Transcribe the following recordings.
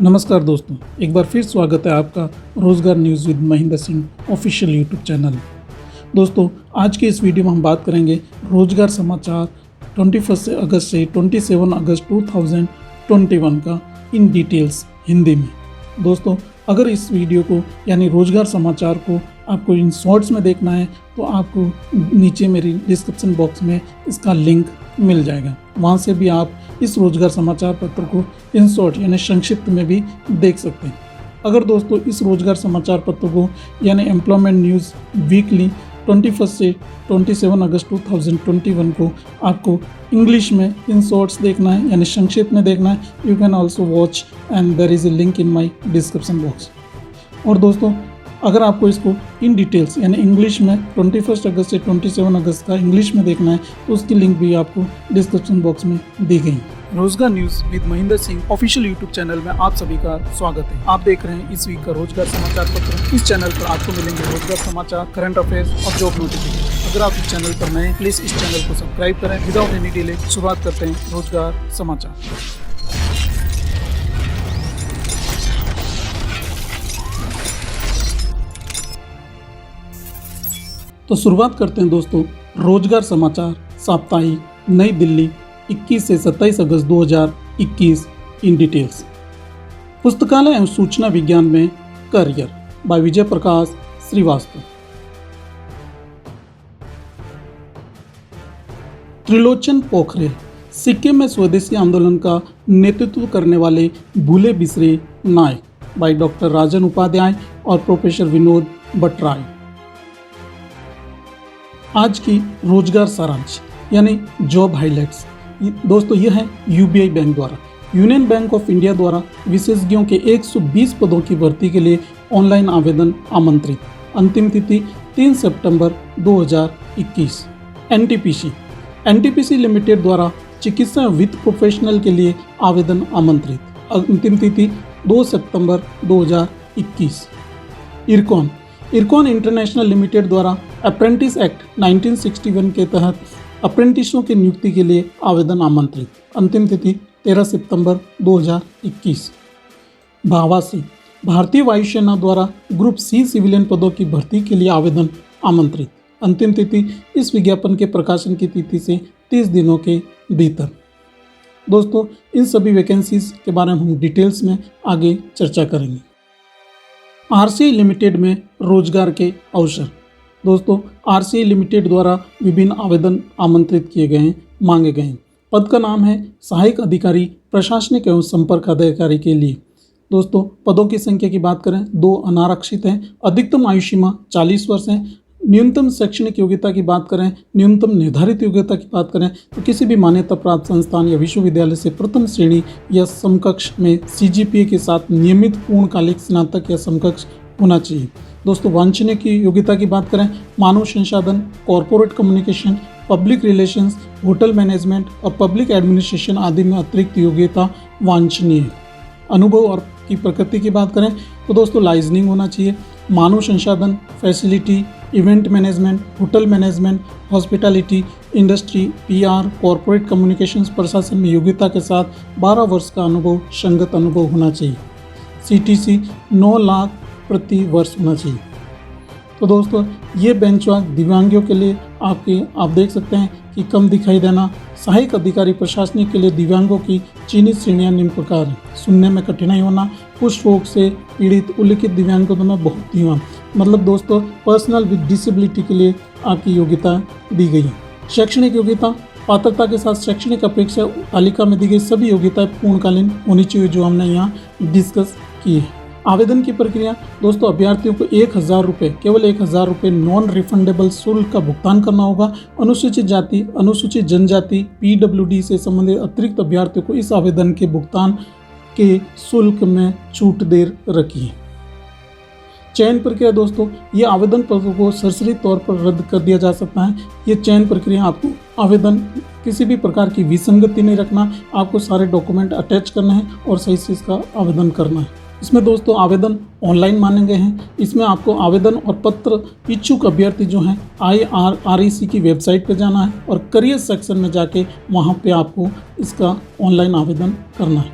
नमस्कार दोस्तों, एक बार फिर स्वागत है आपका रोजगार news with Mahendra Singh official YouTube channel. दोस्तों, आज के इस वीडियो में हम बात करेंगे रोजगार समाचार 21 अगस्त से 27 अगस्त 2021 का इन डिटेल्स हिंदी में। दोस्तों, अगर इस वीडियो को यानी रोजगार समाचार को आपको इन शॉर्ट्स में देखना है तो आपको नीचे मेरी डिस्क्रिप्शन बॉक्स में इसका लिंक मिल जाएगा, वहाँ से भी आप इस रोजगार समाचार पत्र को इन शॉर्ट यानी संक्षिप्त में भी देख सकते हैं। अगर दोस्तों इस रोजगार समाचार पत्र को यानी एम्प्लॉयमेंट न्यूज़ वीकली 21 से 27 अगस्त 2021 को आपको इंग्लिश में इन शॉर्ट्स देखना है यानी संक्षिप्त में देखना है, you can also watch and there is a link in my description box. और दोस्तों, अगर आपको इसको इन डिटेल्स यानी इंग्लिश में 21 अगस्त से 27 अगस्त का इंग्लिश में देखना है तो उसकी लिंक भी आपको डिस्क्रिप्शन बॉक्स में दी गई। रोजगार news with Mahendra Singh official YouTube channel में आप सभी का स्वागत है। आप देख रहे हैं इस वीक का रोजगार समाचार पत्र। इस चैनल पर आपको मिलेंगे रोजगार समाचार, करंट अफेयर्स और जॉब नोटिफिकेशन। अगर आप इस चैनल पर नए हैं प्लीज इस चैनल को सब्सक्राइब करें। विदाउट एनी डिले शुरुआत करते हैं रोजगार समाचार। तो शुरुआत करते हैं दोस्तों रोजगार समाचार साप्ताहिक नई दिल्ली 21 से 27 अगस्त 2021 इन डिटेल्स। पुस्तकालय एवं सूचना विज्ञान में करियर बाय विजय प्रकाश श्रीवास्तव। त्रिलोचन पोखरे सिक्किम में स्वदेशी आंदोलन का नेतृत्व करने वाले भूले बिसरे नायक बाय डॉक्टर राजन उपाध्याय और प्रोफेसर विनोद भट्टराय। आज की रोजगार सारांश यानी जॉब हाइलाइट्स। दोस्तों, यह है यूबीआई बैंक द्वारा यूनियन बैंक ऑफ इंडिया द्वारा विशेषज्ञों के 120 पदों की भर्ती के लिए ऑनलाइन आवेदन आमंत्रित। अंतिम तिथि 3 सितंबर 2021। एनटीपीसी लिमिटेड द्वारा चिकित्सा वित्त प्रोफेशनल के लिए आवेदन आमंत्रित। अंतिम तिथि 2 सितंबर 2021। इरकॉन इंटरनेशनल लिमिटेड द्वारा अप्रेंटिस एक्ट 1961 के तहत अप्रेंटिसों की नियुक्ति के लिए आवेदन आमंत्रित। अंतिम तिथि 13 सितंबर 2021। भावासी भारतीय वायुसेना द्वारा ग्रुप सी सिविलियन पदों की भर्ती के लिए आवेदन आमंत्रित। अंतिम तिथि इस विज्ञापन के प्रकाशन की तिथि से 30 दिनों के भीतर। दोस्तों, इन सभी वैकेंसीज के बारे में हम डिटेल्स में आगे चर्चा करेंगे। आरसीआई लिमिटेड में रोजगार के अवसर। दोस्तों, आरसीआई लिमिटेड द्वारा विभिन्न आवेदन आमंत्रित किए गए हैं, मांगे गए हैं। पद का नाम है सहायक अधिकारी प्रशासनिक एवं संपर्क अधिकारी के लिए। दोस्तों, पदों की संख्या की बात करें 2 अनारक्षित हैं। अधिकतम आयु सीमा 40 वर्ष है। न्यूनतम शैक्षणिक योग्यता की बात करें, न्यूनतम निर्धारित योग्यता की बात करें तो किसी भी मान्यता प्राप्त संस्थान या विश्वविद्यालय से प्रथम श्रेणी या समकक्ष में सीजीपीए के साथ नियमित पूर्णकालिक स्नातक या समकक्ष होना चाहिए। दोस्तों, वांछनीय की योग्यता की बात करें, मानव संसाधन, corporate communication, public relations, hotel management और पब्लिक एडमिनिस्ट्रेशन आदि में अतिरिक्त योग्यता वांछनीय है। अनुभव और की प्रकृति की बात करें तो दोस्तों लाइजनिंग होना चाहिए। मानव संसाधन, facility, event management, hotel management, hospitality, industry, PR, corporate communications प्रशासन में योग्यता के साथ 12 वर्ष का अनुभव, संगत अनुभव होना चाहिए। सीटीसी 9 लाख प्रति वर्ष होना चाहिए। तो दोस्तों, ये बेंचमार्क दिव्यांगों के लिए आप देख सकते हैं कि कम दिखाई देना। सहायक अधिकारी प्रशासनिक के लिए दिव्यांगों की चिन्हित श्रेणियाँ निम्न प्रकार हैं। सुनने में कठिनाई होना, कुछ रोग से पीड़ित उल्लिखित दिव्यांगों में बहुत दीवान, मतलब दोस्तों पर्सनल विद डिसेबिलिटी के लिए आपकी योग्यता दी गई है। शैक्षणिक योग्यता, पात्रता के साथ शैक्षणिक अपेक्षा तालिका में दी गई सभी योग्यताएं पूर्णकालीन होनी चाहिए, जो हमने यहाँ डिस्कस की है। आवेदन की प्रक्रिया दोस्तों, अभ्यर्थियों को 1000 रुपये, केवल 1000 रुपये नॉन रिफंडेबल शुल्क का भुगतान करना होगा। अनुसूचित जाति, अनुसूचित जनजाति, पीडब्ल्यूडी से संबंधित अतिरिक्त अभ्यर्थियों को इस आवेदन के भुगतान के शुल्क में छूट दे रखी है। चयन प्रक्रिया दोस्तों, ये आवेदन पत्र को सरसरी तौर पर रद्द कर दिया जा सकता है। ये चयन प्रक्रिया आपको आवेदन किसी भी प्रकार की विसंगति नहीं रखना, आपको सारे डॉक्यूमेंट अटैच करना है और सही से इसका आवेदन करना है। इसमें दोस्तों आवेदन ऑनलाइन माने गए हैं। इसमें आपको आवेदन और पत्र इच्छुक अभ्यर्थी जो हैं IRREC की वेबसाइट पर जाना है और करियर सेक्शन में जाके वहाँ पे आपको इसका ऑनलाइन आवेदन करना है।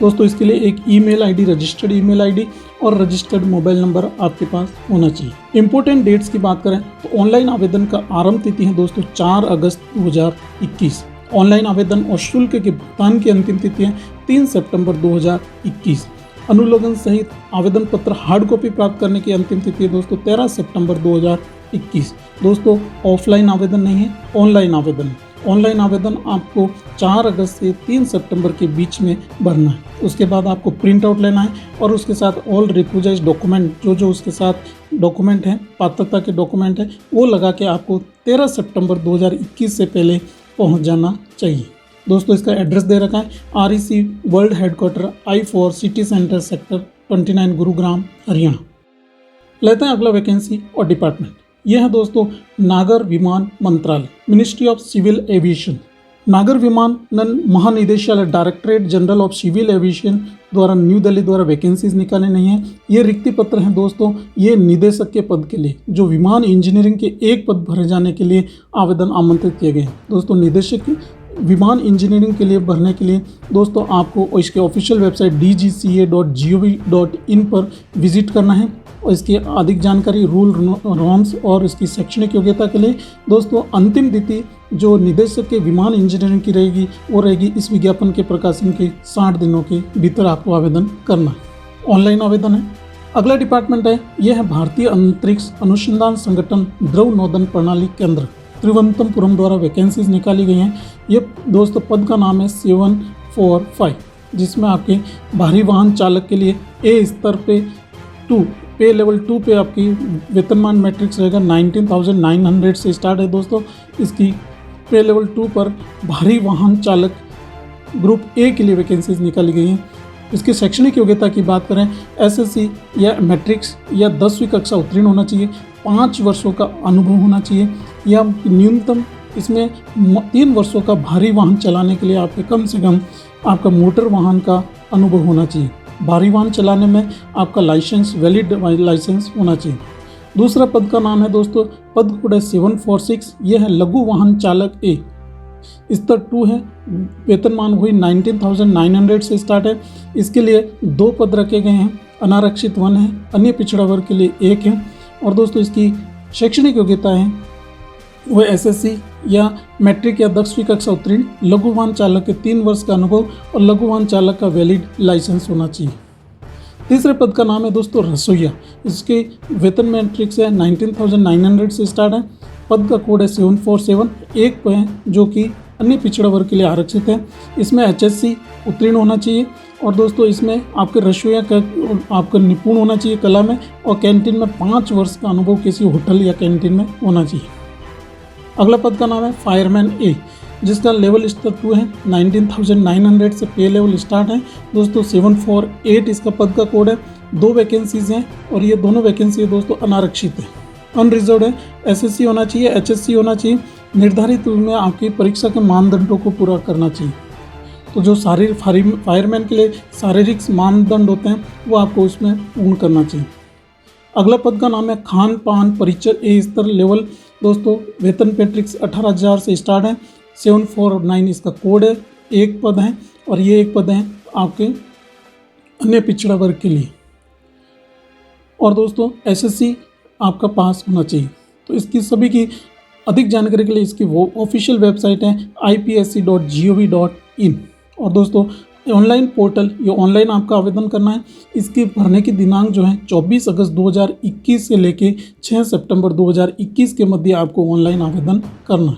दोस्तों इसके लिए एक email ID, registered email ID और रजिस्टर्ड मोबाइल नंबर आपके पास होना चाहिए। इंपॉर्टेंट डेट्स की बात करें तो ऑनलाइन आवेदन का आरंभ तिथि है दोस्तों 4 अगस्त 2021। ऑनलाइन आवेदन और शुल्क के भुगतान की अंतिम तिथि है 3 सितंबर 2021। अनुलोगन सहित आवेदन पत्र हार्ड कॉपी प्राप्त करने की अंतिम तिथि है दोस्तों 13 सितंबर 2021। दोस्तों ऑफलाइन आवेदन नहीं है, ऑनलाइन आवेदन है। ऑनलाइन आवेदन आपको 4 अगस्त से 3 सितंबर के बीच में भरना है। उसके बाद आपको प्रिंट आउट लेना है और उसके साथ ऑल रिक्विजाइज डॉक्यूमेंट जो उसके साथ डॉक्यूमेंट हैं, पात्रता के डॉक्यूमेंट हैं, वो लगा के आपको 13 सितंबर 2021 से पहले पहुंच जाना चाहिए। दोस्तों इसका एड्रेस दे रखा है REC world headquarter I4 city centre sector 29 Gurugram Haryana. लेते हैं अगला वैकेंसी और डिपार्टमेंट। यह है दोस्तों नागर विमान मंत्रालय, मिनिस्ट्री ऑफ सिविल एविएशन। नागर विमानन महानिदेशालय, Directorate General of Civil Aviation द्वारा न्यू दिल्ली द्वारा वैकेंसीज निकाले नहीं है। ये रिक्ति पत्र हैं दोस्तों, ये निदेशक के पद के लिए, जो विमान इंजीनियरिंग के एक पद भरे जाने के लिए आवेदन आमंत्रित किए गए हैं। दोस्तों निदेशक विमान इंजीनियरिंग के लिए भरने के लिए दोस्तों आपको इसके ऑफिशियल वेबसाइट dgca.gov.in पर विजिट करना है और इसकी अधिक जानकारी, रूल नॉर्म्स और इसकी शैक्षणिक योग्यता के लिए दोस्तों अंतिम तिथि जो निदेशक के विमान इंजीनियरिंग की रहेगी वो रहेगी इस विज्ञापन के प्रकाशन के 60 दिनों के भीतर आपको आवेदन करना है। ऑनलाइन आवेदन है। अगला डिपार्टमेंट है, यह है भारतीय अंतरिक्ष अनुसंधान संगठन ध्रुव नोदन प्रणाली केंद्र तिरुवनंतपुरम द्वारा वैकेंसीज निकाली गई हैं। ये दोस्तों पद का नाम है 745, जिसमें आपके भारी वाहन चालक के लिए ए स्तर पे पे लेवल 2 पे आपकी वेतनमान मैट्रिक्स रहेगा 19,900 से स्टार्ट है दोस्तों। इसकी पे लेवल 2 पर भारी वाहन चालक ग्रुप ए के लिए वैकेंसीज निकाली गई हैं। इसकी शैक्षणिक योग्यता की बात करें SSC या मैट्रिक्स या 10वीं कक्षा उत्तीर्ण होना चाहिए, 5 वर्षों का अनुभव होना चाहिए या न्यूनतम इसमें 3 वर्षों का भारी वाहन चलाने के लिए आपके कम से कम आपका मोटर वाहन का अनुभव होना चाहिए। भारी वाहन चलाने में आपका लाइसेंस, वैलिड लाइसेंस होना चाहिए। दूसरा पद का नाम है दोस्तों, पद कोड है 746, यह है लघु वाहन चालक ए, स्तर 2 है, वेतनमान हुई 19,900 से स्टार्ट है। इसके लिए 2 पद रखे गए हैं, अनारक्षित 1 है, अन्य पिछड़ा वर्ग के लिए 1 है। और दोस्तों इसकी शैक्षणिक योग्यता है वो SSC या मैट्रिक या 10वीं कक्षा उत्तीर्ण, लघु वाहन चालक के 3 वर्ष का अनुभव और लघु वाहन चालक का वैलिड लाइसेंस होना चाहिए। तीसरे पद का नाम है दोस्तों रसोईया, इसके वेतन मैट्रिक्स है 19,900 से स्टार्ट है। पद का कोड है 747, एक पे है जो कि अन्य पिछड़ा वर्ग के लिए आरक्षित है। इसमें HSC उत्तीर्ण होना चाहिए और दोस्तों इसमें आपके रसोईया का आपका निपुण होना चाहिए कला में और कैंटीन में 5 वर्ष का अनुभव किसी होटल या कैंटीन में होना चाहिए। अगला पद का नाम है फायरमैन ए, जिसका लेवल स्तर 2 है, 19,900 से पे लेवल स्टार्ट है दोस्तों। 748 इसका पद का कोड है। 2 वैकेंसीज हैं और ये दोनों वैकेंसी दोस्तों अनारक्षित है, अनरिजर्व्ड है। SSC होना चाहिए, HSC होना चाहिए, निर्धारित में आपकी परीक्षा के मानदंडों को पूरा करना चाहिए। तो जो फायरमैन के लिए शारीरिक मानदंड होते हैं वो आपको उसमें पूर्ण करना चाहिए। अगला पद का नाम है खान पान परिचर ए स्तर लेवल दोस्तों, वेतन मैट्रिक्स 18,000 से स्टार्ट है। 749 इसका कोड है, 1 पद है और ये 1 पद है आपके अन्य पिछड़ा वर्ग के लिए। और दोस्तों SSC आपका पास होना चाहिए। तो इसकी सभी की अधिक जानकारी के लिए इसकी वो ऑफिशियल वेबसाइट है ipsc.gov.in। और दोस्तों ऑनलाइन पोर्टल, ये ऑनलाइन आपका आवेदन करना है। इसके भरने की दिनांक जो है 24 अगस्त 2021 से लेके 6 सितंबर 2021 के मध्य आपको ऑनलाइन आवेदन करना है।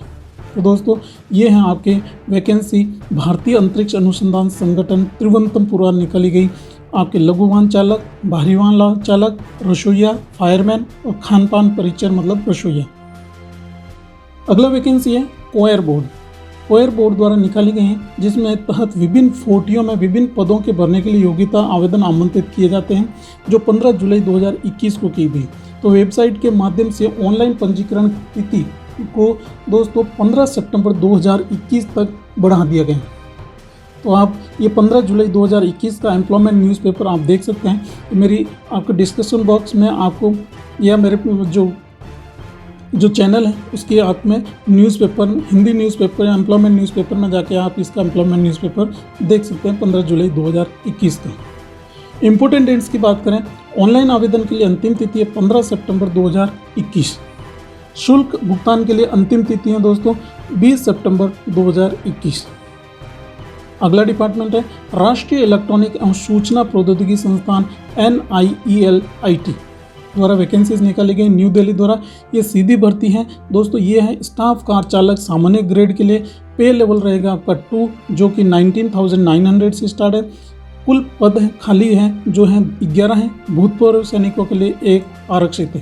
तो दोस्तों ये हैं आपके वैकेंसी भारतीय अंतरिक्ष अनुसंधान संगठन तिरुवनंतपुरम निकाली गई आपके लघु वाहन चालक, भारी वाहन चालक, रसोईया, फायरमैन और खान पान परिचर मतलब रसोईया। अगला वैकेंसी है कोयर बोर्ड। कोयर बोर्ड द्वारा निकाली गई हैं, जिसमें तहत विभिन्न फोटियों में विभिन्न पदों के भरने के लिए योग्यता आवेदन आमंत्रित किए जाते हैं, जो 15 जुलाई 2021 को की गई। तो वेबसाइट के माध्यम से ऑनलाइन पंजीकरण तिथि को दोस्तों 15 सितंबर 2021 तक बढ़ा दिया गया। तो आप ये 15 जुलाई 2021 का एम्प्लॉयमेंट न्यूज़पेपर आप देख सकते हैं। मेरी आपके डिस्क्रिप्शन बॉक्स में आपको या मेरे जो जो चैनल है उसके आप में न्यूज़पेपर, हिंदी न्यूज़पेपर या एम्प्लॉयमेंट न्यूज़पेपर में जाके आप इसका एम्प्लॉयमेंट न्यूज़पेपर देख सकते हैं 15 जुलाई 2021 का। इम्पोर्टेंट डेट्स की बात करें, ऑनलाइन आवेदन के लिए अंतिम तिथि है 15 सितंबर 2021। शुल्क भुगतान के लिए अंतिम तिथि है दोस्तों 20 सितंबर 2021। अगला डिपार्टमेंट है राष्ट्रीय इलेक्ट्रॉनिक एवं सूचना प्रौद्योगिकी संस्थान NIELIT द्वारा वैकेंसीज निकाली गई न्यू दिल्ली द्वारा। ये सीधी भर्ती है दोस्तों। ये है स्टाफ कार चालक सामान्य ग्रेड के लिए। पे लेवल रहेगा आपका 2 जो कि 19,900 से स्टार्ट है। कुल पद है खाली हैं जो हैं 11 हैं। भूतपूर्व सैनिकों के लिए 1 आरक्षित है।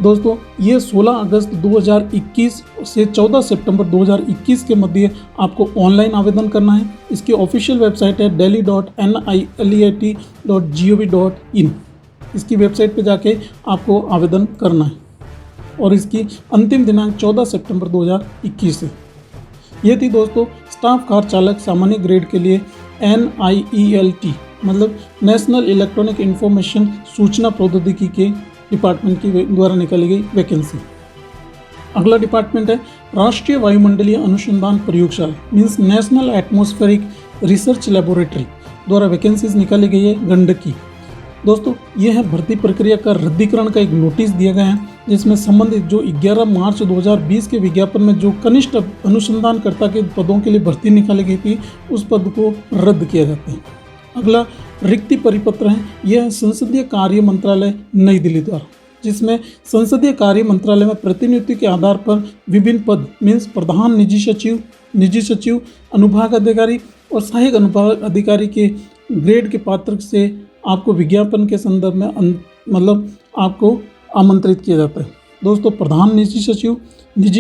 दोस्तों ये 16 अगस्त 2021 से 14 सितंबर 2021 के मध्य आपको ऑनलाइन आवेदन करना है। इसकी ऑफिशियल वेबसाइट है delhi.nielt.gov.in। इसकी वेबसाइट पे जाके आपको आवेदन करना है और इसकी अंतिम दिनांक 14 सितंबर 2021 है। ये थी दोस्तों स्टाफ कार चालक सामान्य ग्रेड के लिए NIELT मतलब नेशनल इलेक्ट्रॉनिक इंफॉर्मेशन सूचना प्रौद्योगिकी के डिपार्टमेंट की द्वारा निकाली गई वैकेंसी। अगला डिपार्टमेंट है राष्ट्रीय वायुमंडलीय अनुसंधान प्रयोगशाला means national atmospheric research laboratory द्वारा वैकेंसीज निकाली गई है गंडकी। दोस्तों ये है भर्ती प्रक्रिया का रद्दीकरण का एक नोटिस दिया गया है जिसमें संबंधित जो 11 मार्च 2020 के विज्ञापन में जो कनिष्ठ अनुसंधानकर्ता के पदों के लिए भर्ती निकाली गई थी उस पद को रद्द किया जाता है। अगला रिक्ति परिपत्र है, यह है संसदीय कार्य मंत्रालय नई दिल्ली द्वारा, जिसमें संसदीय कार्य मंत्रालय में प्रतिनियुक्ति के आधार पर विभिन्न पद मीन्स प्रधान निजी सचिव, अनुभाग अधिकारी और सहायक अनुभाग अधिकारी के ग्रेड के पात्र से आपको विज्ञापन के संदर्भ में मतलब आपको आमंत्रित किया जाता है। दोस्तों प्रधान निजी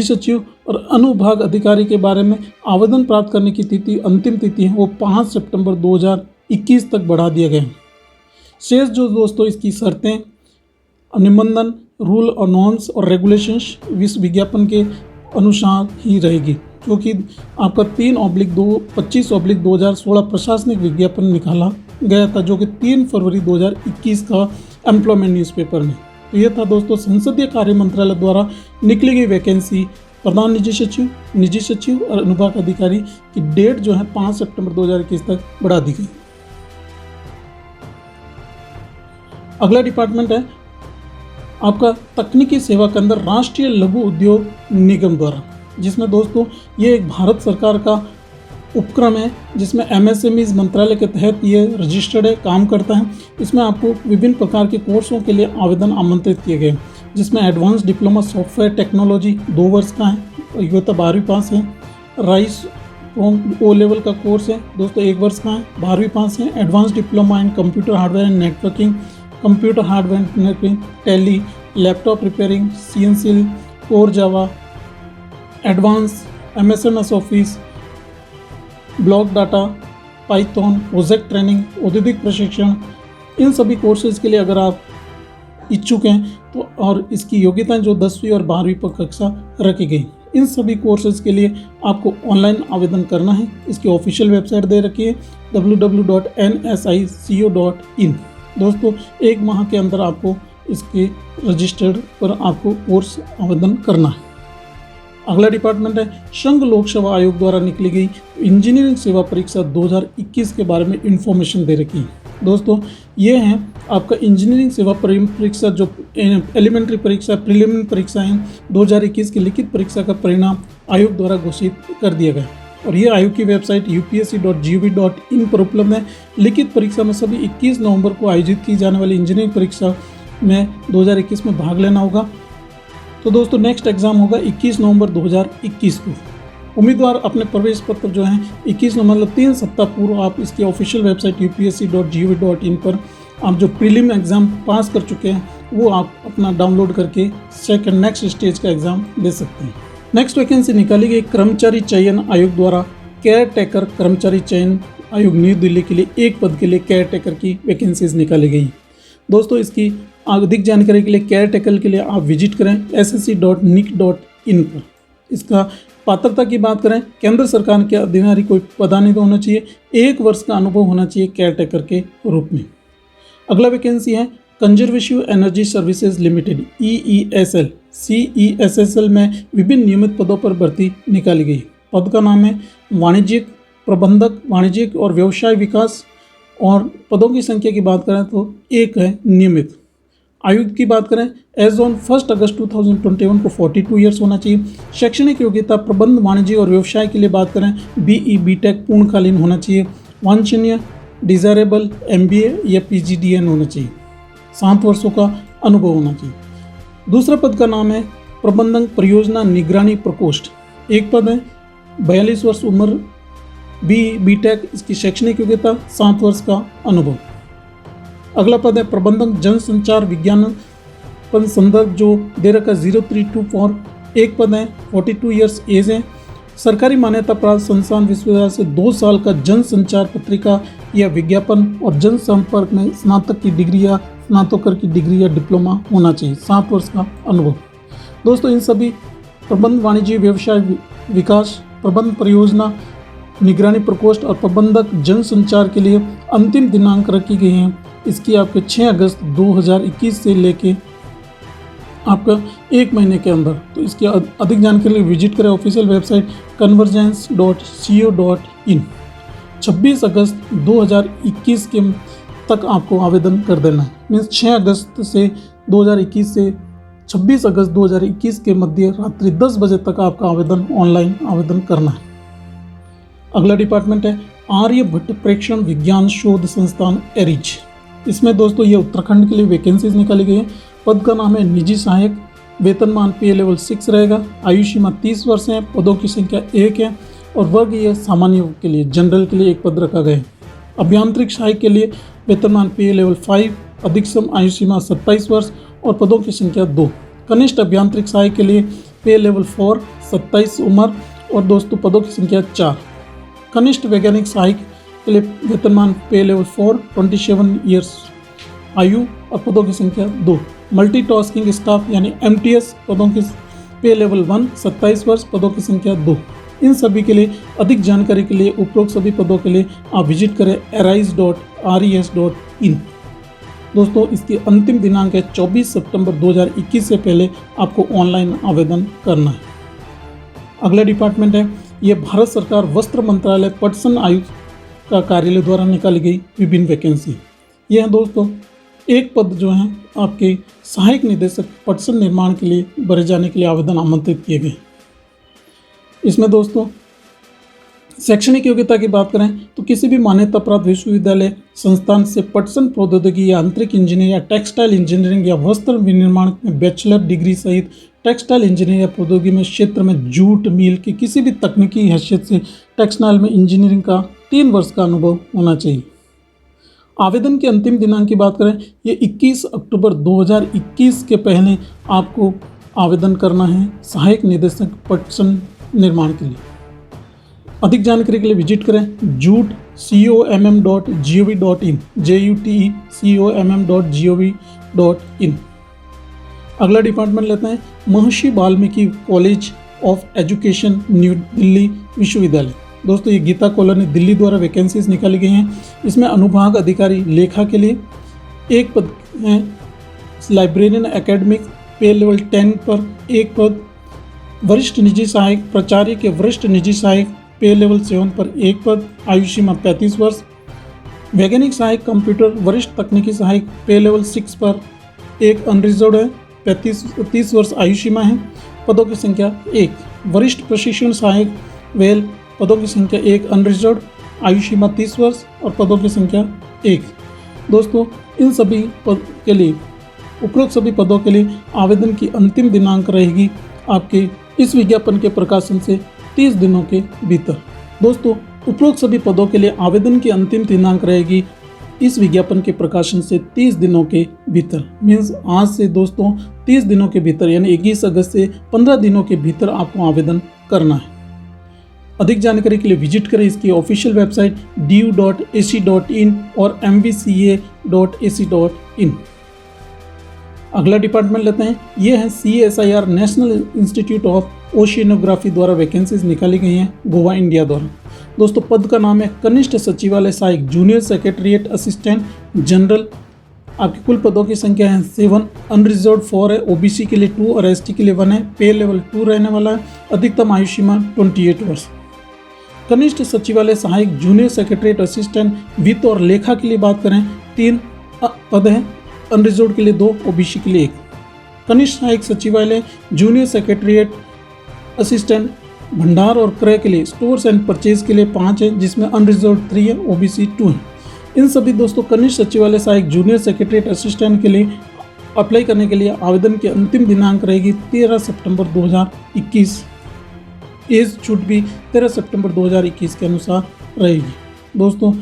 सचिव और अनुभाग अधिकारी के बारे में आवेदन प्राप्त करने की तिथि अंतिम तिथि है वो 5 सितंबर 2021 तक बढ़ा दिया गया है। शेष जो दोस्तों इसकी शर्तें निबंधन रूल और नॉर्म्स और रेगुलेशंस इस विज्ञापन के अनुसार ही रहेगी, क्योंकि आपका 3/25/2016 प्रशासनिक विज्ञापन निकाला गया था जो कि 3 फरवरी 2021 का एम्प्लॉयमेंट न्यूज़पेपर में। तो ये था दोस्तों संसदीय कार्य मंत्रालय द्वारा निकली गई वैकेंसी प्रधान निजी सचिव और अनुभाग अधिकारी की डेट जो है 5 सितंबर 2021 तक बढ़ा दी गई। अगला डिपार्टमेंट है आपका तकनीकी सेवा केंद्र राष्ट्रीय लघु उद्योग निगम द्वारा, जिसमें दोस्तों ये एक भारत सरकार का उपक्रम है जिसमें MSMEs मंत्रालय के तहत ये रजिस्टर्ड है, काम करता है। इसमें आपको विभिन्न प्रकार के कोर्सों के लिए आवेदन आमंत्रित किए गए, जिसमें एडवांस डिप्लोमा सॉफ्टवेयर टेक्नोलॉजी 2 वर्ष का है, योग्यता 12वीं पास है। राइस O लेवल का कोर्स है दोस्तों 1 वर्ष का है, 12वीं पास है। Advance diploma in computer hardware and networking, computer hardware networking, tally, laptop repairing, CNC, core Java, advance MSMS office, block data, Python, project training, औद्योगिक प्रशिक्षण, इन सभी कोर्सेज के लिए अगर आप इच्छुक हैं तो और इसकी योग्यताएं जो 10वीं और 12वीं पर कक्षा रखी गई, इन सभी कोर्सेज के लिए आपको ऑनलाइन आवेदन करना है। इसकी ऑफिशियल वेबसाइट दे रखी है www.nsico.in। दोस्तों 1 माह के अंदर आपको इसके रजिस्टर्ड पर आपको कोर्स आवेदन करना है। अगला डिपार्टमेंट है संघ लोक सेवा आयोग द्वारा निकली गई इंजीनियरिंग सेवा परीक्षा 2021 के बारे में इंफॉर्मेशन दे रखी है। दोस्तों ये है आपका इंजीनियरिंग सेवा परीक्षा जो एलिमेंट्री परीक्षा प्रीलिमिनरी परीक्षा है 2021 की लिखित परीक्षा का परिणाम आयोग द्वारा घोषित कर दिया गया और ये आयोग की वेबसाइट upsc.gov.in पर उपलब्ध है। लिखित परीक्षा में सभी 21 नवंबर को आयोजित की जाने वाली इंजीनियरिंग परीक्षा में 2021 में भाग लेना होगा। तो दोस्तों नेक्स्ट एग्ज़ाम होगा 21 नवंबर 2021 को। उम्मीदवार अपने प्रवेश पत्र जो हैं 21 नवंबर मतलब 3 सप्ताह पूर्व आप इसकी ऑफिशियल वेबसाइट upsc.gov.in पर आप जो प्रीलिम एग्ज़ाम पास कर चुके हैं वो आप अपना डाउनलोड करके नेक्स्ट स्टेज का एग्ज़ाम दे सकते हैं। नेक्स्ट वैकेंसी निकाली गई कर्मचारी चयन आयोग द्वारा केयर टेकर कर्मचारी चयन आयोग न्यू दिल्ली के लिए 1 पद के लिए केयर टेकर की वैकेंसीज निकाली गई। दोस्तों इसकी अधिक जानकारी के लिए केयर टेकर के लिए आप विजिट करें ssc.nic.in पर। इसका पात्रता की बात करें केंद्र सरकार के अधिकारी कोई पदाधिकारी होना चाहिए, 1 वर्ष का अनुभव होना चाहिए केयर टेकर के रूप में। अगला वैकेंसी है conservative energy services limited EESL CESSL में विभिन्न नियमित पदों पर भर्ती निकाली गई। पद का नाम है वाणिज्यिक प्रबंधक, वाणिज्यिक और व्यवसाय विकास। और पदों की संख्या की बात करें तो एक है नियमित। आयु की बात करें, एज ऑन 1 अगस्त 2021 को 42 ईयर्स होना चाहिए। शैक्षणिक योग्यता प्रबंध, वाणिज्य और व्यवसाय के लिए बात करें BE BTech पूर्णकालीन होना चाहिए। वांछनीय डिजायरेबल MBA या PGDN होना चाहिए। 7 वर्षों का अनुभव होना चाहिए। दूसरा पद का नाम है प्रबंधक परियोजना निगरानी प्रकोष्ठ। एक पद है, 42 वर्ष उम्र, BE BTech, इसकी शैक्षणिक योग्यता 7 वर्ष का अनुभव। अगला पद है प्रबंधक जनसंचार विज्ञान पद संदर्भ जो दे रखा 0324। एक पद है, 42 ईयर्स एज है। सरकारी मान्यता प्राप्त संस्थान विश्वविद्यालय से 2 साल का जनसंचार पत्रिका या विज्ञापन और जनसंपर्क में स्नातक की डिग्री या स्नातकोत्तर की डिग्री या डिप्लोमा होना चाहिए। 7 वर्ष का अनुभव। दोस्तों, इन सभी प्रबंध, वाणिज्य, व्यवसाय विकास, प्रबंध परियोजना निगरानी प्रकोष्ठ और प्रबंधक जनसंचार के लिए अंतिम दिनांक रखी गई हैं। इसकी आपके 6 अगस्त 2021 से लेके आपका 1 महीने के अंदर। तो इसकी अधिक जानकारी के लिए विजिट करें ऑफिशियल वेबसाइट convergence.co.in। 26 अगस्त 2021 के तक आपको आवेदन कर देना है। मीन्स 6 अगस्त से 2021 से 26 अगस्त 2021 के मध्य रात्रि 10 बजे तक आपका आवेदन ऑनलाइन आवेदन करना है। अगला डिपार्टमेंट है आर्यभट्ट प्रेक्षण विज्ञान शोध संस्थान एरिज। इसमें दोस्तों ये उत्तराखंड के लिए वैकेंसीज निकाली गई है। पद का नाम है निजी सहायक। वेतनमान पे लेवल 6 रहेगा। आयु सीमा 30 वर्ष है। पदों की संख्या 1 है और वर्ग ये सामान्य के लिए, जनरल के लिए 1 पद रखा गया है। अभियांत्रिक सहायक के लिए वेतनमान पे लेवल 5, अधिकतम आयु सीमा 27 वर्ष और पदों की संख्या 2। कनिष्ठ अभियांत्रिक सहायक के लिए पे लेवल 4, 27 उम्र और दोस्तों पदों की संख्या 4। कनिष्ठ वैज्ञानिक सहायक के लिए वेतनमान पे लेवल 4, 27 ईयर्स आयु और पदों की संख्या 2। मल्टीटास्किंग स्टाफ यानी MTS पदों की पे लेवल 1, 27 वर्ष, पदों की संख्या 2। इन सभी के लिए अधिक जानकारी के लिए उपरोक्त सभी पदों के लिए आप विजिट करें arise.res.in। दोस्तों, इसकी अंतिम दिनांक है 24 सितंबर 2021 से पहले आपको ऑनलाइन आवेदन करना है। अगला डिपार्टमेंट है ये भारत सरकार वस्त्र मंत्रालय पटसन आयुक्त का कार्यालय द्वारा निकाली गई विभिन्न वैकेंसी। ये हैं दोस्तों, एक पद जो हैं आपके सहायक निदेशक पटसन निर्माण के लिए भरे जाने के लिए आवेदन आमंत्रित किए गए। इसमें दोस्तों शैक्षणिक योग्यता की बात करें तो किसी भी मान्यता प्राप्त विश्वविद्यालय संस्थान से पटसन प्रौद्योगिकी या आंतरिक इंजीनियर या टेक्सटाइल इंजीनियरिंग या वस्त्र विनिर्माण में बैचलर डिग्री सहित टेक्सटाइल इंजीनियरिंग या प्रौद्योगिकी में क्षेत्र में जूट मिल की किसी भी तकनीकी हैसियत से टेक्सटाइल में इंजीनियरिंग का 3 वर्ष का अनुभव होना चाहिए। आवेदन की अंतिम दिनांक की बात करें ये 21 अक्टूबर 2021 के पहले आपको आवेदन करना है सहायक निदेशक पटसन निर्माण के लिए। अधिक जानकारी के लिए विजिट करें jutecomm.gov.in jutecomm.gov.in। अगला डिपार्टमेंट लेते हैं महर्षि Valmiki college of education new Delhi विश्वविद्यालय। दोस्तों, ये गीता कॉलोनी दिल्ली द्वारा वैकेंसीज निकाली गई हैं। इसमें अनुभाग अधिकारी लेखा के लिए 1 पद है। लाइब्रेरियन एकेडमिक पे लेवल 10 पर 1 पद। वरिष्ठ निजी सहायक प्राचार्य के वरिष्ठ निजी सहायक पे लेवल 7 पर 1 पद। आयु सीमा 35 वर्ष। वैज्ञानिक सहायक कंप्यूटर वरिष्ठ तकनीकी सहायक पे लेवल 6 पर 1 अनरिजर्व्ड है। 30 वर्ष आयु सीमा है। पदों की संख्या 1। वरिष्ठ प्रशिक्षण सहायक वेल, पदों की संख्या 1 अनरिजर्व्ड, आयु सीमा 30 वर्ष और पदों की संख्या 1। दोस्तों, इन सभी पद के लिए उपरोक्त सभी पदों के लिए आवेदन की अंतिम दिनांक रहेगी आपके इस विज्ञापन के प्रकाशन से 30 दिनों के भीतर। दोस्तों, उपरोक्त सभी पदों के लिए आवेदन की अंतिम दिनांक रहेगी इस विज्ञापन के प्रकाशन से 30 दिनों के भीतर। मीन्स आज से दोस्तों 30 दिनों के भीतर यानी 21 अगस्त से 15 दिनों के भीतर आपको आवेदन करना है। अधिक जानकारी के लिए विजिट करें इसकी ऑफिशियल वेबसाइट du.ac.in और mvca.ac.in। अगला डिपार्टमेंट लेते हैं, ये है CSIR national institute of oceanography द्वारा वैकेंसीज निकाली गई हैं गोवा इंडिया द्वारा। दोस्तों, पद का नाम है कनिष्ठ सचिवालय सहायक जूनियर सेक्रेटरीट असिस्टेंट जनरल। आपकी कुल पदों की संख्या है 7, अनरिजर्व 4 है, ओबीसी के लिए 2 और एसटी के लिए 1 है। पे लेवल 2 रहने वाला है। अधिकतम आयु सीमा 28 वर्ष। कनिष्ठ सचिवालय सहायक, जूनियर सेक्रेटरीट असिस्टेंट, वित्त और लेखा के लिए बात करें 3 पद हैं, अनरिजर्व के लिए 2, ओबीसी के लिए 1। कनिष्ठ सहायक सचिवालय, जूनियर सेक्रेटरीट असिस्टेंट, भंडार और क्रय के लिए, स्टोर्स एंड परचेज के लिए 5 है, जिसमें अनरिजर्व 3 है, ओबीसी 2 है। इन सभी दोस्तों कनिष्ठ सचिवालय सहायक, जूनियर सेक्रेटरीट असिस्टेंट के लिए अप्लाई करने के लिए आवेदन की अंतिम दिनांक रहेगी 13 सितंबर 2021। एज छूट भी 13 सितंबर 2021 के अनुसार रहेगी। दोस्तों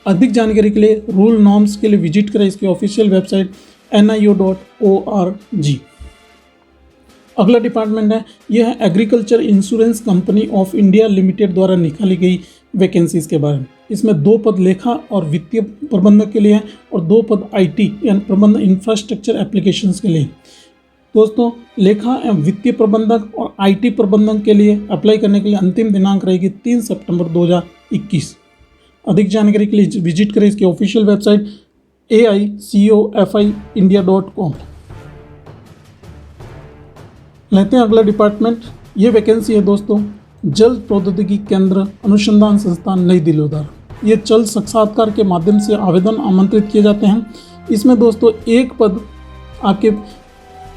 अधिक जानकारी के लिए, रूल नॉर्म्स के लिए विजिट करें इसकी ऑफिशियल वेबसाइट nio.org। अगला डिपार्टमेंट है, यह है agriculture insurance company of India limited द्वारा निकाली गई वैकेंसीज के बारे में। इसमें 2 पद लेखा और वित्तीय प्रबंधक के लिए हैं और 2 पद आईटी यानी प्रबंध इंफ्रास्ट्रक्चर एप्लीकेशंस के लिए। दोस्तों लेखा एवं वित्तीय प्रबंधक और आईटी प्रबंधक के लिए अप्लाई करने के लिए अंतिम दिनांक रहेगी 3 सितंबर 2021। अधिक जानकारी के लिए विजिट करें इसकी ऑफिशियल वेबसाइट aicofindia.com। लेते हैं अगला डिपार्टमेंट। ये वैकेंसी है दोस्तों जल प्रौद्योगिकी केंद्र अनुसंधान संस्थान नई दिल्ली द्वारा। ये जल साक्षात्कार के माध्यम से आवेदन आमंत्रित किए जाते हैं। इसमें दोस्तों 1 पद आपके,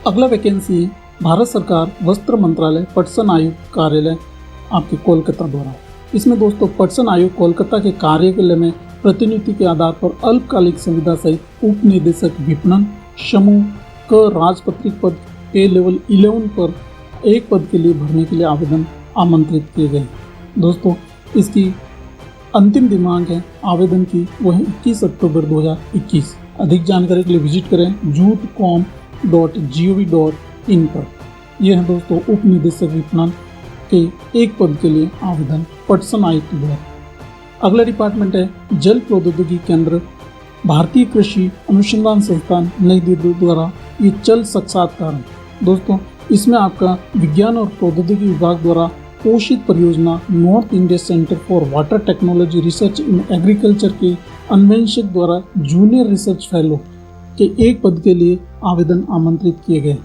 अगला वैकेंसी भारत सरकार वस्त्र मंत्रालय पटसन आयुक्त कार्यालय आपके कोलकाता द्वारा। इसमें दोस्तों पटसन आयुक्त कोलकाता के कार्यालय में प्रतिनियुक्ति के आधार पर अल्पकालिक संविदा सहित उप निदेशक विपणन समूह क राजपत्रित पद पे लेवल 11 पर 1 पद के लिए भरने के लिए आवेदन आमंत्रित किए गए। दोस्तों इसकी अंतिम दिनांक है आवेदन की वो है 21 अक्टूबर 2021। अधिक जानकारी के लिए विजिट करें jute.com.gov.in पर। यह है दोस्तों उप निदेशक विपणन के 1 पद के लिए आवेदन पटसन आयुक्त द्वारा। अगला डिपार्टमेंट है जल प्रौद्योगिकी केंद्र भारतीय कृषि अनुसंधान संस्थान नई दिल्ली द्वारा। ये जल साक्षात्कार है दोस्तों। इसमें आपका विज्ञान और प्रौद्योगिकी विभाग द्वारा पोषित परियोजना north India centre for water technology research in agriculture के अन्वेषक द्वारा जूनियर रिसर्च फेलो के 1 पद के लिए आवेदन आमंत्रित किए गए।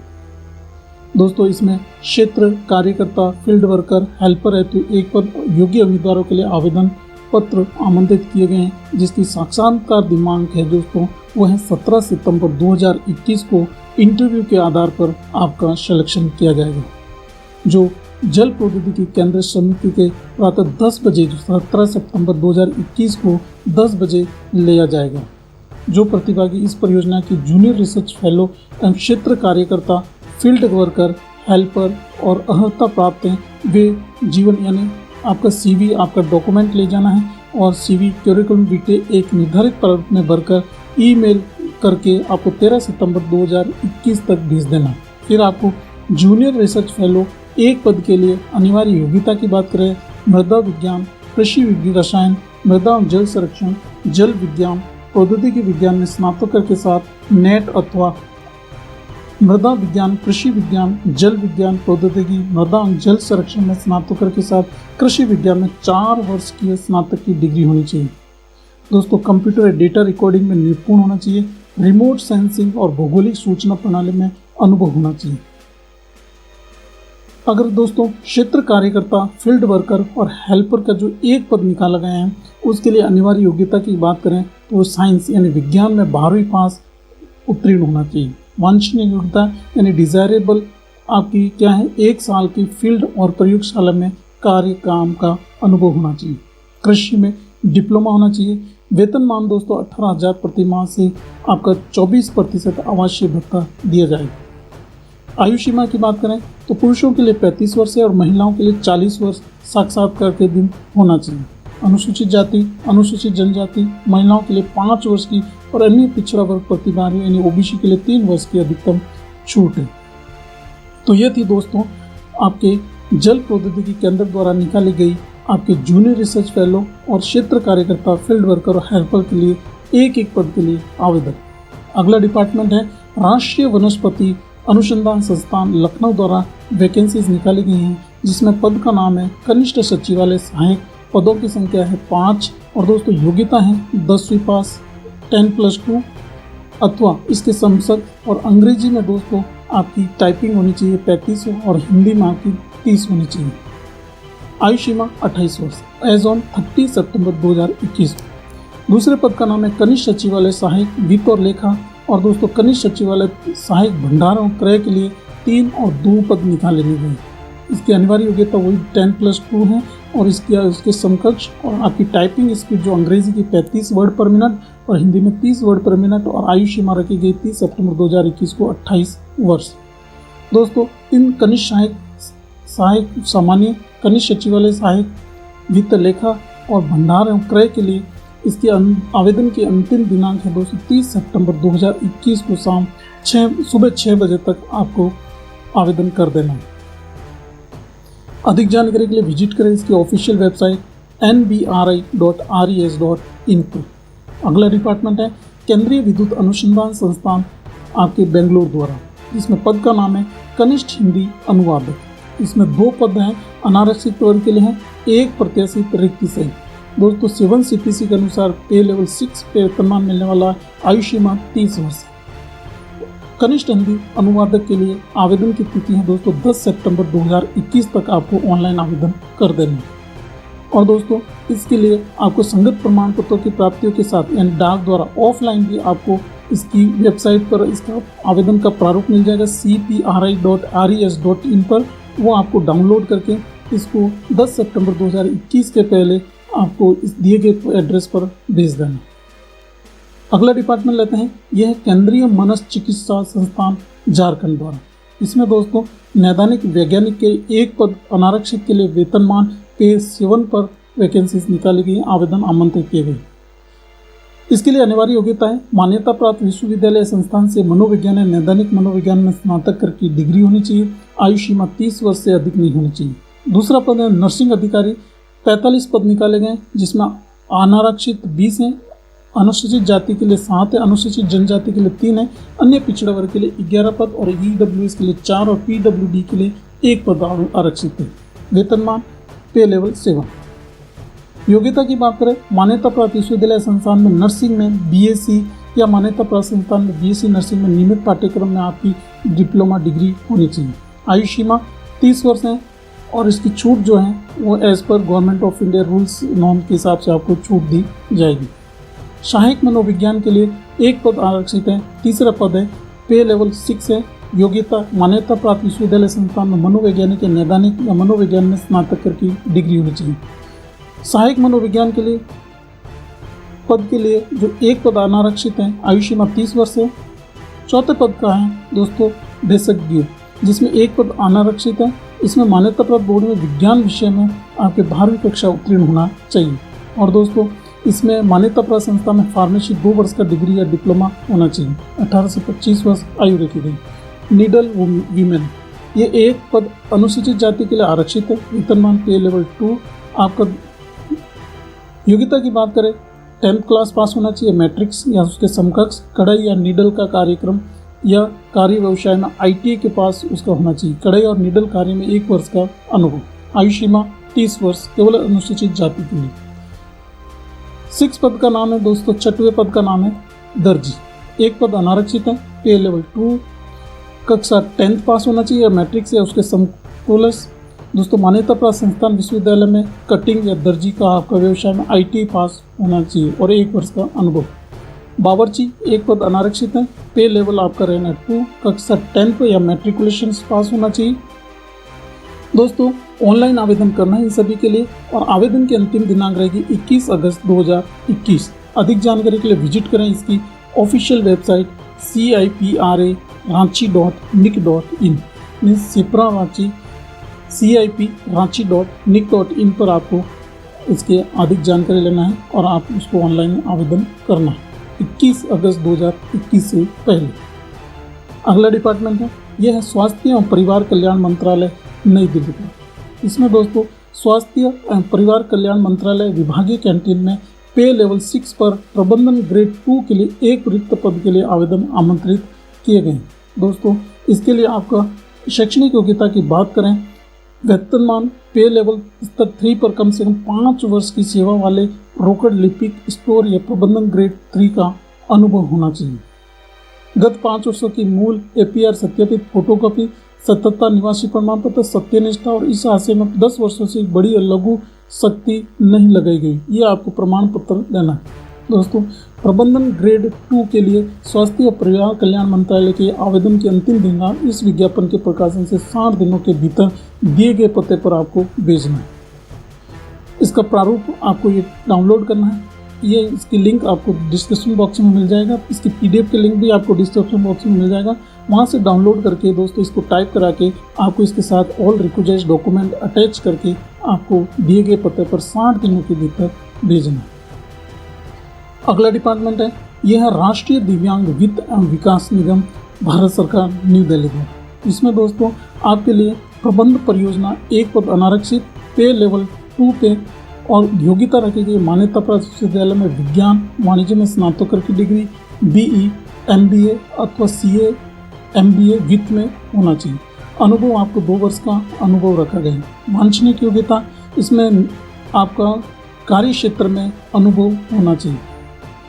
दोस्तों इसमें क्षेत्र कार्यकर्ता, फील्ड वर्कर, हेल्पर हेतु 1 पद योग्य उम्मीदवारों के लिए आवेदन पत्र आमंत्रित किए गए हैं, जिसकी साक्षात्कार दिनांक है दोस्तों वो है 17 सितंबर 2021 को। इंटरव्यू के आधार पर आपका सिलेक्शन किया जाएगा, जो जल प्रौद्योगिकी केंद्र समिति के प्रातः 10 बजे 17 सितंबर 2021 को 10 बजे लिया जाएगा। जो प्रतिभागी इस परियोजना की जूनियर रिसर्च फेलो एवं क्षेत्र कार्यकर्ता, फील्ड वर्कर, हेल्पर और अर्हता प्राप्त हैं, वे जीवन यानी आपका CV, आपका डॉक्यूमेंट ले जाना है और CV करिकुलम विटे एक निर्धारित प्रारूप में भरकर ईमेल करके आपको 13 सितंबर 2021 तक भेज देना। फिर आपको जूनियर रिसर्च फेलो 1 पद के लिए अनिवार्य योग्यता की बात करें, मृदा विज्ञान, कृषि विज्ञान, रसायन, मृदा और जल संरक्षण, जल विज्ञान, प्रौद्योगिकी विज्ञान में स्नातक के साथ नेट अथवा मृदा विज्ञान, कृषि विज्ञान, जल विज्ञान, प्रौद्योगिकी, मृदा और जल संरक्षण में स्नातकोत्तर के साथ कृषि विज्ञान में 4 वर्ष की स्नातक की डिग्री होनी चाहिए। दोस्तों कंप्यूटर डेटा रिकॉर्डिंग में निपुण होना चाहिए। रिमोट सेंसिंग और भौगोलिक सूचना प्रणाली में अनुभव होना चाहिए। अगर दोस्तों क्षेत्र कार्यकर्ता, फील्ड वर्कर और हेल्पर का जो 1 पद निकाला गया है उसके लिए अनिवार्य योग्यता की बात करें तो साइंस यानी विज्ञान में 12वीं पास उत्तीर्ण होना चाहिए। वांछनीय योग्यता यानी डिजायरेबल आपकी क्या है, 1 साल की फील्ड और प्रयोगशाला में कार्य काम का अनुभव होना चाहिए। कृषि में डिप्लोमा होना चाहिए। वेतनमान दोस्तों 18,000 प्रति माह से आपका 24% आवासीय भत्ता दिया जाएगा। आयु सीमा की बात करें तो पुरुषों के लिए 35 वर्ष है और महिलाओं के लिए 40 वर्ष साक्षात्कार के दिन होना चाहिए। अनुसूचित जाति, अनुसूचित जनजाति महिलाओं के लिए 5 वर्ष की और अन्य पिछड़ा वर्ग प्रतिभागी यानी ओबीसी के लिए 3 वर्ष की अधिकतम छूट है। तो ये थी दोस्तों आपके जल प्रौद्योगिकी केंद्र द्वारा निकाली गई आपके जूनियर रिसर्च फेलो और क्षेत्र कार्यकर्ता, फील्ड वर्कर और हेल्पर के लिए 1 पद के लिए आवेदन। अगला डिपार्टमेंट है राष्ट्रीय वनस्पति अनुसंधान संस्थान लखनऊ द्वारा वैकेंसीज निकाली गई हैं, जिसमें पद का नाम है कनिष्ठ सचिवालय सहायक। पदों की संख्या है 5 और दोस्तों योग्यता है 10वीं पास, 10+2 अथवा इसके समकक्ष, और अंग्रेजी में दोस्तों आपकी टाइपिंग होनी चाहिए 35 और हिंदी में आपकी 30 होनी चाहिए। आयु सीमा 28 वर्ष एज ऑन 30 सितंबर 2021। दूसरे पद का नाम है कनिष्ठ सचिवालय सहायक वित्त और लेखा, और दोस्तों कनिष्ठ सचिवालय सहायक भंडार और क्रय के लिए 3 और 2 पद निकाले गए। इसकी अनिवार्य योग्यता वही 10+2 है, और इसके समकक्ष और आपकी टाइपिंग स्पीड जो अंग्रेजी की 35 वर्ड पर मिनट और हिंदी में 30 वर्ड पर मिनट, और आयु सीमा रखी गई 30 सितंबर 2021 को 28 वर्ष। दोस्तों इन कनिष्ठ सहायक सामान्य कनिष्ठ सचिवालय सहायक वित्त लेखा और भंडार एवं क्रय के लिए इसके आवेदन की अंतिम दिनांक है दोस्तों 30 सितंबर 2021 को सुबह 6 बजे तक आपको आवेदन कर देना है। अधिक जानकारी के लिए विजिट करें इसकी ऑफिशियल वेबसाइट nbri.res.in पर। अगला डिपार्टमेंट है केंद्रीय विद्युत अनुसंधान संस्थान आपके बेंगलोर द्वारा। इसमें पद का नाम है कनिष्ठ हिंदी अनुवादक। इसमें 2 पद हैं, अनारक्षित वर्ग के लिए हैं, 1 प्रत्याशित रिक्ति सहित। दोस्तों 7 CPC के अनुसार पे लेवल 6 पे वेतनमान मिलने वाला है। आयु सीमा 30 वर्ष। कनिष्ठ हिंदी अनुवादक के लिए आवेदन की तिथि है दोस्तों 10 सितंबर 2021 तक आपको ऑनलाइन आवेदन कर देना है। और दोस्तों इसके लिए आपको संगत प्रमाण पत्रों की प्राप्तियों के साथ यानी डाक द्वारा ऑफलाइन भी आपको इसकी वेबसाइट पर इसका आवेदन का प्रारूप मिल जाएगा cpri.res.in पर। वो आपको डाउनलोड करके इसको 10 सितंबर 2021 के पहले आपको इस दिए गए एड्रेस पर भेज देना। अगला डिपार्टमेंट लेते हैं, यह है केंद्रीय मनश्चिकित्सा संस्थान झारखंड द्वारा। इसमें दोस्तों नैदानिक वैज्ञानिक के 1 पद अनारक्षित के लिए वेतनमान पे 7 पर वैकेंसीज निकाली गई, आवेदन आमंत्रित किए गए। इसके लिए अनिवार्य योग्यता है मान्यता प्राप्त विश्वविद्यालय संस्थान से मनोविज्ञान या नैदानिक मनोविज्ञान में स्नातक कर की डिग्री होनी चाहिए। आयु सीमा 30 वर्ष से अधिक नहीं होनी चाहिए। दूसरा पद है नर्सिंग अधिकारी। 45 पद निकाले गए, जिसमें अनारक्षित 20 हैं, अनुसूचित जाति के लिए 7 है, अनुसूचित जनजाति के लिए 3 है, अन्य पिछड़ा वर्ग के लिए 11 पद और EWS के लिए 4 और PWD के लिए 1 पद आरक्षित है। वेतनमान पे लेवल 7। योग्यता की बात करें, मान्यता प्राप्त विश्वविद्यालय संस्थान में नर्सिंग में BSc या मान्यता प्राप्त संस्थान में BSc नर्सिंग में नियमित पाठ्यक्रम में आपकी डिप्लोमा डिग्री होनी चाहिए। आयु सीमा 30 वर्ष है, और इसकी छूट जो है वो एज पर government of India rules norm के हिसाब से आपको छूट दी जाएगी। सहायक मनोविज्ञान के लिए 1 पद आरक्षित है। तीसरा पद है पे लेवल 6 है। योग्यता मान्यता प्राप्त विश्वविद्यालय संस्थान में मनोवैज्ञानिक या नैदानिक या मनोविज्ञान में स्नातक कर की डिग्री होनी चाहिए। सहायक मनोविज्ञान के लिए पद के लिए जो 1 पद अनारक्षित है, आयु सीमा 30 वर्ष है। चौथे पद का है दोस्तों देशज्ञ, जिसमें 1 पद अनारक्षित है। इसमें मान्यता प्राप्त बोर्ड में विज्ञान विषय में आपके 12वीं कक्षा उत्तीर्ण होना चाहिए। और दोस्तों इसमें मान्यता प्राप्त संस्था में फार्मेसी 2 वर्ष का डिग्री या डिप्लोमा होना चाहिए। 18 से 25 वर्ष आयु रखी गई। नीडल वीमेन, ये 1 पद अनुसूचित जाति के लिए आरक्षित है। वेतनमान पे लेवल 2। आपका योग्यता की बात करें 10th क्लास पास होना चाहिए, मैट्रिक्स या उसके समकक्ष, कढ़ाई या नीडल का कार्यक्रम या कार्य व्यवसाय में ITI के पास उसका होना चाहिए। कढ़ाई और नीडल कार्य में 1 वर्ष का अनुभव। आयु सीमा 30 वर्ष केवल अनुसूचित जाति के लिए। 6 पद का नाम है दोस्तों, 6वें पद का नाम है दर्जी। 1 पद अनारक्षित है, पे लेवल 2, कक्षा 10th पास होना चाहिए, मैट्रिक्स या उसके समतुल्य। दोस्तों मान्यता प्राप्त संस्थान विश्वविद्यालय में कटिंग या दर्जी का आपका व्यवसाय में ITI पास होना चाहिए और 1 वर्ष का अनुभव। बावर्ची 1 पद अनारक्षित है, पे लेवल आपका रहना 2, कक्षा 10th या मैट्रिकुलेशन पास होना चाहिए। दोस्तों ऑनलाइन आवेदन करना है इन सभी के लिए, और आवेदन की अंतिम दिनांक रहेगी 21 अगस्त 2021। अधिक जानकारी के लिए विजिट करें इसकी official website cipranchi.nic.in Shipra Ranchi cipranchi.nic.in पर आपको इसके अधिक जानकारी लेना है और आप उसको ऑनलाइन आवेदन करना है 21 अगस्त 2021 से पहले। अगला डिपार्टमेंट है, यह है स्वास्थ्य एवं परिवार कल्याण मंत्रालय नई दिल्ली का। इसमें दोस्तों स्वास्थ्य एवं परिवार कल्याण मंत्रालय विभागीय कैंटीन में पे लेवल 6 पर प्रबंधन ग्रेड 2 के लिए 1 रिक्त पद के लिए आवेदन आमंत्रित किए गए। दोस्तों इसके लिए आपका शैक्षणिक योग्यता की बात करें, वेतनमान पे लेवल स्तर 3 पर कम से कम 5 वर्ष की सेवा वाले रोकड़ लिपिक स्टोर या प्रबंधन ग्रेड 3 का अनुभव होना चाहिए। गत 5 वर्षों की मूल APR सत्यापित फोटोकॉपी, सततता निवासी प्रमाण पत्र, सत्यनिष्ठा और इस आशय में 10 वर्षों से बड़ी लघु शक्ति नहीं लगाई गई। ये आपको प्रमाण पत्र देना है। दोस्तों, प्रबंधन ग्रेड 2 के लिए स्वास्थ्य और परिवार कल्याण मंत्रालय के आवेदन की अंतिम दिनांक इस विज्ञापन के प्रकाशन से 60 दिनों के भीतर दिए गए पते पर आपको भेजना है। इसका प्रारूप आपको ये डाउनलोड करना है। ये इसकी लिंक आपको डिस्क्रिप्शन बॉक्स में मिल जाएगा। इसकी PDF के लिंक भी आपको डिस्क्रिप्शन बॉक्स में मिल जाएगा। वहाँ से डाउनलोड करके दोस्तों इसको टाइप करा के आपको इसके साथ ऑल रिक्विजिट डॉक्यूमेंट अटैच करके आपको दिए गए पते पर 60 दिनों के भीतर भेजना है। अगला डिपार्टमेंट है, यह है राष्ट्रीय दिव्यांग वित्त एवं विकास निगम, भारत सरकार, न्यू दिल्ली द्वारा। इसमें दोस्तों आपके लिए प्रबंध परियोजना 1 पद अनारक्षित, पे लेवल 2 पे और योग्यता रखी गई मान्यता प्राप्त विश्वविद्यालय में विज्ञान वाणिज्य में स्नातकोत्तर की डिग्री, BE, MBA अथवा CA, MBA वित्त में होना चाहिए। अनुभव आपको 2 वर्ष का अनुभव रखा गया है। वांछनीय योग्यता, इसमें आपका कार्य क्षेत्र में अनुभव होना चाहिए।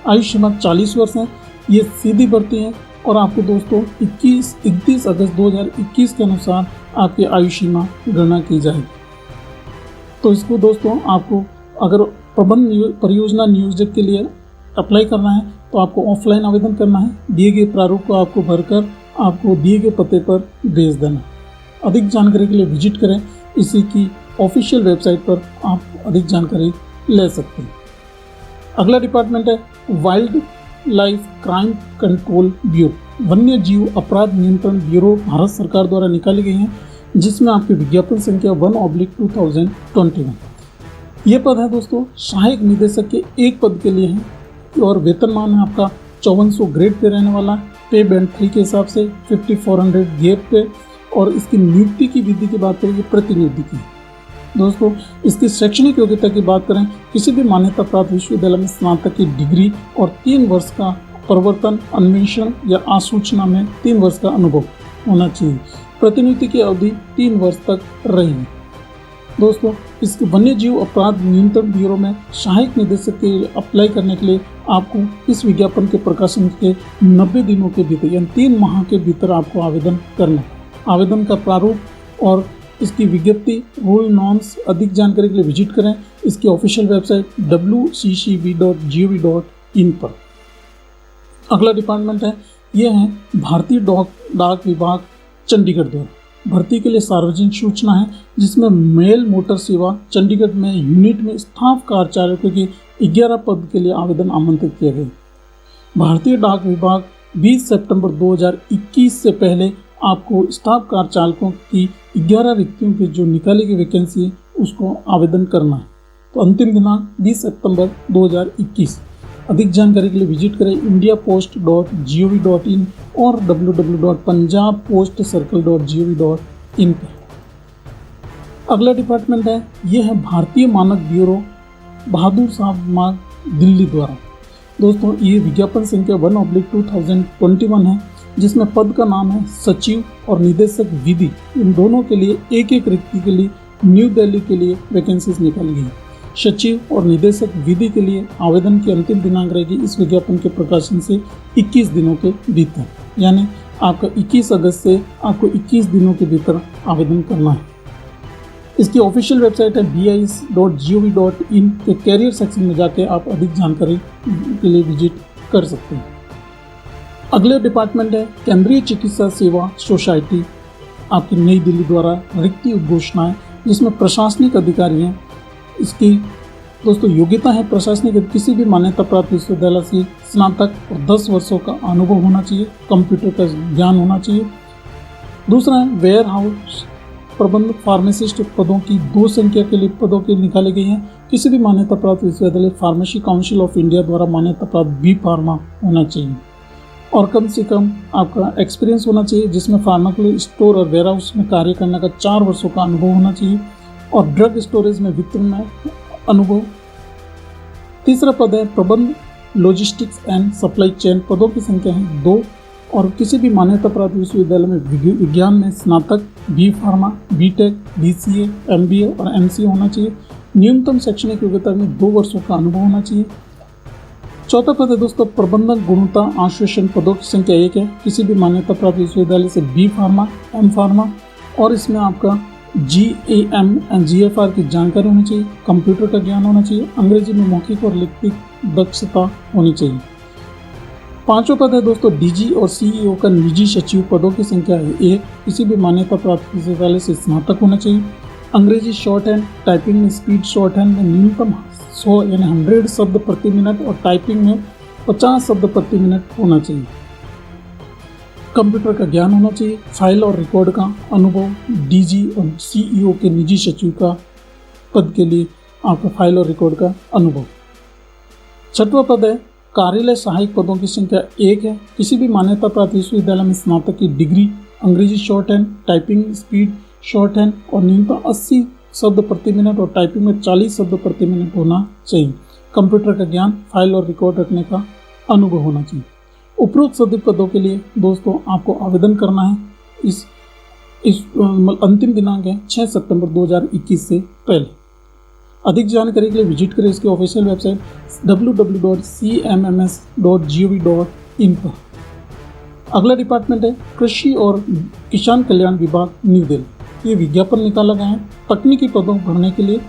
आयु सीमा 40 वर्ष है। ये सीधी भर्ती है और आपको दोस्तों 31 अगस्त 2021 के अनुसार आपकी आयु सीमा गणना की जाएगी। तो इसको दोस्तों आपको अगर प्रबंध परियोजना नियोजक के लिए अप्लाई करना है तो आपको ऑफलाइन आवेदन करना है। दिए गए प्रारूप को आपको भरकर आपको दिए गए पते पर भेज देना। अधिक जानकारी के लिए विजिट करें। इसी की ऑफिशियल वेबसाइट पर आप अधिक जानकारी ले सकते हैं। अगला डिपार्टमेंट है wild life crime control bureau, वन्य जीव अपराध नियंत्रण ब्यूरो, भारत सरकार द्वारा निकाली गई है, जिसमें आपकी विज्ञापन संख्या 1/2021। ये पद है दोस्तों सहायक निदेशक के 1 पद के लिए है और वेतनमान है आपका 5400 ग्रेड पे रहने वाला, पे बैंड 3 के हिसाब से 5400 गेप पे। और इसकी नियुक्ति की विधि की बात करें, प्रतिनियुक्ति की। दोस्तों, इसकी शैक्षणिक योग्यता की बात करें, किसी भी मान्यता प्राप्त विश्वविद्यालय में स्नातक की डिग्री और 3 वर्ष का प्रवर्तन, अन्वेषण या आसूचना में 3 वर्ष का अनुभव होना चाहिए। प्रतिनियुक्ति की अवधि 3 वर्ष तक रहेगी। दोस्तों, इस वन्य जीव अपराध नियंत्रण ब्यूरो में सहायक निदेशक के लिए अप्लाई करने के लिए आपको इस विज्ञापन के प्रकाशन के 90 दिनों के भीतर यानी 3 माह के भीतर आपको आवेदन करना है। आवेदन का प्रारूप और इसकी विज्ञप्ति, रूल नॉर्म्स, अधिक जानकारी के लिए विजिट करें इसकी ऑफिशियल वेबसाइट wccb.gov.in पर। अगला डिपार्टमेंट है, यह है भारतीय डाक विभाग चंडीगढ़ द्वारा भर्ती के लिए सार्वजनिक सूचना है, जिसमें मेल मोटर सेवा चंडीगढ़ में यूनिट में स्टाफ कार्यचालकों की 11 पद के लिए आवेदन आमंत्रित किया गया। भारतीय डाक विभाग 20 सितंबर 2021 से पहले आपको स्टाफ कार्यचालकों की 11 रिक्तियों की जो निकाली गई वैकेंसी है उसको आवेदन करना है। तो अंतिम दिनांक 20 सितंबर 2021। अधिक जानकारी के लिए विजिट करें indiapost.gov.in और www.punjabpostcircle.gov.in पर। अगला डिपार्टमेंट है, यह है भारतीय मानक ब्यूरो, बहादुर साहब मार्ग, दिल्ली द्वारा। दोस्तों, ये विज्ञापन संख्या 1/2021 है, जिसमें पद का नाम है सचिव और निदेशक विधि। इन दोनों के लिए एक रिक्ति के लिए न्यू दिल्ली के लिए वैकेंसीज निकाली गई। सचिव और निदेशक विधि के लिए आवेदन की अंतिम दिनांक रहेगी इस विज्ञापन के प्रकाशन से 21 दिनों के भीतर, यानी आपका 21 अगस्त से आपको 21 दिनों के भीतर आवेदन करना है। इसकी ऑफिशियल वेबसाइट है bis.gov.in के कैरियर सेक्शन में जाके आप अधिक जानकारी के लिए विजिट कर सकते हैं। अगले डिपार्टमेंट है केंद्रीय चिकित्सा सेवा सोसाइटी, आपकी नई दिल्ली द्वारा रिक्ति उद्घोषणा है, जिसमें प्रशासनिक अधिकारी हैं। इसकी दोस्तों योग्यता है प्रशासनिक किसी भी मान्यता प्राप्त विश्वविद्यालय से स्नातक और 10 वर्षों का अनुभव होना चाहिए, कंप्यूटर का ज्ञान होना चाहिए। दूसरा है वेयर हाउस प्रबंध फार्मासिस्ट पदों की 2 संख्या के लिए पदों के निकाले गए हैं। किसी भी मान्यता प्राप्त विश्वविद्यालय फार्मेसी काउंसिल ऑफ इंडिया द्वारा मान्यता प्राप्त B फार्मा होना चाहिए और कम से कम आपका एक्सपीरियंस होना चाहिए, जिसमें फार्माकोलॉजी स्टोर और वेयर हाउस में कार्य करने का 4 वर्षों का अनुभव होना चाहिए और ड्रग स्टोरेज में वितरण में अनुभव। तीसरा पद है प्रबंध लॉजिस्टिक्स एंड सप्लाई चेन, पदों की संख्या है 2 और किसी भी मान्यता प्राप्त विश्वविद्यालय में विज्ञान में स्नातक, B pharma, BTech, BCA, MBA और MCA होना चाहिए। न्यूनतम शैक्षणिक योग्यता में 2 वर्षों का अनुभव होना चाहिए। चौथा पद है दोस्तों प्रबंधक गुणवत्ता आश्वासन पदों की संख्या 1 है। किसी भी मान्यता प्राप्त विश्वविद्यालय से बी फार्मा, एम फार्मा और इसमें आपका GAM एंड GFR की जानकारी होनी चाहिए, कंप्यूटर का ज्ञान होना चाहिए, अंग्रेजी में मौखिक और लिखित दक्षता होनी चाहिए। पांचों पद है दोस्तों DG और CEO का निजी सचिव पदों की संख्या है 1। किसी भी मान्यता प्राप्त विश्वविद्यालय से स्नातक होना चाहिए। अंग्रेजी शॉर्ट हैंड, टाइपिंग में स्पीड शॉर्ट हैंड में न्यूनतम 100 यानी 100 शब्द प्रति मिनट और टाइपिंग में 50 शब्द प्रति मिनट होना चाहिए। कंप्यूटर का ज्ञान होना चाहिए। फाइल और रिकॉर्ड का अनुभव, DG और CEO के निजी सचिव का पद के लिए आपका फाइल और रिकॉर्ड का अनुभव। छठवां पद है कार्यालय सहायक पदों की संख्या 1 है। किसी भी मान्यता प्राप्त विश्वविद्यालय में स्नातक की डिग्री, अंग्रेजी short hand, typing speed short hand और न्यूनतम 80 शब्द प्रति मिनट और टाइपिंग में 40 शब्द प्रति मिनट होना चाहिए। कंप्यूटर का ज्ञान, फाइल और रिकॉर्ड रखने का अनुभव होना चाहिए। उपरोक्त सभी पदों के लिए दोस्तों आपको आवेदन करना है। इस अंतिम दिनांक है 6 सितंबर 2021 से पहले। अधिक जानकारी के लिए विजिट करें इसकी ऑफिशियल वेबसाइट www.cmms.gov.in पर। अगला डिपार्टमेंट है कृषि और किसान कल्याण विभाग, न्यू दिल्ली। ये विज्ञापन निकाला गया है तकनीकी पदों भरने के लिए,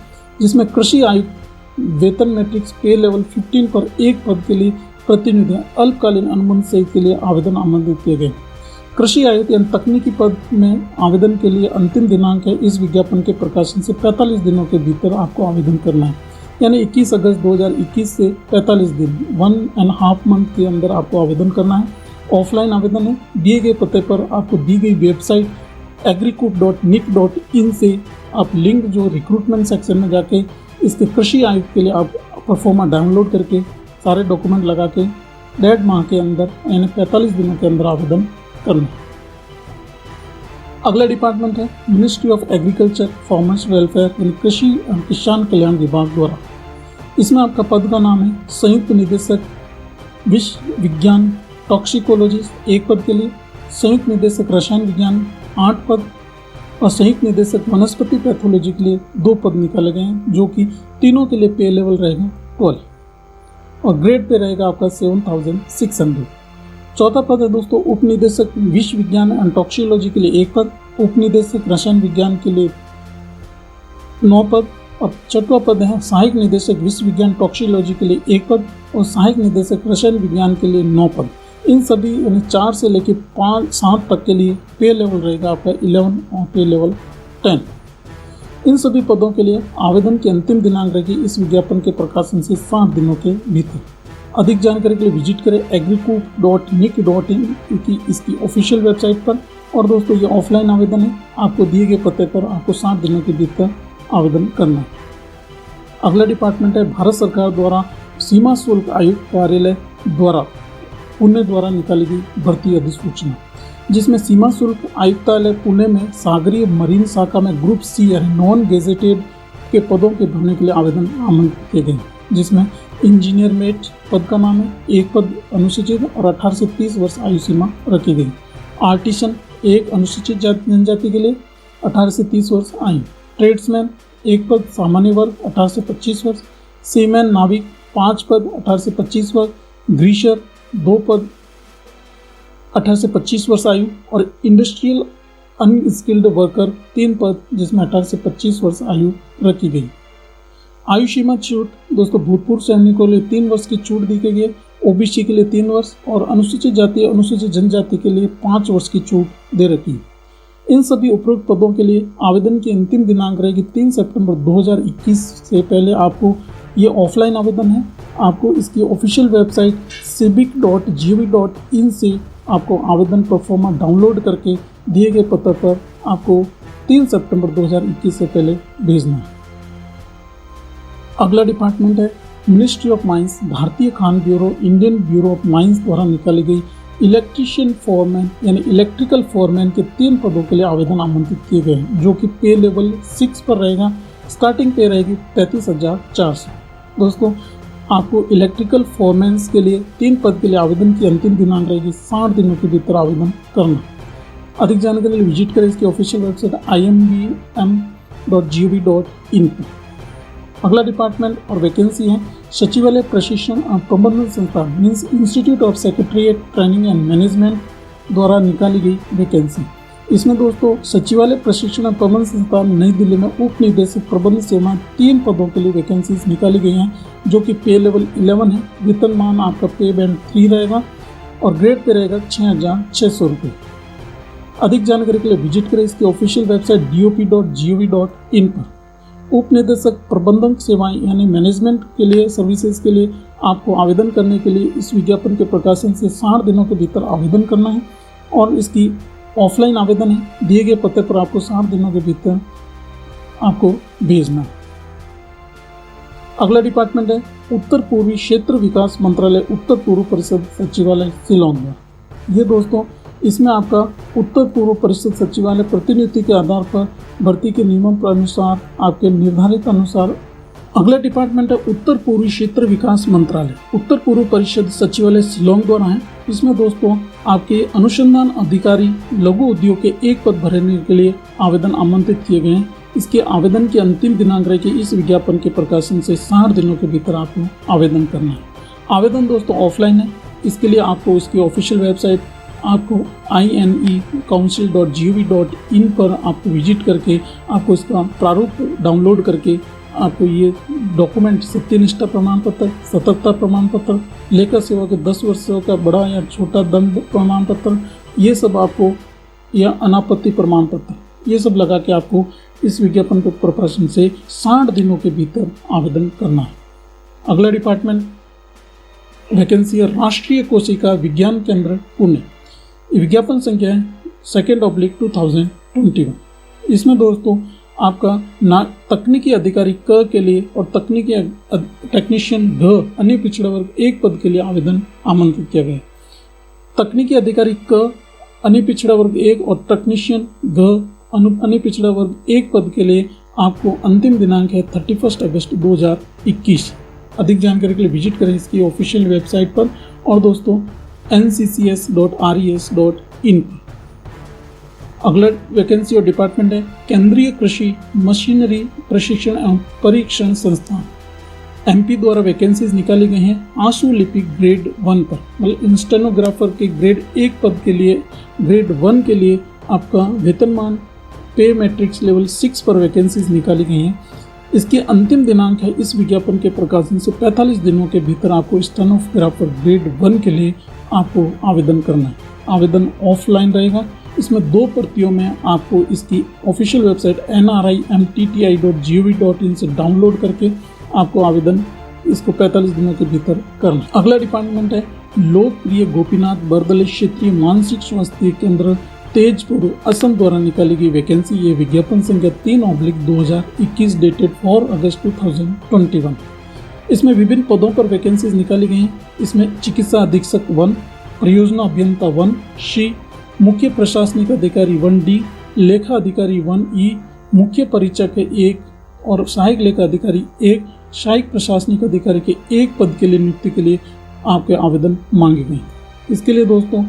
जिसमें कृषि आयुक्त, वेतन मैट्रिक्स पे लेवल 15 पर एक पद के लिए प्रतिनिधि अल्पकालीन अनुबंध से के लिए आवेदन आमंत्रित किए गए। कृषि आयुक्त यानी तकनीकी पद में आवेदन के लिए अंतिम दिनांक है इस विज्ञापन के प्रकाशन से 45 दिनों के भीतर आपको आवेदन करना है, यानी 21 अगस्त 2021 से 45 दिन 1.5 मंथ के अंदर आपको आवेदन करना है। ऑफलाइन आवेदन है। दिए गए पते पर आपको दी गई वेबसाइट agricoup.nic.in से आप लिंक जो रिक्रूटमेंट सेक्शन में जाके इसके कृषि आयुक्त के लिए आप परफॉर्मा डाउनलोड करके सारे डॉक्यूमेंट लगा के 1.5 माह के अंदर यानी 45 दिनों के अंदर आवेदन करना। अगला डिपार्टमेंट है ministry of agriculture, farmers welfare यानी कृषि और किसान कल्याण विभाग द्वारा। इसमें आपका पद का नाम है संयुक्त निदेशक विश्व विज्ञान टॉक्सिकोलॉजी 1 पद के लिए, संयुक्त निदेशक रसायन विज्ञान 8 पद और संयुक्त निदेशक वनस्पति पैथोलॉजी के लिए 2 पद निकाले गए हैं, जो कि तीनों के लिए पे लेवल रहेगा 12 और ग्रेड पे रहेगा आपका 7600। चौथा पद है दोस्तों उप निदेशक विश्व विज्ञान एंड टॉक्सिकोलॉजी के लिए 1 पद, उप निदेशक रसायन विज्ञान के लिए 9 पद और छठवां पद है सहायक निदेशक विश्व विज्ञान टॉक्सिकोलॉजी के लिए 1 पद और सहायक निदेशक रसायन विज्ञान के लिए 9 पद। इन सभी यानी 4 से लेकर 5-7 तक के लिए पे लेवल रहेगा आपका 11 और पे लेवल 10। इन सभी पदों के लिए आवेदन की अंतिम दिनांक रहेगी इस विज्ञापन के प्रकाशन से 60 दिनों के भीतर। अधिक जानकारी के लिए विजिट करें agricoup.nic.in की इसकी ऑफिशियल वेबसाइट पर। और दोस्तों ये ऑफलाइन आवेदन है, आपको दिए गए पते पर आपको 60 दिनों के भीतर आवेदन करना है। अगला डिपार्टमेंट है भारत सरकार द्वारा सीमा शुल्क आयुक्त कार्यालय द्वारा पुणे द्वारा निकाली गई भर्ती अधिसूचना, जिसमें सीमा शुल्क आयुक्तालय पुणे में सागरीय मरीन शाखा में ग्रुप C यानी नॉन गेजेटेड के पदों के भरने के लिए आवेदन आमंत्रित किए गए, जिसमें इंजीनियर मेट पद का नाम है 1 पद अनुसूचित और 18 से 30 वर्ष आयु सीमा रखी गई। आर्टिसन 1 अनुसूचित जनजाति के लिए 18 से 30 वर्ष आयु। ट्रेड्समैन 1 पद सामान्य वर्ग 18 से 25 वर्ष। सीमैन नाविक 5 पद 18 से 25 वर्ष। ग्रीशर 2 पद 18 से 25 वर्ष आयु और इंडस्ट्रियल अनस्किल्ड वर्कर 3 पद जिसमें 18 से 25 वर्ष आयु रखी गई। आयु सीमा छूट दोस्तों भूतपूर्व सैनिकों के लिए 3 वर्ष की छूट दी गई है, ओबीसी के लिए 3 वर्ष और अनुसूचित जाति अनुसूचित जनजाति के लिए 5 वर्ष की छूट दे रखी है। इन सभी उपरोक्त पदों के लिए आवेदन की अंतिम दिनांक रहेगी 3 सितंबर 2021 से पहले। आपको ये ऑफलाइन आवेदन है, आपको इसकी ऑफिशियल वेबसाइट civic.gov.in से आपको आवेदन परफॉर्मा डाउनलोड करके दिए गए पते पर आपको 3 सितंबर 2021 से पहले भेजना है। अगला डिपार्टमेंट है मिनिस्ट्री ऑफ माइंस, भारतीय Khan bureau, Indian bureau of mines द्वारा निकाली गई इलेक्ट्रीशियन फोरमैन यानी इलेक्ट्रिकल फोरमैन के 3 पदों के लिए आवेदन आमंत्रित किए गए हैं, जो कि पे लेवल 6 पर रहेगा। स्टार्टिंग पे रहेगी 35,400। दोस्तों आपको इलेक्ट्रिकल फोरमैन्स के लिए 3 पद के लिए आवेदन की अंतिम दिनांक रहेगी 60 दिनों के भीतर आवेदन करना। अधिक जानकारी के लिए विजिट करें इसकी ऑफिशियल वेबसाइट imbm.gov.in पर। अगला डिपार्टमेंट और वैकेंसी है सचिवालय प्रशिक्षण और प्रबंधन संस्थान means institute of secretariat training and management द्वारा निकाली गई वैकेंसी। इसमें दोस्तों सचिवालय प्रशिक्षण और प्रबंधन संस्थान नई दिल्ली में उप निदेशक प्रबंध सेवा 3 पदों के लिए वैकेंसीज निकाली गई हैं, जो कि पे लेवल 11 है। वेतनमान आपका पे बैंड 3 रहेगा और ग्रेड पे रहेगा 6,600 रुपये। अधिक जानकारी के लिए विजिट करें इसकी ऑफिशियल वेबसाइट dop.gov.in पर। उप निदेशक प्रबंधक सेवाएं यानी मैनेजमेंट के लिए सर्विसेज के लिए आपको आवेदन करने के लिए इस विज्ञापन के प्रकाशन से 60 दिनों के भीतर आवेदन करना है और इसकी ऑफलाइन आवेदन है। दिए गए पते पर आपको 60 दिनों के भीतर आपको भेजना है। अगला डिपार्टमेंट है उत्तर पूर्वी क्षेत्र विकास मंत्रालय उत्तर पूर्व परिषद सचिवालय शिलांग में। ये दोस्तों इसमें आपका उत्तर पूर्व परिषद सचिवालय प्रतिनियुक्ति के आधार पर भर्ती के नियमों के अनुसार आपके निर्धारित अनुसार। अगला डिपार्टमेंट है उत्तर पूर्वी क्षेत्र विकास मंत्रालय उत्तर पूर्व परिषद सचिवालय शिलांग द्वारा है। इसमें दोस्तों आपके अनुसंधान अधिकारी लघु उद्योग के 1 पद भरने के लिए आवेदन आमंत्रित किए गए हैं। इसके आवेदन की अंतिम दिनांक रही कि इस विज्ञापन के प्रकाशन से 60 दिनों के भीतर आपको आवेदन करना है। आवेदन दोस्तों ऑफलाइन है। इसके लिए आपको इसकी ऑफिशियल वेबसाइट आपको inecouncil.gov.in पर आपको विजिट करके आपको इसका प्रारूप डाउनलोड करके आपको ये डॉक्यूमेंट सत्यनिष्ठा प्रमाण पत्र, सतर्कता प्रमाण पत्र, लेखा सेवा के 10 वर्षों का बड़ा या छोटा दंड प्रमाण पत्र, ये सब आपको या अनापत्ति प्रमाण पत्र, ये सब लगा के आपको इस विज्ञापन के प्रकाशन से 60 दिनों के भीतर आवेदन करना है। अगला डिपार्टमेंट वैकेंसी है राष्ट्रीय कोशिका विज्ञान केंद्र पुणे। विज्ञापन संख्या है 2/2021। इसमें दोस्तों आपका तकनीकी अधिकारी क के लिए और तकनीकी टेक्नीशियन घ अन्य पिछड़ा वर्ग 1 पद के लिए आवेदन आमंत्रित किया गया। तकनीकी अधिकारी क अन्य पिछड़ा वर्ग 1 और टेक्नीशियन घ अन्य पिछड़ा वर्ग 1 पद के लिए आपको अंतिम दिनांक है 31 अगस्त 2021। अधिक जानकारी के लिए विजिट करें इसकी ऑफिशियल वेबसाइट पर और दोस्तों nccs.res.in पर। अगला वैकेंसी और डिपार्टमेंट है केंद्रीय कृषि मशीनरी प्रशिक्षण एवं परीक्षण संस्थान एमपी द्वारा वैकेंसीज निकाली गई हैं आंसू लिपि ग्रेड 1 पर। मतलब स्टेनोग्राफर के ग्रेड 1 पद के लिए ग्रेड 1 के लिए आपका वेतनमान पे मैट्रिक्स लेवल 6 पर वैकेंसीज निकाली गई हैं। इसकी अंतिम दिनांक है इस विज्ञापन के प्रकाशन से 45 दिनों के भीतर आपको स्टेनोग्राफर ग्रेड 1 के लिए आपको आवेदन करना है। आवेदन ऑफलाइन रहेगा। इसमें 2 प्रतियों में आपको इसकी ऑफिशियल वेबसाइट nrimtti.gov.in से डाउनलोड करके आपको आवेदन इसको 45 दिनों के भीतर करना। अगला डिपार्टमेंट है लोकप्रिय गोपीनाथ बरदले क्षेत्रीय मानसिक स्वास्थ्य केंद्र तेजपुर असम द्वारा निकाली गई वैकेंसी। ये विज्ञापन संख्या 3/2021 डेटेड 4 अगस्त 2021। इसमें विभिन्न पदों पर वैकेंसीज निकाली गई हैं। इसमें चिकित्सा अधीक्षक 1, परियोजना अभियंता 1, शी, मुख्य प्रशासनिक अधिकारी 1D, लेखा अधिकारी 1E, मुख्य परीक्षक 1 और सहायक लेखा अधिकारी 1, सहायक प्रशासनिक अधिकारी के 1 पद के लिए नियुक्ति के लिए आपके आवेदन मांगे गए। इसके लिए दोस्तों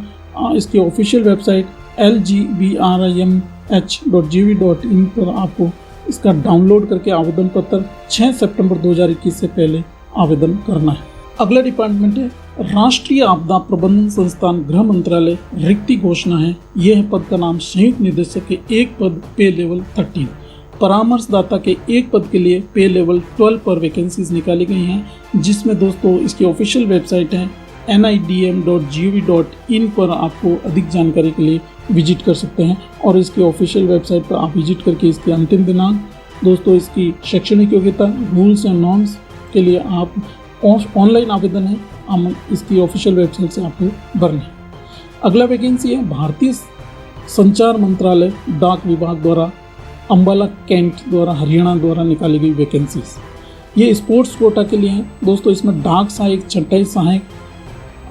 इसकी ऑफिशियल वेबसाइट lgbrimh.gov.in पर आपको इसका डाउनलोड करके आवेदन पत्र 6 सितंबर 2021 से पहले आवेदन करना है। अगला डिपार्टमेंट है राष्ट्रीय आपदा प्रबंधन संस्थान गृह मंत्रालय रिक्ति घोषणा है। यह पद का नाम संयुक्त निदेशक के 1 पद पे लेवल 13, परामर्शदाता के 1 पद के लिए पे लेवल 12 पर वैकेंसीज निकाली गई हैं। जिसमें दोस्तों इसकी ऑफिशियल वेबसाइट है nidm.gov.in पर आपको अधिक जानकारी के लिए विजिट कर सकते हैं और इसकी ऑफिशियल वेबसाइट पर आप विजिट करके इसकी अंतिम दिनांक, दोस्तों इसकी शैक्षणिक योग्यता, रूल्स एंड नॉर्म्स के लिए आप ऑनलाइन आवेदन है इसकी ऑफिशियल वेबसाइट से आपको भरना है। अगला वैकेंसी है भारतीय संचार मंत्रालय डाक विभाग द्वारा अम्बाला कैंट द्वारा हरियाणा द्वारा निकाली गई वैकेंसीज। ये स्पोर्ट्स कोटा के लिए है दोस्तों। इसमें डाक सहायक, छठाई सहायक,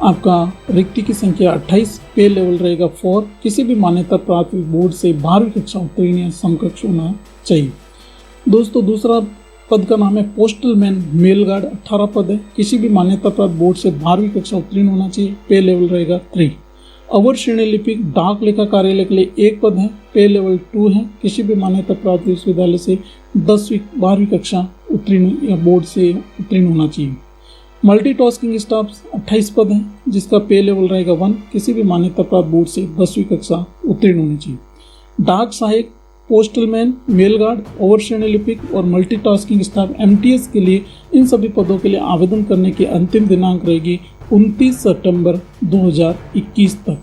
आपका रिक्ति की संख्या 28, पे लेवल रहेगा 4, किसी भी मान्यता प्राप्त बोर्ड से 12वीं कक्षा उत्तीर्ण या समकक्ष होना चाहिए। दोस्तों दूसरा पद का नाम है पोस्टल मैन मेल गार्ड, 18 पद है, किसी भी मान्यता प्राप्त बोर्ड से 12वीं कक्षा उत्तीर्ण होना चाहिए, पे लेवल रहेगा 3। अवर श्रेणी लिपिक डाक लेखा कार्यालय के लिए 1 पद है, पे लेवल 2 है, किसी भी मान्यता प्राप्त विश्वविद्यालय से 12वीं कक्षा उत्तीर्ण या बोर्ड से उत्तीर्ण होना चाहिए। मल्टीटास्किंग स्टाफ 28 पद हैं, जिसका पे लेवल रहेगा 1, किसी भी मान्यता प्राप्त बोर्ड से 10वीं कक्षा उत्तीर्ण होनी चाहिए। डाक सहायक, पोस्टलमैन, मेल गार्ड, ओवरश्रेणी लिपिक और मल्टीटास्किंग स्टाफ MTS के लिए इन सभी पदों के लिए आवेदन करने की अंतिम दिनांक रहेगी 29 सितंबर 2021 तक।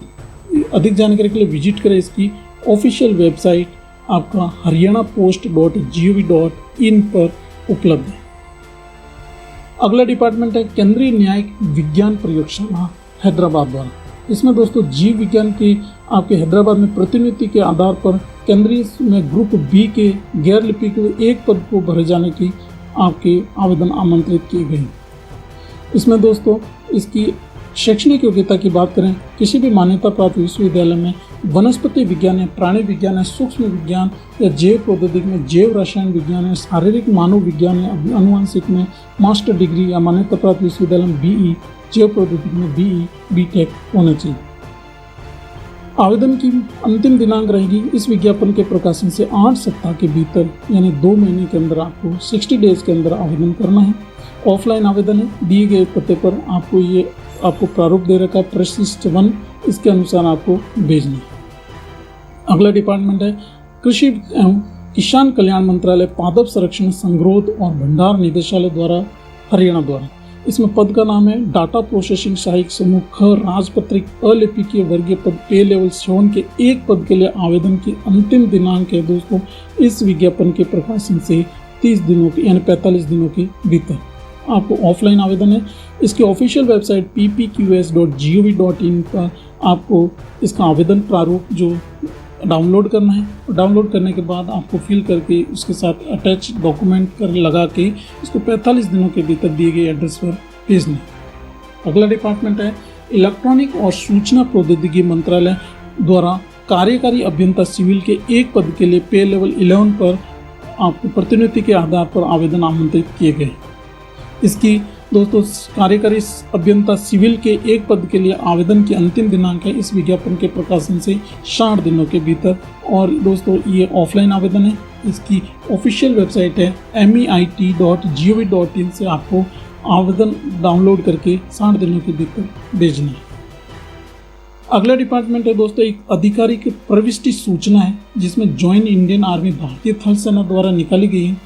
अधिक जानकारी के लिए विजिट करें इसकी ऑफिशियल वेबसाइट आपका haryanapost.gov.in पर उपलब्ध है। अगला डिपार्टमेंट है केंद्रीय न्यायिक विज्ञान प्रयोगशाला हैदराबाद द्वारा। इसमें दोस्तों जीव विज्ञान की आपके हैदराबाद में प्रतिनिधि के आधार पर केंद्रीय में ग्रुप बी के गैर लिपिक एक पद को भरे जाने की आपके आवेदन आमंत्रित किए गए। इसमें दोस्तों इसकी शैक्षणिक योग्यता की बात करें, किसी भी मान्यता प्राप्त विश्वविद्यालय में वनस्पति विज्ञान या प्राणी विज्ञान या सूक्ष्म विज्ञान या जैव प्रौद्योगिकी में जैव रसायन विज्ञान या शारीरिक मानव विज्ञान या अनुवांशिक में मास्टर डिग्री या मान्यता प्राप्त विश्वविद्यालय में BE, जैव प्रौद्योगिकी में BE, BTech होना चाहिए। आवेदन की अंतिम दिनांक रहेगी इस विज्ञापन के प्रकाशन से 8 सप्ताह के भीतर यानी 2 महीने के अंदर आपको 60 डेज के अंदर आवेदन करना है। ऑफलाइन आवेदन है, दिए गए पते पर आपको प्रारूप दे रखा है प्रशिष्ट 1, इसके अनुसार आपको भेजना है। अगला डिपार्टमेंट है कृषि एवं किसान कल्याण मंत्रालय पादप संरक्षण संग्रोध और भंडार निदेशालय द्वारा हरियाणा द्वारा। इसमें पद का नाम है डाटा प्रोसेसिंग सहायक समूह ख राजपत्रित अलिपिकीय वर्गीय पद पे लेवल 7 के एक पद के लिए आवेदन की अंतिम दिनांक है दोस्तों इस विज्ञापन के प्रकाशन से 30 दिनों के यानी 45 दिनों के भीतर। आपको ऑफलाइन आवेदन है। इसकी ऑफिशियल वेबसाइट ppqs.gov.in पर आपको इसका आवेदन प्रारूप जो डाउनलोड करना है। डाउनलोड करने के बाद आपको फिल करके उसके साथ अटैच डॉक्यूमेंट कर लगा के इसको 45 दिनों के भीतर दिए गए एड्रेस पर भेजना है। अगला डिपार्टमेंट है इलेक्ट्रॉनिक और सूचना प्रौद्योगिकी मंत्रालय द्वारा कार्यकारी अभियंता सिविल के एक पद के लिए पे लेवल 11 पर आपको प्रतिनिधि के आधार पर आवेदन आमंत्रित किए गए। इसकी दोस्तों कार्यकारी अभियंता सिविल के एक पद के लिए आवेदन की अंतिम दिनांक है इस विज्ञापन के प्रकाशन से 60 दिनों के भीतर। और दोस्तों ये ऑफलाइन आवेदन है। इसकी ऑफिशियल वेबसाइट है MEIT.gov.in से आपको आवेदन डाउनलोड करके 60 दिनों के भीतर भेजना है। अगला डिपार्टमेंट है दोस्तों एक अधिकारी की प्रविष्टि सूचना है जिसमें ज्वाइन इंडियन आर्मी भारतीय थल सेना द्वारा निकाली गई है।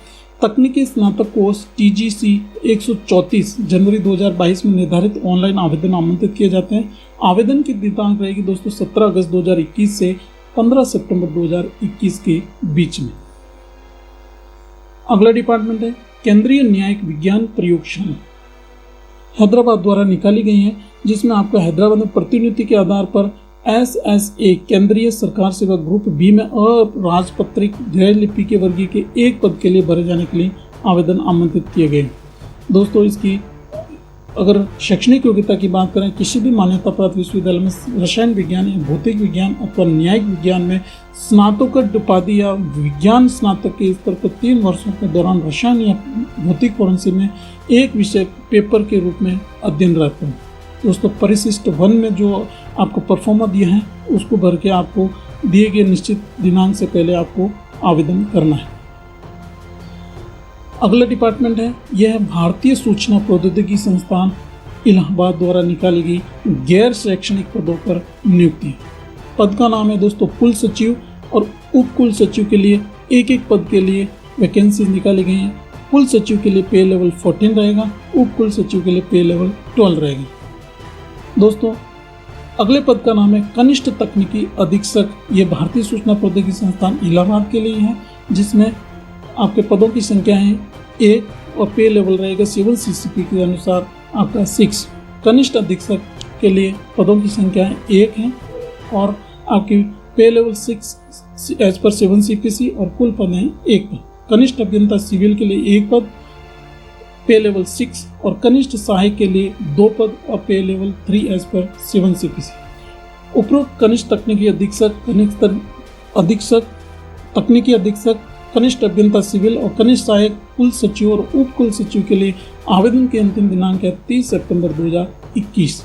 तकनीकी स्नातक कोर्स TGC 134 जनवरी 2022 में निर्धारित ऑनलाइन आवेदन आमंत्रित किए जाते हैं। आवेदन की दिनांक रहेगी दोस्तों 17 अगस्त 2021 से 15 सितंबर 2021 के बीच में। अगला डिपार्टमेंट है केंद्रीय न्यायिक विज्ञान प्रयोगशाला हैदराबाद द्वारा निकाली गई है जिसमें आपको हैदराबाद में प्रतिनिधि के आधार पर SSA केंद्रीय सरकार सेवा ग्रुप B में अराजपत्रित गैर लिपि के वर्गीय के एक पद के लिए भरे जाने के लिए आवेदन आमंत्रित किए गए। दोस्तों इसकी अगर शैक्षणिक योग्यता की बात करें, किसी भी मान्यता प्राप्त विश्वविद्यालय में रसायन विज्ञान या भौतिक विज्ञान अथवा न्यायिक विज्ञान में स्नातकोत्तर उपाधि या विज्ञान स्नातक के स्तर पर 3 वर्षों के दौरान रसायन या भौतिक फॉरेंसिक में एक विषय पेपर के रूप में अध्ययन रहता है। दोस्तों परिशिष्ट 1 में जो आपको परफॉर्मा दिया है उसको भर के आपको दिए गए निश्चित दिनांक से पहले आपको आवेदन करना है। अगला डिपार्टमेंट है यह भारतीय सूचना प्रौद्योगिकी संस्थान इलाहाबाद द्वारा निकाली गई गैर शैक्षणिक पदों पर नियुक्ति। पद का नाम है दोस्तों कुल सचिव और उप कुल सचिव के लिए एक पद के लिए वैकेंसीज निकाली गई हैं। कुल सचिव के लिए पे लेवल 14 रहेगा, उप कुल सचिव के लिए पे लेवल 12 रहेगा। दोस्तों अगले पद का नाम है कनिष्ठ तकनीकी अधीक्षक। ये भारतीय सूचना प्रौद्योगिकी संस्थान इलाहाबाद के लिए है जिसमें आपके पदों की संख्या है 1 और पे लेवल रहेगा सिविल CCP के अनुसार आपका 6। कनिष्ठ अधीक्षक के लिए पदों की संख्या है 1 है और आपकी पे लेवल 6 एज पर 7 CPC और कुल पद हैं 1 पद। कनिष्ठ अभियंता सिविल के लिए 1 पद पे लेवल 6 और कनिष्ठ सहायक के लिए 2 पद और पे लेवल 3 एज पर 7 CPC। उपरोक्त कनिष्ठ तकनीकी अधीक्षक, तकनीकी अधीक्षक, कनिष्ठ अभियंता सिविल और कनिष्ठ सहायक कुल सचिव और उप कुल सचिव के लिए आवेदन की अंतिम दिनांक है 30 सितंबर 2021।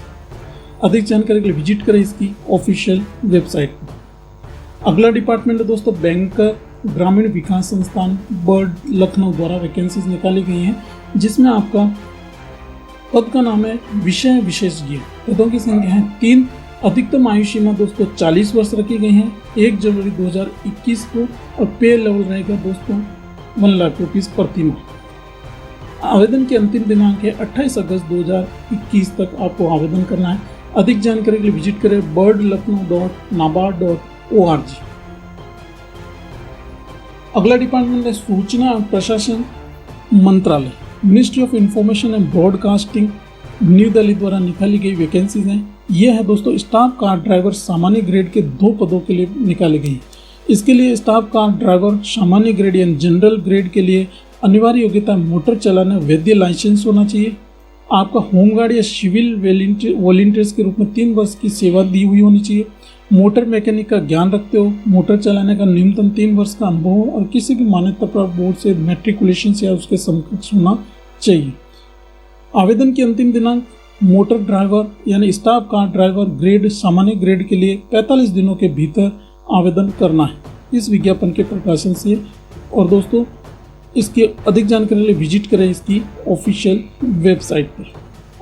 अधिक जानकारी के लिए विजिट करें इसकी ऑफिशियल वेबसाइट पर। अगला डिपार्टमेंट है दोस्तों बैंकर ग्रामीण विकास संस्थान बर्ड लखनऊ द्वारा वैकेंसीज निकाली गई हैं जिसमें आपका पद का नाम है विषय विशेषज्ञ। पदों की संख्या है 3। अधिकतम आयु सीमा दोस्तों 40 वर्ष रखी गई है 1 जनवरी 2021 को, और पे लेवल रहेगा दोस्तों 1 लाख रुपीज प्रति माह। आवेदन की अंतिम दिनांक है 28 अगस्त 2021 तक आपको आवेदन करना है। अधिक जानकारी के लिए विजिट करें birdlucknow.nabard.org। अगला डिपार्टमेंट है सूचना और प्रशासन मंत्रालय। Ministry of information and broadcasting new Delhi द्वारा निकाली गई वैकेंसीज हैं। यह है दोस्तों स्टाफ कार ड्राइवर सामान्य ग्रेड के 2 पदों के लिए निकाली गई। इसके लिए स्टाफ कार ड्राइवर सामान्य ग्रेड या जनरल ग्रेड के लिए अनिवार्य योग्यता मोटर चलाने वैध लाइसेंस होना चाहिए। आपका होमगार्ड या सिविल वॉलंटियर्स के रूप में 3 वर्ष की सेवा दी हुई होनी चाहिए। मोटर मैकेनिक का ज्ञान रखते हो, मोटर चलाने का न्यूनतम 3 वर्ष का अनुभव हो और किसी भी मान्यता प्राप्त बोर्ड से मैट्रिकुलेशन या उसके समकक्ष होना चाहिए। आवेदन की अंतिम दिनांक मोटर ड्राइवर यानी स्टाफ कार ड्राइवर ग्रेड सामान्य ग्रेड के लिए 45 दिनों के भीतर आवेदन करना है इस विज्ञापन के प्रकाशन से। और दोस्तों इसकी अधिक जानकारी के लिए विजिट करें इसकी ऑफिशियल वेबसाइट पर।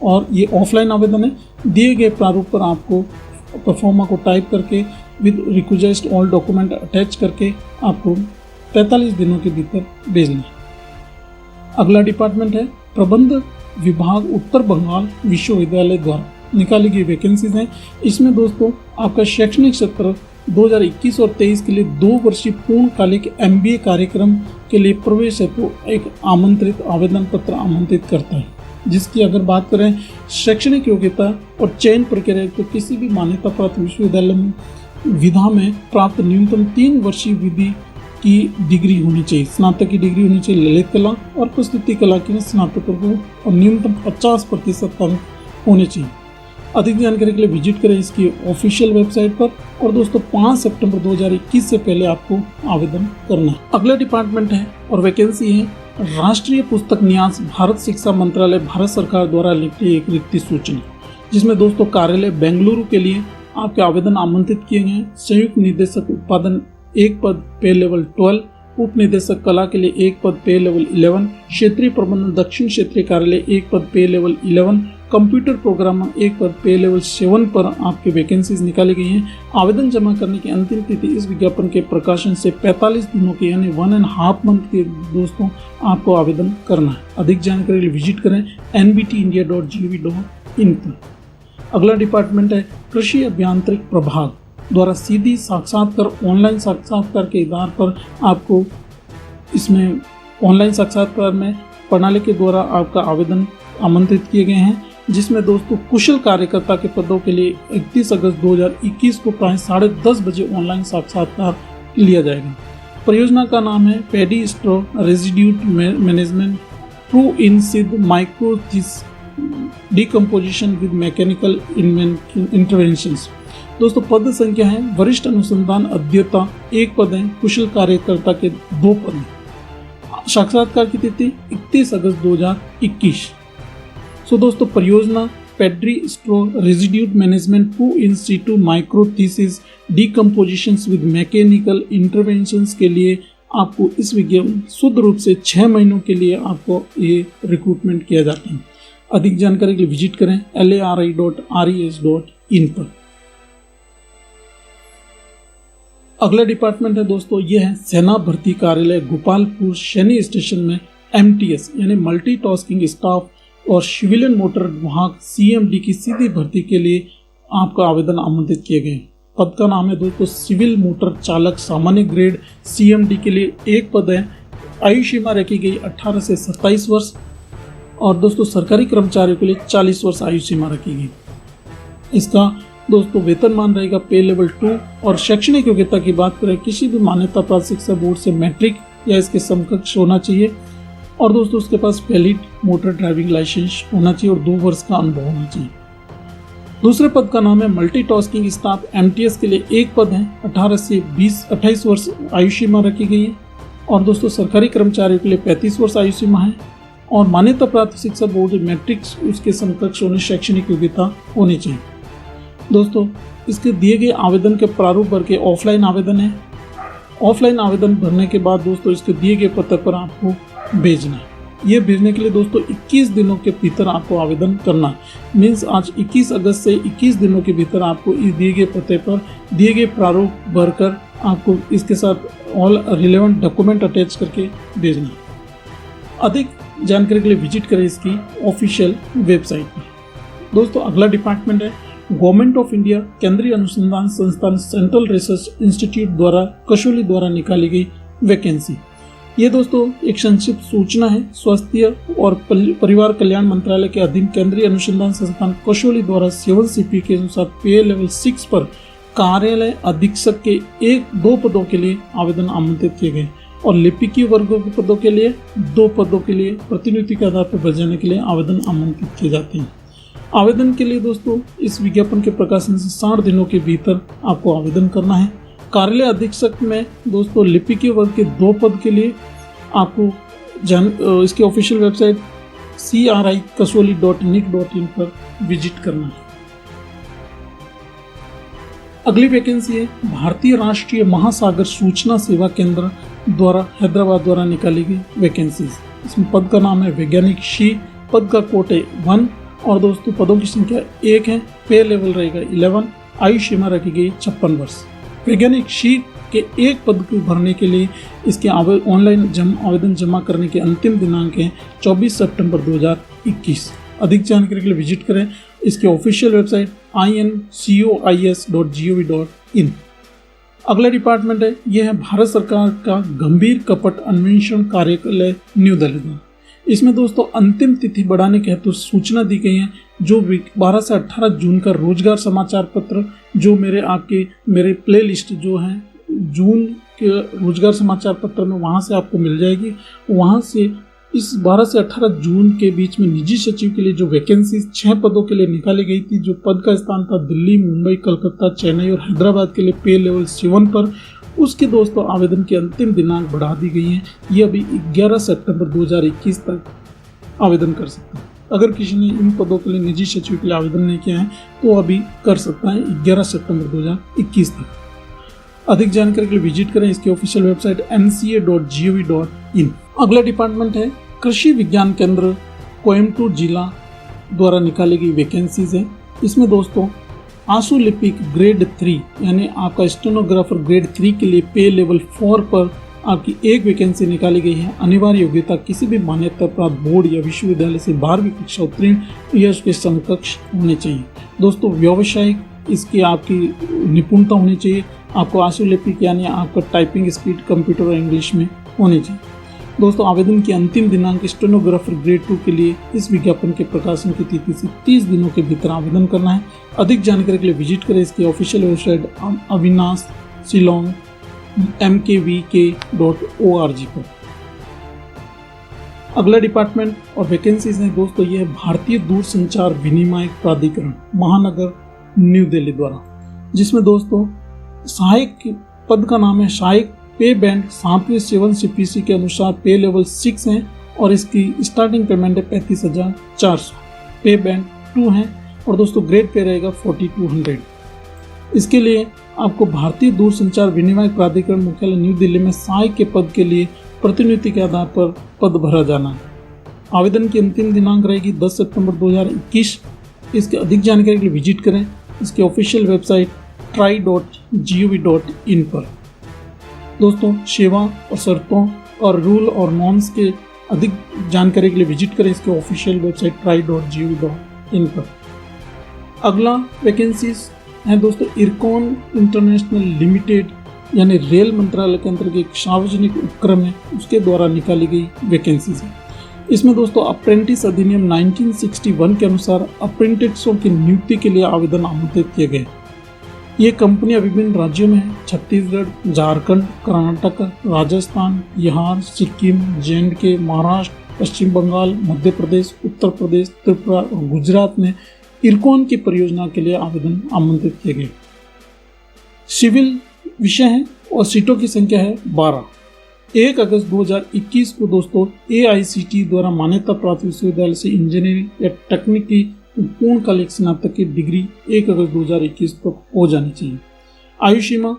और ये ऑफलाइन आवेदन है। दिए गए प्रारूप पर आपको परफॉर्मा को टाइप करके with request all document attach करके आपको 45 दिनों के भीतर भेजना है। अगला डिपार्टमेंट है प्रबंध विभाग उत्तर बंगाल विश्वविद्यालय द्वारा निकाली गई वैकेंसीज हैं। इसमें दोस्तों आपका शैक्षणिक सत्र 2021 और 23 के लिए 2 वर्षीय पूर्णकालिक MBA कार्यक्रम के लिए प्रवेश हेतु एक आमंत्रित आवेदन पत्र आमंत्रित करता है, जिसकी अगर बात करें शैक्षणिक योग्यता और चयन प्रक्रिया तो किसी भी मान्यता प्राप्त विश्वविद्यालय विधा में प्राप्त न्यूनतम 3 वर्षीय विधि की डिग्री होनी चाहिए। स्नातक की डिग्री होनी चाहिए ललित कला और प्रस्तुति कला की स्नातक और न्यूनतम 50% अंक होने चाहिए। अधिक जानकारी के लिए विजिट करें इसकी ऑफिशियल वेबसाइट पर। और दोस्तों 5 सितंबर 2021 से पहले आपको आवेदन करना है। अगला डिपार्टमेंट है और वैकेंसी है राष्ट्रीय पुस्तक न्यास भारत शिक्षा मंत्रालय भारत सरकार द्वारा लिखी एक रिक्ति सूचना, जिसमें दोस्तों कार्यालय बेंगलुरु के लिए आपके आवेदन आमंत्रित किए गए हैं। संयुक्त निदेशक उत्पादन 1 पद पे लेवल 12, उप निदेशक कला के लिए 1 पद पे लेवल 11, क्षेत्रीय प्रबंधन दक्षिण क्षेत्रीय कार्यालय 1 पद पे लेवल 11, कंप्यूटर प्रोग्रामर 1 पद पे लेवल 7 पर आपके वैकेंसीज निकाली गई हैं। आवेदन जमा करने की अंतिम तिथि इस विज्ञापन के प्रकाशन से 45 दिनों के यानी 1.5 मंथ के दोस्तों आपको आवेदन करना है। अधिक जानकारी के लिए विजिट करें nbtindia.gov.in पर। अगला डिपार्टमेंट है कृषि अभियांत्रिक प्रभाग द्वारा सीधी साक्षात्कार ऑनलाइन साक्षात्कार के आधार पर आपको इसमें ऑनलाइन साक्षात्कार में प्रणाली के द्वारा आपका आवेदन आमंत्रित किए गए हैं, जिसमें दोस्तों कुशल कार्यकर्ता के पदों के लिए 31 अगस्त 2021 को प्राय 10:30 बजे ऑनलाइन साक्षात्कार लिया जाएगा। परियोजना का नाम है paddy straw residue management through in situ microthesis decomposition with mechanical interventions. दोस्तों पद संख्या है वरिष्ठ अनुसंधान अध्येता 1 पद है, कुशल कार्यकर्ता के 2 पद हैं। साक्षात्कार की तिथि 31 अगस्त 2021। सो दोस्तों परियोजना paddy straw residue management to in situ microthesis decompositions with mechanical interventions के लिए आपको इस विज्ञापन शुद्ध रूप से 6 महीनों के लिए आपको ये रिक्रूटमेंट किया जाता है। अधिक जानकारी के लिए विजिट करें LARI.RES.in पर। अगला डिपार्टमेंट है दोस्तों ये है सेना भर्ती कार्यालय गोपालपुर सैनी स्टेशन में MTS यानी मल्टी टास्किंग स्टाफ और सिविलियन मोटर विभाग CMD की सीधी भर्ती के लिए आपका आवेदन आमंत्रित किए गए। पद का नाम है दोस्तों सिविल मोटर चालक सामान्य ग्रेड CMD के लिए 1 पद है। आयु सीमा रखी गई 18 से 27 वर्ष और दोस्तों सरकारी कर्मचारियों के लिए 40 वर्ष आयु सीमा रखी गई। इसका दोस्तों वेतनमान रहेगा पे लेवल 2 और शैक्षणिक योग्यता की बात करें किसी भी मान्यता प्राप्त शिक्षा बोर्ड से मैट्रिक या इसके समकक्ष होना चाहिए और दोस्तों उसके पास वैलिड मोटर ड्राइविंग लाइसेंस होना चाहिए और 2 वर्ष का अनुभव होना चाहिए। दूसरे पद का नाम है मल्टीटास्किंग स्टाफ MTS के लिए 1 पद है। 18 से 28 वर्ष आयु सीमा रखी गई है और दोस्तों सरकारी कर्मचारियों के लिए 35 वर्ष आयु सीमा है और मान्यता प्राप्त शिक्षा बोर्ड मैट्रिक उसके समकक्ष होने शैक्षणिक योग्यता होनी चाहिए। दोस्तों इसके दिए गए आवेदन के प्रारूप भर के ऑफलाइन आवेदन है। ऑफलाइन आवेदन भरने के बाद दोस्तों इसके दिए गए पते पर आपको भेजना है। ये भेजने के लिए दोस्तों 21 दिनों के भीतर आपको आवेदन करना है। मीन्स आज 21 अगस्त से 21 दिनों के भीतर आपको इस दिए गए पते पर दिए गए प्रारूप भरकर आपको इसके साथ ऑल रिलेवेंट डॉक्यूमेंट अटैच करके भेजना है। अधिक जानकारी के लिए विजिट करें इसकी ऑफिशियल वेबसाइट पर। दोस्तों अगला डिपार्टमेंट है गवर्नमेंट ऑफ इंडिया केंद्रीय अनुसंधान संस्थान सेंट्रल रिसर्च इंस्टीट्यूट द्वारा कसौली द्वारा निकाली गई वैकेंसी। ये दोस्तों एक संक्षिप्त सूचना है। स्वास्थ्य और परिवार कल्याण मंत्रालय के अधीन केंद्रीय अनुसंधान संस्थान कसौली द्वारा 7CP के अनुसार पे लेवल 6 पर कार्यालय अधीक्षक के 1-2 पदों के लिए आवेदन आमंत्रित किए गए और लिपिकीय वर्गों के पदों के लिए 2 पदों के लिए प्रतिनियुक्ति के आधार पर भरे जाने के लिए आवेदन आमंत्रित किए जाते हैं। आवेदन के लिए दोस्तों इस विज्ञापन के प्रकाशन से 60 दिनों के भीतर आपको आवेदन करना है। कार्यालय अधीक्षक में दोस्तों लिपिकीय वर्ग के 2 पद के लिए आपको इसकी ऑफिशियल वेबसाइट CRIKasoli.nic.in पर विजिट करना है। अगली वैकेंसी है भारतीय राष्ट्रीय महासागर सूचना सेवा केंद्र द्वारा हैदराबाद द्वारा निकाली गई वैकेंसीज। इसमें पद का नाम है वैज्ञानिक शी, पद का कोट है 1 और दोस्तों पदों की संख्या 1 है। पे लेवल रहेगा 11, आयु सीमा रखी गई 56 वर्ष। वैज्ञानिक शी के 1 पद को भरने के लिए इसके ऑनलाइन आवेदन जमा करने के अंतिम दिनांक है 24 सितंबर 2021। अधिक जानकारी के लिए विजिट करें इसकी ऑफिशियल वेबसाइट incois.gov.in। अगला डिपार्टमेंट है यह है भारत सरकार का गंभीर कपट अन्वेषण कार्यालय न्यू दिल्ली। इसमें दोस्तों अंतिम तिथि बढ़ाने के हेतु सूचना दी गई है। जो 12 से 18 जून का रोजगार समाचार पत्र जो मेरे प्ले लिस्ट जो है जून के रोजगार समाचार पत्र में वहाँ से आपको मिल जाएगी। वहाँ से इस 12 से 18 जून के बीच में निजी सचिव के लिए जो वैकेंसी 6 पदों के लिए निकाली गई थी, जो पद का स्थान था दिल्ली, मुंबई, कलकत्ता, चेन्नई और हैदराबाद के लिए पे लेवल 7 पर, उसके दोस्तों आवेदन की अंतिम दिनांक बढ़ा दी गई है। ये अभी 11 सितंबर 2021 तक आवेदन कर सकते हैं। अगर किसी ने इन पदों के लिए निजी सचिव के लिए आवेदन नहीं किया है तो अभी कर सकता है 11 सितंबर 2021 तक। अधिक जानकारी के लिए विजिट करें इसकी ऑफिशियल वेबसाइट nca.gov.in। अगला डिपार्टमेंट है कृषि विज्ञान केंद्र कोयम्बटूर जिला द्वारा निकाली गई वैकेंसीज है। इसमें दोस्तों आशुलिपिक ग्रेड 3 यानी आपका स्टेनोग्राफर ग्रेड 3 के लिए पे लेवल 4 पर आपकी 1 वैकेंसी निकाली गई है। अनिवार्य योग्यता किसी भी मान्यता प्राप्त बोर्ड या विश्वविद्यालय से 12वीं कक्षा उत्तीर्ण या उसके समकक्ष होने चाहिए। दोस्तों व्यावसायिक इसकी आपकी निपुणता होनी चाहिए। आपको आशुलिपिक यानी आपका टाइपिंग स्पीड कंप्यूटर और इंग्लिश में होनी चाहिए। दोस्तों आवेदन की अंतिम दिनांक स्टेनोग्राफर ग्रेड 2 के लिए इस विज्ञापन के प्रकाशन की तिथि से 30 दिनों के भीतर आवेदन करना है। अधिक जानकारी के लिए विजिट करें इसकी official website Avinash Shillong mkvk.org पर। अगला डिपार्टमेंट और वैकेंसीज है दोस्तों ये है भारतीय दूरसंचार विनिमय प्राधिकरण महानगर न्यू दिल्ली द्वारा, जिसमें दोस्तों सहायक पद का नाम है सहायक। पे बैंड 7CP के अनुसार पे लेवल 6 है और इसकी स्टार्टिंग पेमेंट है 35,400। पे बैंड 2 है और दोस्तों ग्रेड पे रहेगा 4200। इसके लिए आपको भारतीय दूरसंचार विनिमय प्राधिकरण मुख्यालय न्यू दिल्ली में सहायक के पद के लिए प्रतिनियुक्ति के आधार पर पद भरा जाना है। आवेदन की अंतिम दिनांक रहेगी 10 सितंबर 2021। इसके अधिक जानकारी के लिए विजिट करें इसकी ऑफिशियल वेबसाइट try.gov.in पर। दोस्तों सेवा और शर्तों और रूल और नॉर्म्स के अधिक जानकारी के लिए विजिट करें इसके ऑफिशियल वेबसाइट try.gov.in पर। अगला वैकेंसीज है दोस्तों इरकॉन इंटरनेशनल लिमिटेड यानी रेल मंत्रालय के अंतर्गत एक सार्वजनिक उपक्रम है, उसके द्वारा निकाली गई वैकेंसीज है। इसमें दोस्तों अप्रेंटिस अधिनियम 1961 के अनुसार अप्रेंटिसों की नियुक्ति के लिए आवेदन आमंत्रित किए गए। ये कंपनियां विभिन्न राज्यों में है, छत्तीसगढ़, झारखंड, कर्नाटक, राजस्थान, बिहार, सिक्किम, JNK, महाराष्ट्र, पश्चिम बंगाल, मध्य प्रदेश, उत्तर प्रदेश, त्रिपुरा और गुजरात में इरकॉन की परियोजना के लिए आवेदन आमंत्रित किए गए। सिविल विषय है और सीटों की संख्या है 12। 1 अगस्त 2021 को दोस्तों AICTE द्वारा मान्यता प्राप्त विश्वविद्यालय से इंजीनियरिंग या तकनीक की पूर्णकालिक स्नातक की डिग्री 1 अगस्त 2021 तक हो जानी चाहिए। आयु सीमा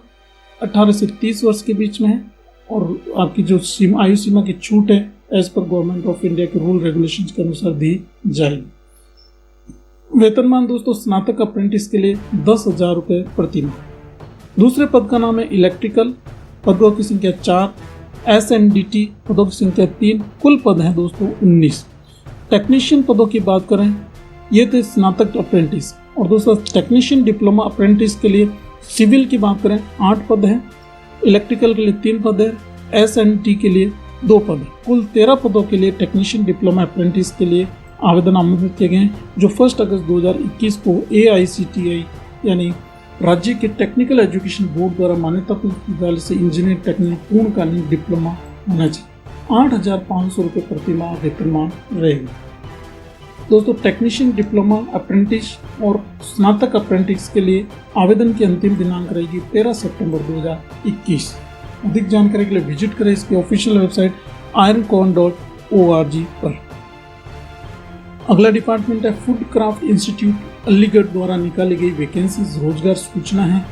18 से 30 वर्ष के बीच में है और आपकी जो आयु सीमा की छूट है एज पर गवर्नमेंट ऑफ इंडिया के रूल रेगुलेशंस के अनुसार दी जाएगी। वेतनमान दोस्तों स्नातक अप्रेंटिस के लिए 10,000 रुपये प्रति माह। दूसरे पद का नाम है इलेक्ट्रिकल, पदों की संख्या 4, SNDT पदों की संख्या 3, कुल पद हैं दोस्तों 19। टेक्नीशियन पदों की बात करें, ये थे स्नातक अप्रेंटिस। और दोस्तों टेक्नीशियन डिप्लोमा अप्रेंटिस के लिए सिविल की बात करें 8 पद हैं, इलेक्ट्रिकल के लिए 3 पद है, SNT के लिए 2 पद है। कुल 13 पदों के लिए टेक्नीशियन डिप्लोमा अप्रेंटिस के लिए आवेदन आमंत्रित किए गए हैं, जो 1 अगस्त 2021 को AICTE यानी राज्य के टेक्निकल एजुकेशन बोर्ड द्वारा मान्यता प्राप्त विद्यालय से इंजीनियर टेक्निकल पूर्णकालीन डिप्लोमा होना चाहिए। 8,500 रुपये प्रति माह वेतनमान रहेगा। दोस्तों टेक्नीशियन डिप्लोमा अप्रेंटिस और स्नातक अप्रेंटिस के लिए आवेदन की अंतिम दिनांक रहेगी 13 सितंबर 2021। अधिक जानकारी के लिए विजिट करें इसकी ऑफिशियल वेबसाइट ironcon.org पर। अगला डिपार्टमेंट है फूड क्राफ्ट इंस्टीट्यूट अलीगढ़ द्वारा निकाली गई वैकेंसीज रोजगार सूचना है,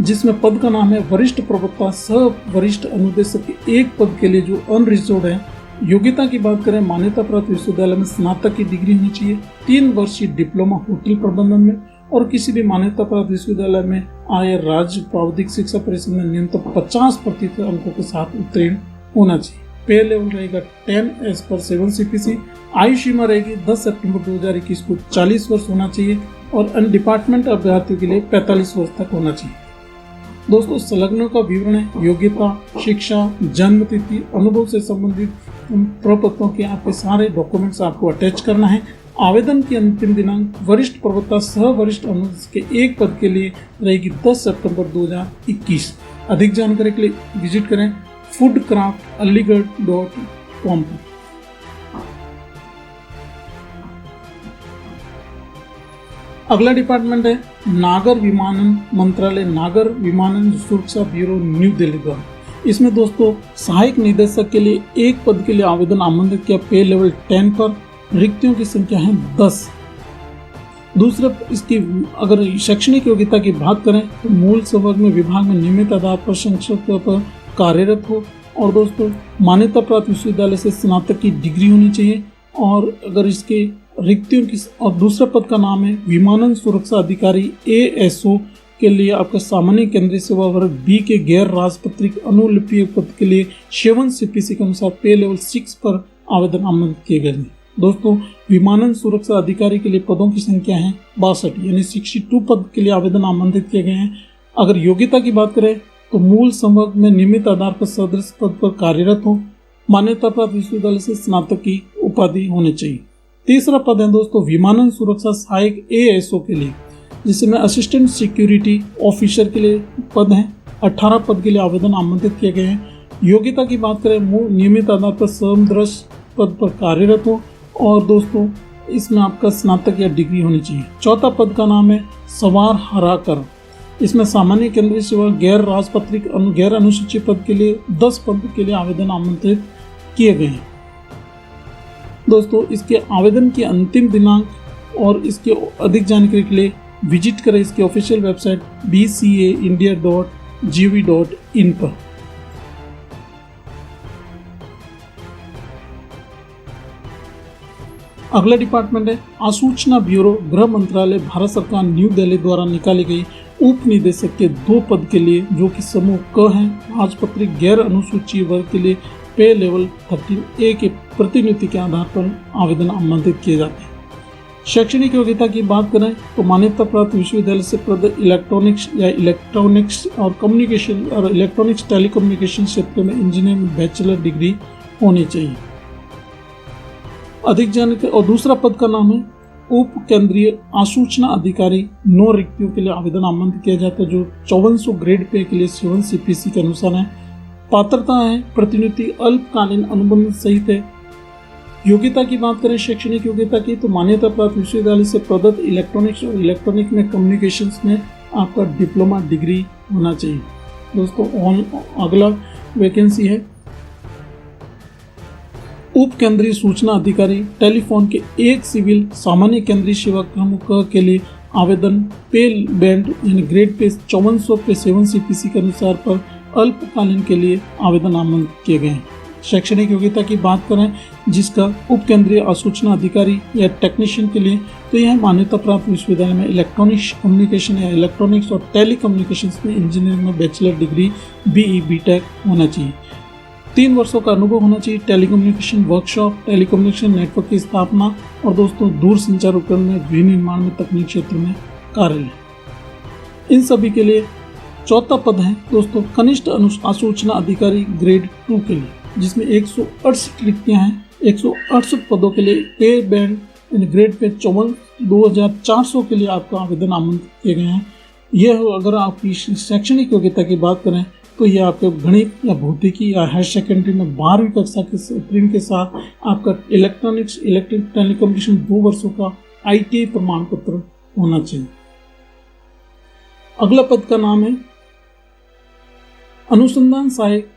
जिसमें पद का नाम है वरिष्ठ प्रवक्ता सह वरिष्ठ अनुदेशक के 1 पद के लिए जो अनरिजर्व्ड है। योग्यता की बात करें, मान्यता प्राप्त विश्वविद्यालय में स्नातक की डिग्री होनी चाहिए, 3 वर्षीय डिप्लोमा होटल प्रबंधन में और किसी भी मान्यता प्राप्त विश्वविद्यालय में आए राज्य प्राविधिक शिक्षा परिषद में न्यूनतम 50% अंकों के साथ उत्तीर्ण होना चाहिए। पे लेवल रहेगा 10 एज पर 7 CPC। आयु सीमा रहेगी 10 सितंबर 2021 को 40 वर्ष होना चाहिए और अन्य डिपार्टमेंट अभ्यर्थियों के लिए 45 वर्ष तक होना चाहिए। दोस्तों संलग्नों का विवरण है योग्यता, शिक्षा, जन्म तिथि, अनुभव से संबंधित प्रपत्रों के आपके सारे डॉक्यूमेंट्स आपको अटैच करना है। आवेदन की अंतिम दिनांक वरिष्ठ प्रवक्ता सह वरिष्ठ अनुदेशक के 1 पद के लिए रहेगी 10 सितंबर 2021। अधिक जानकारी के लिए विजिट करें foodcraftalligarh.com। अगला डिपार्टमेंट है नागर विमानन मंत्रालय नागर विमानन सुरक्षा ब्यूरो न्यू दिल्ली द्वारा। इसमें दोस्तों सहायक निदेशक के लिए 1 पद के लिए आवेदन आमंत्रित किया, पे लेवल 10 पर। रिक्तियों की संख्या है 10। दूसरा इसकी अगर शैक्षणिक योग्यता की बात करें तो मूल संवर्ग में विभाग में नियमित आधार पर शिक्षक पर कार्यरत हो और दोस्तों मान्यता प्राप्त विश्वविद्यालय से स्नातक की डिग्री होनी चाहिए। और अगर इसके रिक्तियों की और दूसरा पद का नाम है विमानन सुरक्षा अधिकारी ASO के लिए आपका सामान्य केंद्रीय सेवा वर्ग B के गैर राजपत्रित अनुलिपि पद के लिए 7 CPC के अनुसार पे लेवल 6 पर आवेदन आमंत्रित किए गए हैं। दोस्तों विमानन सुरक्षा अधिकारी के लिए पदों की संख्या है 62 यानी 62 पद के लिए आवेदन आमंत्रित किए गए हैं। अगर योग्यता की बात करें तो मूल संवर्ग में नियमित आधार पर सदस्य पद पर कार्यरत हो, मान्यता प्राप्त विश्वविद्यालय से स्नातक की उपाधि होनी चाहिए। तीसरा पद है दोस्तों विमानन सुरक्षा सहायक ASO के लिए, जिसमें असिस्टेंट सिक्योरिटी ऑफिसर के लिए पद हैं। 18 पद के लिए आवेदन आमंत्रित किए गए हैं। योग्यता की बात करें नियमित आधार पर समदर्श पद पर कार्यरत हो और दोस्तों इसमें आपका स्नातक या डिग्री होनी चाहिए। चौथा पद का नाम है सवार हराकर। इसमें सामान्य केंद्रीय सेवा गैर राजपत्रित गैर अनुसूचित पद के लिए 10 पद के लिए आवेदन आमंत्रित किए गए हैं। दोस्तों इसके आवेदन की अंतिम दिनांक और इसके अधिक जानकारी के लिए विजिट करें इसकी ऑफिशियल वेबसाइट bcaindia.gov.in पर। अगला डिपार्टमेंट है आसूचना ब्यूरो गृह मंत्रालय भारत सरकार न्यू दिल्ली द्वारा निकाली गई उप निदेशक के 2 पद के लिए जो कि समूह क हैं। राजपत्रित गैर अनुसूचित वर्ग के लिए पे लेवल 13A के प्रतिनिधि के आधार पर आवेदन आमंत्रित किए जाते हैं। शैक्षणिक योग्यता की बात करें तो मान्यता प्राप्त विश्वविद्यालय से प्रदत्त इलेक्ट्रॉनिक्स और कम्युनिकेशन और इलेक्ट्रॉनिक्स टेलीकम्युनिकेशन क्षेत्र में इंजीनियरिंग में बैचलर डिग्री होनी चाहिए। अधिक जानकारी और दूसरा पद का नाम है उप केंद्रीय आसूचना अधिकारी। 9 रिक्तियों के लिए आवेदन आमंत्रित किया जाता है जो 5400 ग्रेड पे के लिए 7 CPC के अनुसार है। पात्रता है प्रतिनिधि अल्पकालीन अनुबंध सहित है। योग्यता की बात करें शैक्षणिक योग्यता की तो मान्यता प्राप्त विश्वविद्यालय से प्रदत्त इलेक्ट्रॉनिक्स और इलेक्ट्रॉनिक में कम्युनिकेशंस में आपका डिप्लोमा डिग्री होना चाहिए। दोस्तों अगला वैकेंसी है उप केंद्रीय सूचना अधिकारी टेलीफोन के 1 सिविल सामान्य केंद्रीय सेवा क्रम के लिए आवेदन पे बैंड यानी ग्रेड पे 5400 पे 7 CPC के अनुसार पर अल्पकालीन के लिए आवेदन आमंत्रित किए गए हैं। शैक्षणिक योग्यता की बात करें जिसका उप केंद्रीय असूचना अधिकारी या टेक्नीशियन के लिए, तो यह मान्यता प्राप्त विश्वविद्यालय में इलेक्ट्रॉनिक्स कम्युनिकेशन या इलेक्ट्रॉनिक्स और टेलीकम्युनिकेशंस में इंजीनियरिंग में बैचलर डिग्री BE BTech होना चाहिए। 3 वर्षों का अनुभव होना चाहिए टेलीकम्युनिकेशन वर्कशॉप, टेलीकम्युनिकेशन नेटवर्क की स्थापना और दोस्तों दूर संचार उपकरण में विनिर्माण में तकनीक क्षेत्र में कार्य। इन सभी के लिए चौथा पद है दोस्तों कनिष्ठ असूचना अधिकारी ग्रेड 2 के लिए, जिसमें 168 रिक्तियां हैं। 168 पदों के लिए पे बैंड ग्रेड पे 24,400 के लिए आपका आवेदन आमंत्रित किए गए हैं। यह अगर आपकी शैक्षणिक योग्यता की बात करें तो यह आपके गणित या भौतिकी या हायर सेकेंडरी में 12वीं कक्षा के उत्तीर्ण के साथ आपका इलेक्ट्रॉनिक्स टेलीकम्युनिकेशन 2 वर्षों का ITI प्रमाण पत्र होना चाहिए। अगला पद का नाम है अनुसंधान सहायक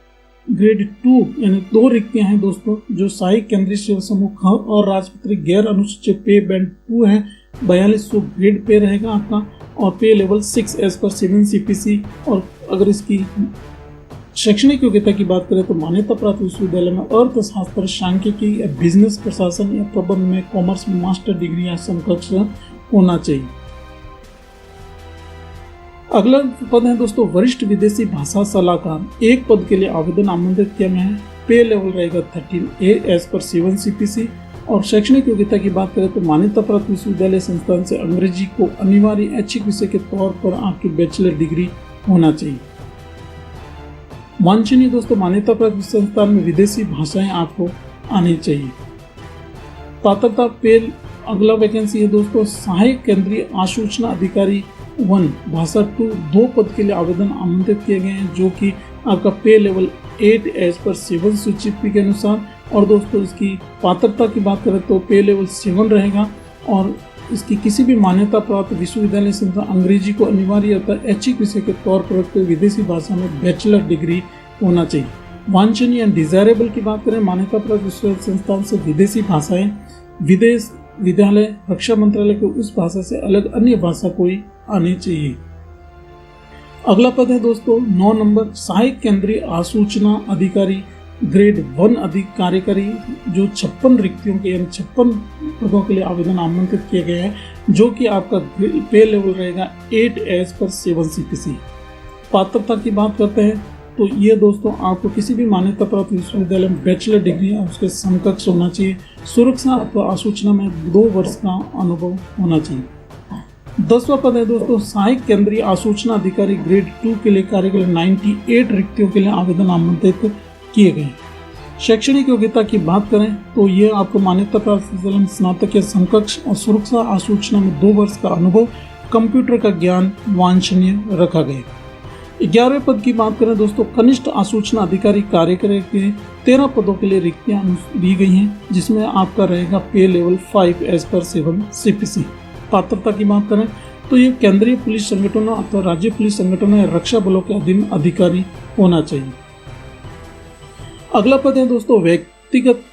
ग्रेड 2, यानी 2 रिक्तियां हैं दोस्तों जो सहायक केंद्रीय सेवा समूह ख और राजपत्रित गैर अनुसूचित पे बैंड 2 है। 4200 ग्रेड पे रहेगा आपका और पे लेवल 6 एज पर 7 CPC। और अगर इसकी शैक्षणिक योग्यता की बात करें तो मान्यता प्राप्त विश्वविद्यालय में अर्थशास्त्र, सांख्यिकी या बिजनेस प्रशासन या प्रबंध में कॉमर्स में मास्टर डिग्री या समकक्ष होना चाहिए। अगला पद है दोस्तों वरिष्ठ विदेशी भाषा सलाहकार। 1 पद के लिए आवेदन आमंत्रित किया गया है। पे लेवल रहेगा 13A एज पर 7 CPC। और शैक्षणिक योग्यता की बात करें तो मान्यता प्राप्त विश्वविद्यालय संस्थान से अंग्रेजी को अनिवार्य ऐच्छिक विषय के तौर पर आपकी बैचलर डिग्री होना चाहिए। वांछनीय दोस्तों मान्यता प्राप्त संस्थान में विदेशी भाषाएं आपको आनी चाहिए। पात्रता पे अगला वैकेंसी है दोस्तों सहायक केंद्रीय आसूचना अधिकारी 1 भाषा 2 पद के लिए आवेदन आमंत्रित किए गए हैं जो कि आपका पे लेवल 8 एज पर 7 सूची के अनुसार। और दोस्तों इसकी पात्रता की बात करें तो पे लेवल 7 रहेगा और इसकी किसी भी मान्यता प्राप्त विश्वविद्यालय संस्थान अंग्रेजी को अनिवार्य ऐच्छिक विषय के तौर पर रखते हुए विदेशी भाषा में बैचलर डिग्री होना चाहिए। वांछनीय एंड डिजायरेबल की बात करें मान्यता प्राप्त विश्वविद्यालय संस्थान से विदेशी भाषाएं विदेश विद्यालय रक्षा मंत्रालय को उस भाषा से अलग अन्य भाषा कोई आनी चाहिए। अगला पद है दोस्तों 9 नंबर सहायक केंद्रीय आसूचना अधिकारी ग्रेड 1 अधिक कार्यकारी जो 56 रिक्तियों के यानी 56 पदों के लिए आवेदन आमंत्रित किए गए हैं जो कि आपका पे लेवल रहेगा 8 एज पर 7 CPC। पात्रता की बात करते हैं तो ये दोस्तों आपको किसी भी मान्यता प्राप्त विश्वविद्यालय में बैचलर डिग्री या उसके समकक्ष होना चाहिए। सुरक्षा अथवा आसूचना में 2 वर्ष का अनुभव होना चाहिए। 10वां पद है दोस्तों सहायक केंद्रीय आसूचना अधिकारी ग्रेड 2 के लिए कार्यकाल 98 रिक्तियों के लिए आवेदन आमंत्रित किए गए। शैक्षणिक योग्यता की बात करें तो ये आपको मान्यता प्राप्त विश्वविद्यालय में स्नातक या समकक्ष और सुरक्षा आसूचना में 2 वर्ष का अनुभव, कंप्यूटर का ज्ञान वांछनीय रखा गया। 11वें पद की बात करें दोस्तों कनिष्ठ आसूचना अधिकारी कार्यकारी के 13 पदों के लिए रिक्तियां दी गई हैं जिसमें आपका रहेगा पे लेवल 5 एज पर 7 CPC। पात्रता की बात करें तो ये केंद्रीय पुलिस संगठनों अथवा राज्य पुलिस संगठनों या रक्षा बलों के अधीन अधिकारी होना चाहिए। अगला पद है दोस्तों व्यक्तिगत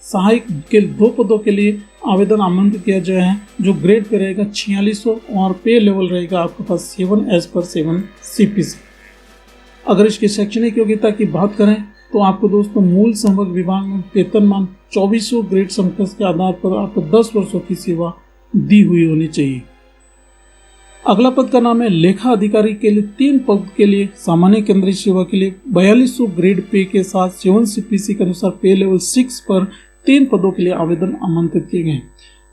सहायक के 2 पदों के लिए आवेदन आमंत्रित किया गया है जो ग्रेड पे रहेगा 4600 और पे लेवल रहेगा आपके पास 7 एज पर 7 CPC। अगर इसकी शैक्षणिक योग्यता की बात करें तो आपको दोस्तों मूल संवर्ग विभाग में वेतनमान 2400 ग्रेड समकक्ष के आधार पर आपको 10 वर्षों की सेवा दी हुई होनी चाहिए। अगला पद का नाम है लेखा अधिकारी के लिए 3 पद के लिए सामान्य केंद्रीय सेवा के लिए 4200 ग्रेड पे के साथ 7 CPC के अनुसार पे लेवल 6 पर 3 पदों के लिए आवेदन आमंत्रित किए गए।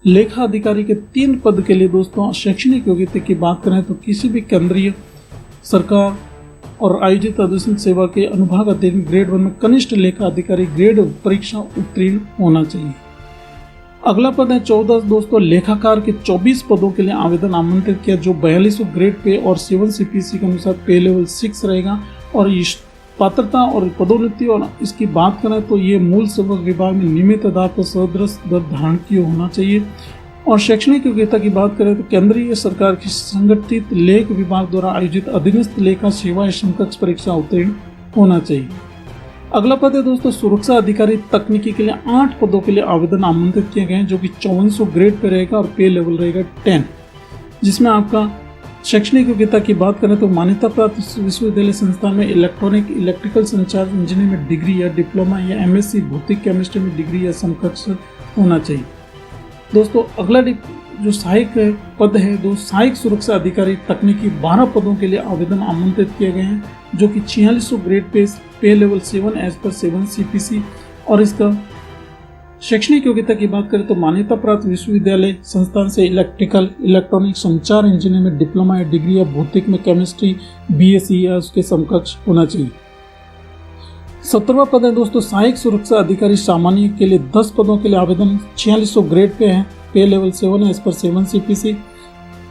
लेखा अधिकारी के 3 पद के लिए दोस्तों शैक्षणिक योग्यता की बात करें तो किसी भी केंद्रीय सरकार और आयोजित अधीक्षण सेवा के अनुभाग अध्ययन ग्रेड 1 में कनिष्ठ लेखा अधिकारी ग्रेड परीक्षा उत्तीर्ण होना चाहिए। अगला पद है 14 दोस्तों लेखाकार के 24 पदों के लिए आवेदन आमंत्रित किया जो 4200 ग्रेड पे और 7 CPC के अनुसार पे लेवल 6 रहेगा। और पात्रता और पदोन्नति और इसकी बात करें तो ये मूल सेवक विभाग में नियमित आधार पर सदृश दर धारण किए होना चाहिए। और शैक्षणिक योग्यता की बात करें तो केंद्रीय सरकार की संगठित लेख विभाग द्वारा आयोजित अधीनस्थ लेखा सेवा समकक्ष परीक्षा उत्तीर्ण होना चाहिए। अगला पद है दोस्तों सुरक्षा अधिकारी तकनीकी के लिए 8 पदों के लिए आवेदन आमंत्रित किए गए हैं जो कि 5400 ग्रेड पे रहेगा और पे लेवल रहेगा 10, जिसमें आपका शैक्षणिक योग्यता की बात करें तो मान्यता प्राप्त विश्वविद्यालय संस्थान में इलेक्ट्रिकल संचार इंजीनियरिंग में डिग्री या डिप्लोमा या एमएससी भौतिक केमिस्ट्री में डिग्री या समकक्ष होना चाहिए। दोस्तों अगला जो सहायक पद है, सहायक सुरक्षा अधिकारी तकनीकी 12 पदों के लिए आवेदन आमंत्रित किए गए हैं, जो कि 4600 grade pay level 7 as per 7 CPC। और इसका शैक्षणिक योग्यता की बात करें तो मान्यता प्राप्त विश्वविद्यालय संस्थान से इलेक्ट्रॉनिक संचार इंजीनियरिंग में डिप्लोमा या डिग्री या भौतिक में केमिस्ट्री BSc या उसके समकक्ष होना चाहिए। 17वां पद है दोस्तों सहायक सुरक्षा अधिकारी सामान्य के लिए 10 पदों के लिए आवेदन 4600 ग्रेड पे है, पे लेवल 7 एज पर 7 CPC।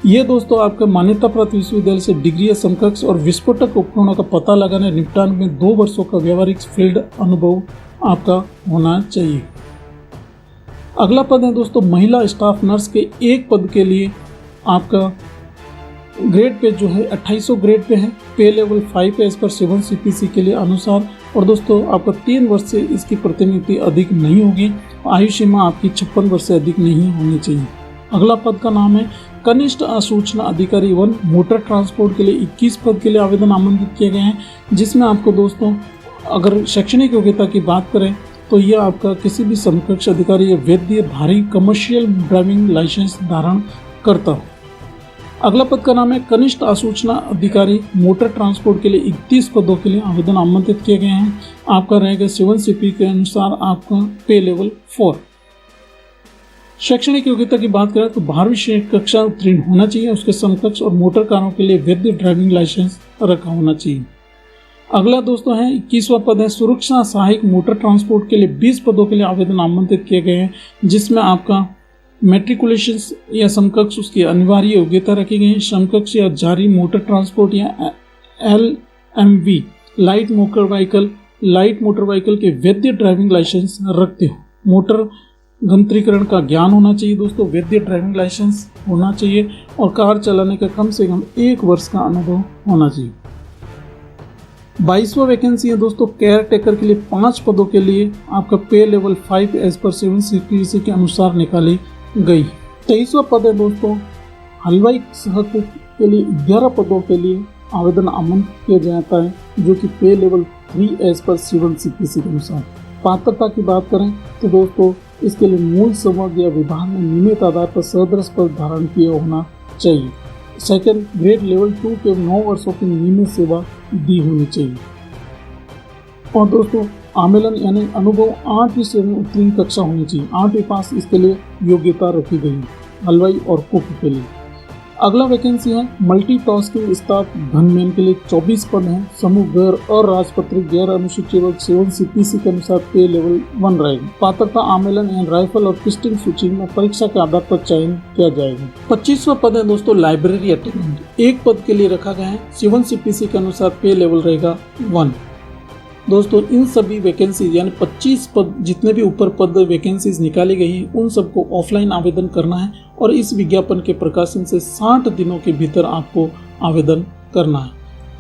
ये दोस्तों आपका मान्यता प्राप्त विश्वविद्यालय से डिग्री या समकक्ष और विस्फोटक उपकरणों का पता लगाने निपटान में 2 वर्षों का व्यावहारिक फील्ड अनुभव आपका होना चाहिए। अगला पद है दोस्तों महिला स्टाफ नर्स के एक पद के लिए आपका ग्रेड पे जो है 2800 ग्रेड पे है, पे लेवल 5 एज पर 7 CPC के लिए अनुसार। और दोस्तों आपका 3 वर्ष से इसकी प्रतिनियुक्ति अधिक नहीं होगी, आयु सीमा आपकी 56 वर्ष से अधिक नहीं होनी चाहिए। अगला पद का नाम है कनिष्ठ सूचना अधिकारी 1 मोटर ट्रांसपोर्ट के लिए 21 पद के लिए आवेदन आमंत्रित किए गए हैं, जिसमें आपको दोस्तों अगर शैक्षणिक योग्यता की बात करें तो यह आपका किसी भी समकक्ष अधिकारी या वैध भारी कमर्शियल ड्राइविंग लाइसेंस धारण करता हो। अगला पद का नाम है कनिष्ठ आसूचना अधिकारी मोटर ट्रांसपोर्ट के लिए 31 पदों के लिए आवेदन आमंत्रित किए गए हैं। आपका रहेगा 7 CP के अनुसार आपका पे लेवल 4। शैक्षणिक योग्यता की बात करें तो 12वीं कक्षा उत्तीर्ण होना चाहिए, उसके समकक्ष और मोटर कारों के लिए वैध ड्राइविंग लाइसेंस रखा होना चाहिए। अगला दोस्तों है 21वां पद है सुरक्षा सहायक मोटर ट्रांसपोर्ट के लिए 20 पदों के लिए आवेदन आमंत्रित किए गए हैं, जिसमें आपका मैट्रिकुलेशन या समकक्ष उसकी अनिवार्य योग्यता रखी गई है। समकक्ष या जारी मोटर ट्रांसपोर्ट या LMV लाइट मोटर व्हीकल के वैध ड्राइविंग लाइसेंस रखते हो। मोटर गंत्रीकरण का ज्ञान होना चाहिए दोस्तों, वैध ड्राइविंग लाइसेंस होना चाहिए और कार चलाने का कम से कम 1 वर्ष का अनुभव होना चाहिए। 22वां वैकेंसी है दोस्तों केयर टेकर के लिए 5 पदों के लिए आपका पे लेवल 5 एज पर 7 CPC के अनुसार निकाली गई। 23वां पद है दोस्तों हलवाई सहायक के लिए 11 पदों के लिए आवेदन आमंत्रित किया जाता है, जो कि पे लेवल 3 एज पर 7 CPC के अनुसार। पात्रता की बात करें तो दोस्तों इसके लिए मूल संवर्ग या विभाग में नियमित आधार पर सदस्य पद धारण किया होना चाहिए। सेकंड ग्रेड लेवल 2 के 9 वर्षों की नियमित सेवा दी होनी चाहिए। और दोस्तों आमेलन यानी अनुभव 8वीं श्रेणी उत्तीर्ण कक्षा होनी चाहिए, 8वीं पास इसके लिए योग्यता रखी गई है हलवाई और कुक के लिए। अगला वैकेंसी है मल्टीटास्किंग स्टाफ गनमैन के लिए 24 पद हैं। समूह गैर अराजपत्रित गैर अनुसूचित वर्ग 7 CPC के अनुसार पे लेवल 1 रहेगी। पात्रता आमेलन एंड राइफल और पिस्टल सूची में परीक्षा के आधार पर चयन किया जाएगा। 25वां पद है दोस्तों लाइब्रेरी अटेंडेंट, एक पद के लिए रखा गया है। 7 CPC के अनुसार पे लेवल रहेगा 1। दोस्तों इन सभी वैकेंसीज यानी 25 पद जितने भी ऊपर पद वैकेंसीज निकाली गई हैं उन सबको ऑफलाइन आवेदन करना है और इस विज्ञापन के प्रकाशन से 60 दिनों के भीतर आपको आवेदन करना है।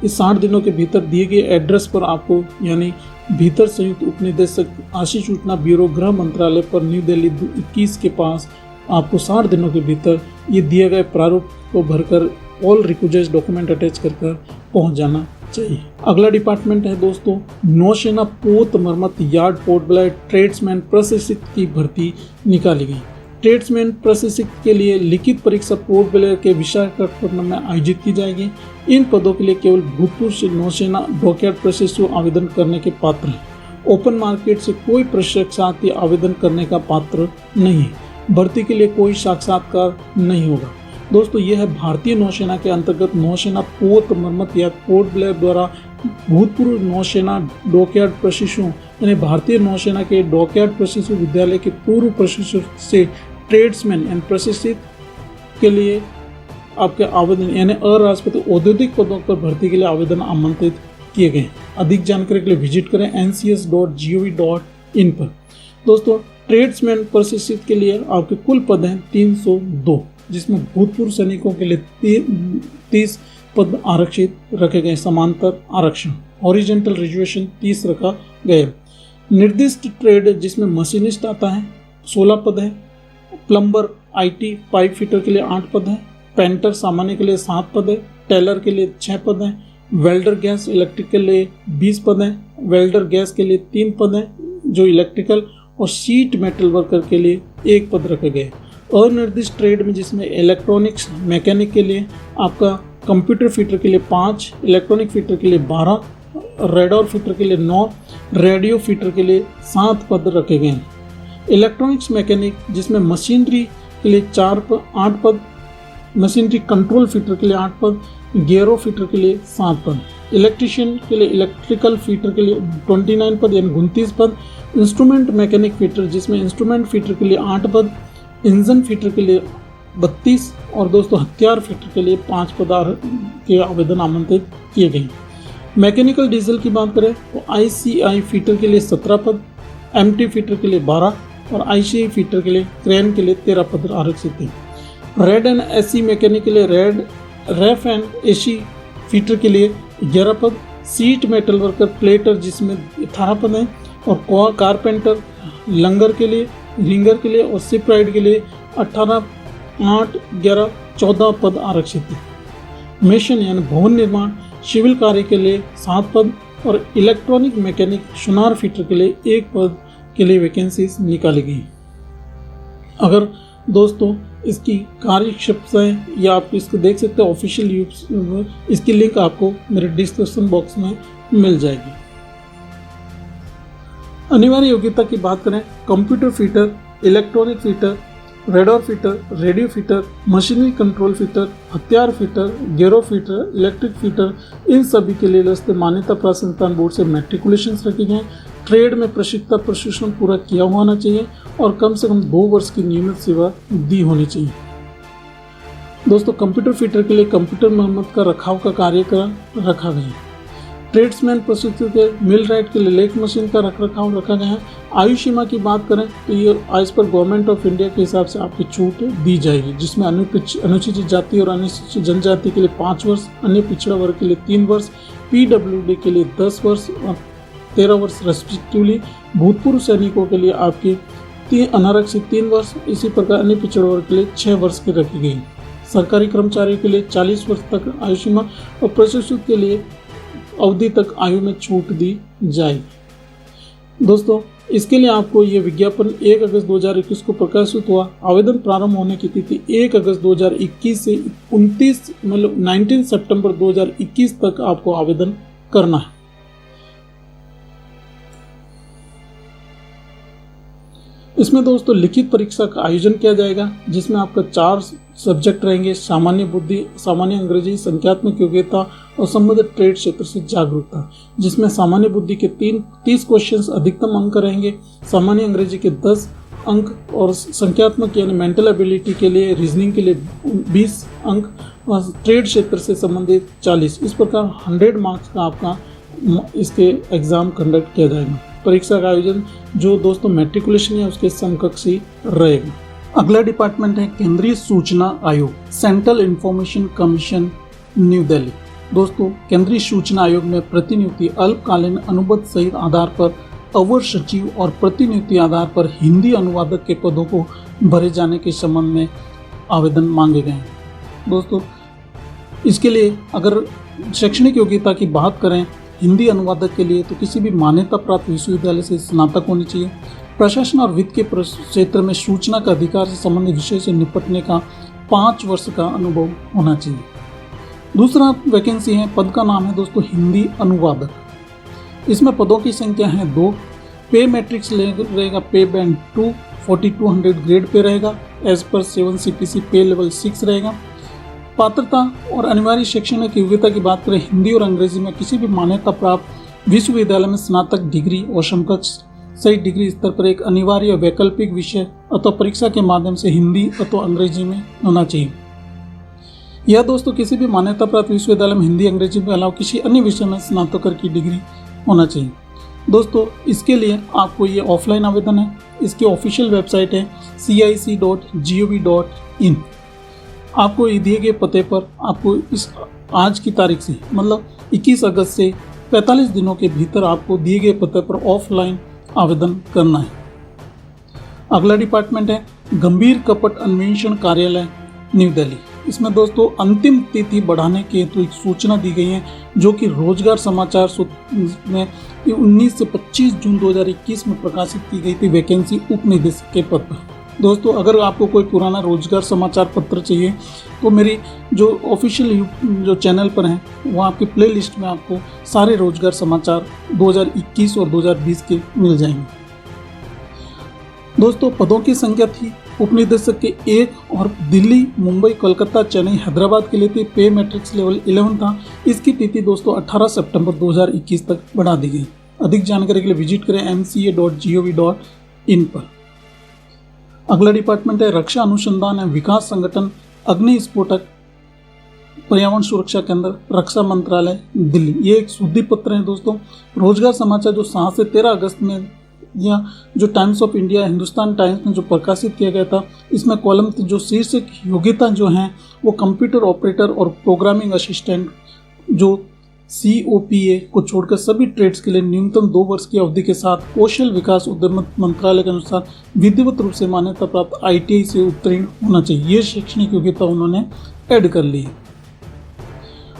इस 60 दिनों के भीतर दिए गए एड्रेस पर आपको यानी भीतर संयुक्त उपनिदेशक आशीष सूचना ब्यूरो गृह मंत्रालय पर न्यू दिल्ली 21 के पास आपको 60 दिनों के भीतर ये दिए गए प्रारूप को भरकर ऑल रिक्विजिट डॉक्यूमेंट अटैच कर पहुँच जाना चाहिए। अगला डिपार्टमेंट है दोस्तों नौसेना पोत मरम्मत यार्ड पोर्ट ब्लाइड ट्रेड्समैन प्रशिक्षक की भर्ती निकाली गई। ट्रेड्समैन प्रशिक्षक के लिए लिखित परीक्षा पोर्ट ब्लेयर के विशाखापट्टनम में आयोजित की जाएगी। इन पदों के लिए केवल भूतपूर्व नौसेना डॉकयार्ड प्रशिक्षु आवेदन करने के पात्र हैं। ओपन मार्केट से कोई प्रशिक्षार्थी आवेदन करने का पात्र नहीं है। भर्ती के लिए कोई साक्षात्कार नहीं होगा। दोस्तों यह है भारतीय नौसेना के अंतर्गत नौसेना पोत मरम्मत या पोर्ट ब्लेयर द्वारा भूतपूर्व नौसेना डॉकयार्ड प्रशिक्षु यानी भारतीय नौसेना के डॉकयार्ड प्रशिक्षु विद्यालय के पूर्व प्रशिक्षु से ट्रेड्समैन एंड प्रशिक्षित के लिए आपके आवेदन यानी अराजपत्रित औद्योगिक पदों पर भर्ती के लिए आवेदन आमंत्रित किए गए। अधिक जानकारी के लिए विजिट करें ncs.gov.in पर। दोस्तों ट्रेड्समैन प्रशिक्षित के लिए आपके कुल पद हैं 302, जिसमें भूतपूर्व सैनिकों के लिए 30 पद आरक्षित रखे गए। समांतर आरक्षण हॉरिजॉन्टल रिजर्वेशन 30 रखा गया। निर्दिष्ट ट्रेड जिसमें मशीनिस्ट आता है 16 पद है। प्लम्बर IT पाइप फिटर के लिए 8 पद है। पेंटर सामान्य के लिए 7 पद है, टेलर के लिए 6 पद हैं, वेल्डर गैस इलेक्ट्रिक के लिए 20 पद हैं, वेल्डर गैस के लिए 3 पद हैं जो इलेक्ट्रिकल, और शीट मेटल वर्कर के लिए 1 पद रखे गए। अनिर्दिष्ट ट्रेड में जिसमें इलेक्ट्रॉनिक्स मैकेनिक के लिए आपका कंप्यूटर फिटर के लिए 5, इलेक्ट्रॉनिक फिटर के लिए 12, रेडार फिटर के लिए 9, रेडियो फिटर के लिए 7 पद रखे गए हैं। इलेक्ट्रॉनिक्स मैकेनिक जिसमें मशीनरी के लिए 8 पद, मशीनरी कंट्रोल फिटर के लिए 8 पद, गियरो फिटर के लिए 7 पद, इलेक्ट्रीशियन के लिए इलेक्ट्रिकल फिटर के लिए 29 पद यानी 29 पद, इंस्ट्रूमेंट मैकेनिक फिटर जिसमें इंस्ट्रूमेंट फिटर के लिए 8 पद, इंजन फिटर के लिए 32 और दोस्तों हथियार फिटर के लिए 5 पद के आवेदन आमंत्रित किए गए। मैकेनिकल डीजल की बात करें तो ICI फिटर के लिए 17 पद, MT फिटर के लिए 12 और ICI फिटर के लिए क्रेन के लिए 13 पद आरक्षित हैं। रेड एंड SC मैकेनिक के लिए रेफ एंड AC फिटर के लिए 11 पद, सीट मेटल वर्कर प्लेटर जिसमें 18 पद हैं और कारपेंटर लंगर के लिए, रिंगर के लिए और शिप राइड के लिए 18, 8, 11, 14 पद आरक्षित हैं। मेशन यानी भवन निर्माण सिविल कार्य के लिए 7 पद और इलेक्ट्रॉनिक मैकेनिक सुनार फिटर के लिए 1 पद के लिए वैकेंसीज निकाली गई। अगर दोस्तों इसकी कार्यक्षमताएं या आप इसको देख सकते हैं ऑफिशियल यूज, इसकी लिंक आपको मेरे डिस्क्रिप्शन बॉक्स में मिल जाएगी। अनिवार्य योग्यता की बात करें, computer fitter, electronic fitter, radar fitter, radio fitter, machinery control fitter, हथियार फिटर, गियरो फिटर, इलेक्ट्रिक फिटर, इन सभी के लिए राष्ट्रीय मान्यता प्राप्त संस्थान बोर्ड से मैट्रिकुलेशन रखे गए। ट्रेड में प्रशिक्षण पूरा किया होना चाहिए और कम से कम 2 वर्ष की नियमित सेवा दी होनी चाहिए। दोस्तों कंप्यूटर फिटर के लिए कंप्यूटर मरम्मत का रखाव का कार्यक्रम रखा गया है। ट्रेड्समैन प्रशिक्षित के मिल राइट के लिए लेख मशीन का रखरखाव रखा गया है। आयु सीमा की बात करें तो ये आज पर गवर्नमेंट ऑफ इंडिया के हिसाब से आपकी छूट दी जाएगी, जिसमें अनुसूचित जाति और अनुसूचित जनजाति के लिए 5 वर्ष, अन्य पिछड़ा वर्ग के लिए 3 वर्ष, PWD के लिए 10 वर्ष और 13 वर्ष रेस्पेक्टिवली। भूतपूर्व सैनिकों के लिए आपकी अनारक्षित 3 वर्ष, इसी प्रकार अन्य पिछड़ा वर्ग के लिए 6 वर्ष की रखी गई। सरकारी कर्मचारियों के लिए 40 वर्ष तक आयु सीमा और प्रशिक्षित के लिए अवधि तक आयु में छूट दी जाएगी। दोस्तों इसके लिए आपको ये विज्ञापन 1 अगस्त 2021 को प्रकाशित हुआ। आवेदन प्रारंभ होने की तिथि 1 अगस्त 2021 से 19 सितंबर 2021 तक आपको आवेदन करना है। इसमें दोस्तों लिखित परीक्षा का आयोजन किया जाएगा, जिसमें आपका 4 सब्जेक्ट रहेंगे: सामान्य बुद्धि, सामान्य अंग्रेजी, संख्यात्मक योग्यता और संबंधित ट्रेड क्षेत्र से जागरूकता। जिसमें सामान्य बुद्धि के 30 क्वेश्चंस अधिकतम अंक रहेंगे, सामान्य अंग्रेजी के 10 अंक और संख्यात्मक यानी मेंटल एबिलिटी के लिए, रीजनिंग के लिए 20 अंक और ट्रेड क्षेत्र से संबंधित 40। इस प्रकार 100 मार्क्स का आपका इसके एग्जाम कंडक्ट किया जाएगा। परीक्षा का आयोजन जो दोस्तों मैट्रिकुलेशन है उसके समकक्ष ही रहेगा। अगला डिपार्टमेंट है केंद्रीय सूचना आयोग, central information commission, new Delhi. दोस्तों केंद्रीय सूचना आयोग में प्रतिनियुक्ति अल्पकालीन अनुबंध सहित आधार पर अवर सचिव और प्रतिनियुक्ति आधार पर हिंदी अनुवादक के पदों को भरे जाने के संबंध में आवेदन मांगे गए हैं। दोस्तों इसके लिए अगर शैक्षणिक योग्यता की बात करें हिंदी अनुवादक के लिए तो किसी भी मान्यता प्राप्त विश्वविद्यालय से स्नातक होनी चाहिए। प्रशासन और वित्त के क्षेत्र में सूचना का अधिकार से संबंधित विषय से निपटने का 5 वर्ष का अनुभव होना चाहिए। दूसरा वैकेंसी है, पद का नाम है दोस्तों हिंदी अनुवादक। इसमें पदों की संख्या है 2। पे मैट्रिक्स रहेगा पे बैंड 2, 4200 ग्रेड पे रहेगा। एज पर 7 CPC पे लेवल 6 रहेगा। पात्रता और अनिवार्य शैक्षणिक योग्यता की बात करें हिंदी और अंग्रेजी में किसी भी मान्यता प्राप्त विश्वविद्यालय में स्नातक डिग्री और समकक्ष सही डिग्री स्तर पर एक अनिवार्य वैकल्पिक विषय अथवा परीक्षा के माध्यम से हिंदी अथवा अंग्रेजी में होना चाहिए। यह दोस्तों किसी भी मान्यता प्राप्त विश्वविद्यालय में हिंदी अंग्रेजी के अलावा किसी अन्य विषय में स्नातकोत्तर की डिग्री होना चाहिए। दोस्तों इसके लिए आपको ये ऑफलाइन आवेदन है। इसकी ऑफिशियल वेबसाइट है cic.gov.in। आपको दिए गए पते पर आपको इस आज की तारीख से मतलब 21 अगस्त से 45 दिनों के भीतर आपको दिए गए पते पर ऑफलाइन आवेदन करना है। अगला डिपार्टमेंट है गंभीर कपट अन्वेषण कार्यालय, न्यू दिल्ली। इसमें दोस्तों अंतिम तिथि बढ़ाने के हेतु एक सूचना दी गई है, जो कि रोजगार समाचार में 19 से 25 जून 2021 में प्रकाशित की गई थी वैकेंसी उप निदेशक के पद पर। दोस्तों अगर आपको कोई पुराना रोजगार समाचार पत्र चाहिए तो मेरी जो ऑफिशियल जो चैनल पर हैं वहाँ आपकी प्लेलिस्ट में आपको सारे रोजगार समाचार 2021 और 2020 के मिल जाएंगे। दोस्तों पदों की संख्या थी उपनिदेशक के 1 और दिल्ली, मुंबई, कोलकाता, चेन्नई, हैदराबाद के लिए थी। पे मैट्रिक्स लेवल 11 था। इसकी तिथि दोस्तों 18 सितंबर 2021 तक बढ़ा दी गई। अधिक जानकारी के लिए विजिट करें mca.gov.in पर। अगला डिपार्टमेंट है रक्षा अनुसंधान एवं विकास संगठन, अग्नि स्फोटक पर्यावरण सुरक्षा केंद्र, रक्षा मंत्रालय, दिल्ली। ये एक शुद्धि पत्र है दोस्तों। रोजगार समाचार जो 7 से 13 अगस्त में या जो times of India, Hindustan times में जो प्रकाशित किया गया था, इसमें कॉलम जो शीर्षक योग्यता जो हैं वो कंप्यूटर ऑपरेटर और प्रोग्रामिंग असिस्टेंट जो COPA को छोड़कर सभी ट्रेड्स के लिए न्यूनतम 2 वर्ष की अवधि के साथ कौशल विकास उद्यम मंत्रालय के अनुसार विधिवत रूप से मान्यता प्राप्त ITI से उत्तीर्ण होना चाहिए। ये शैक्षणिक योग्यता उन्होंने ऐड कर ली है।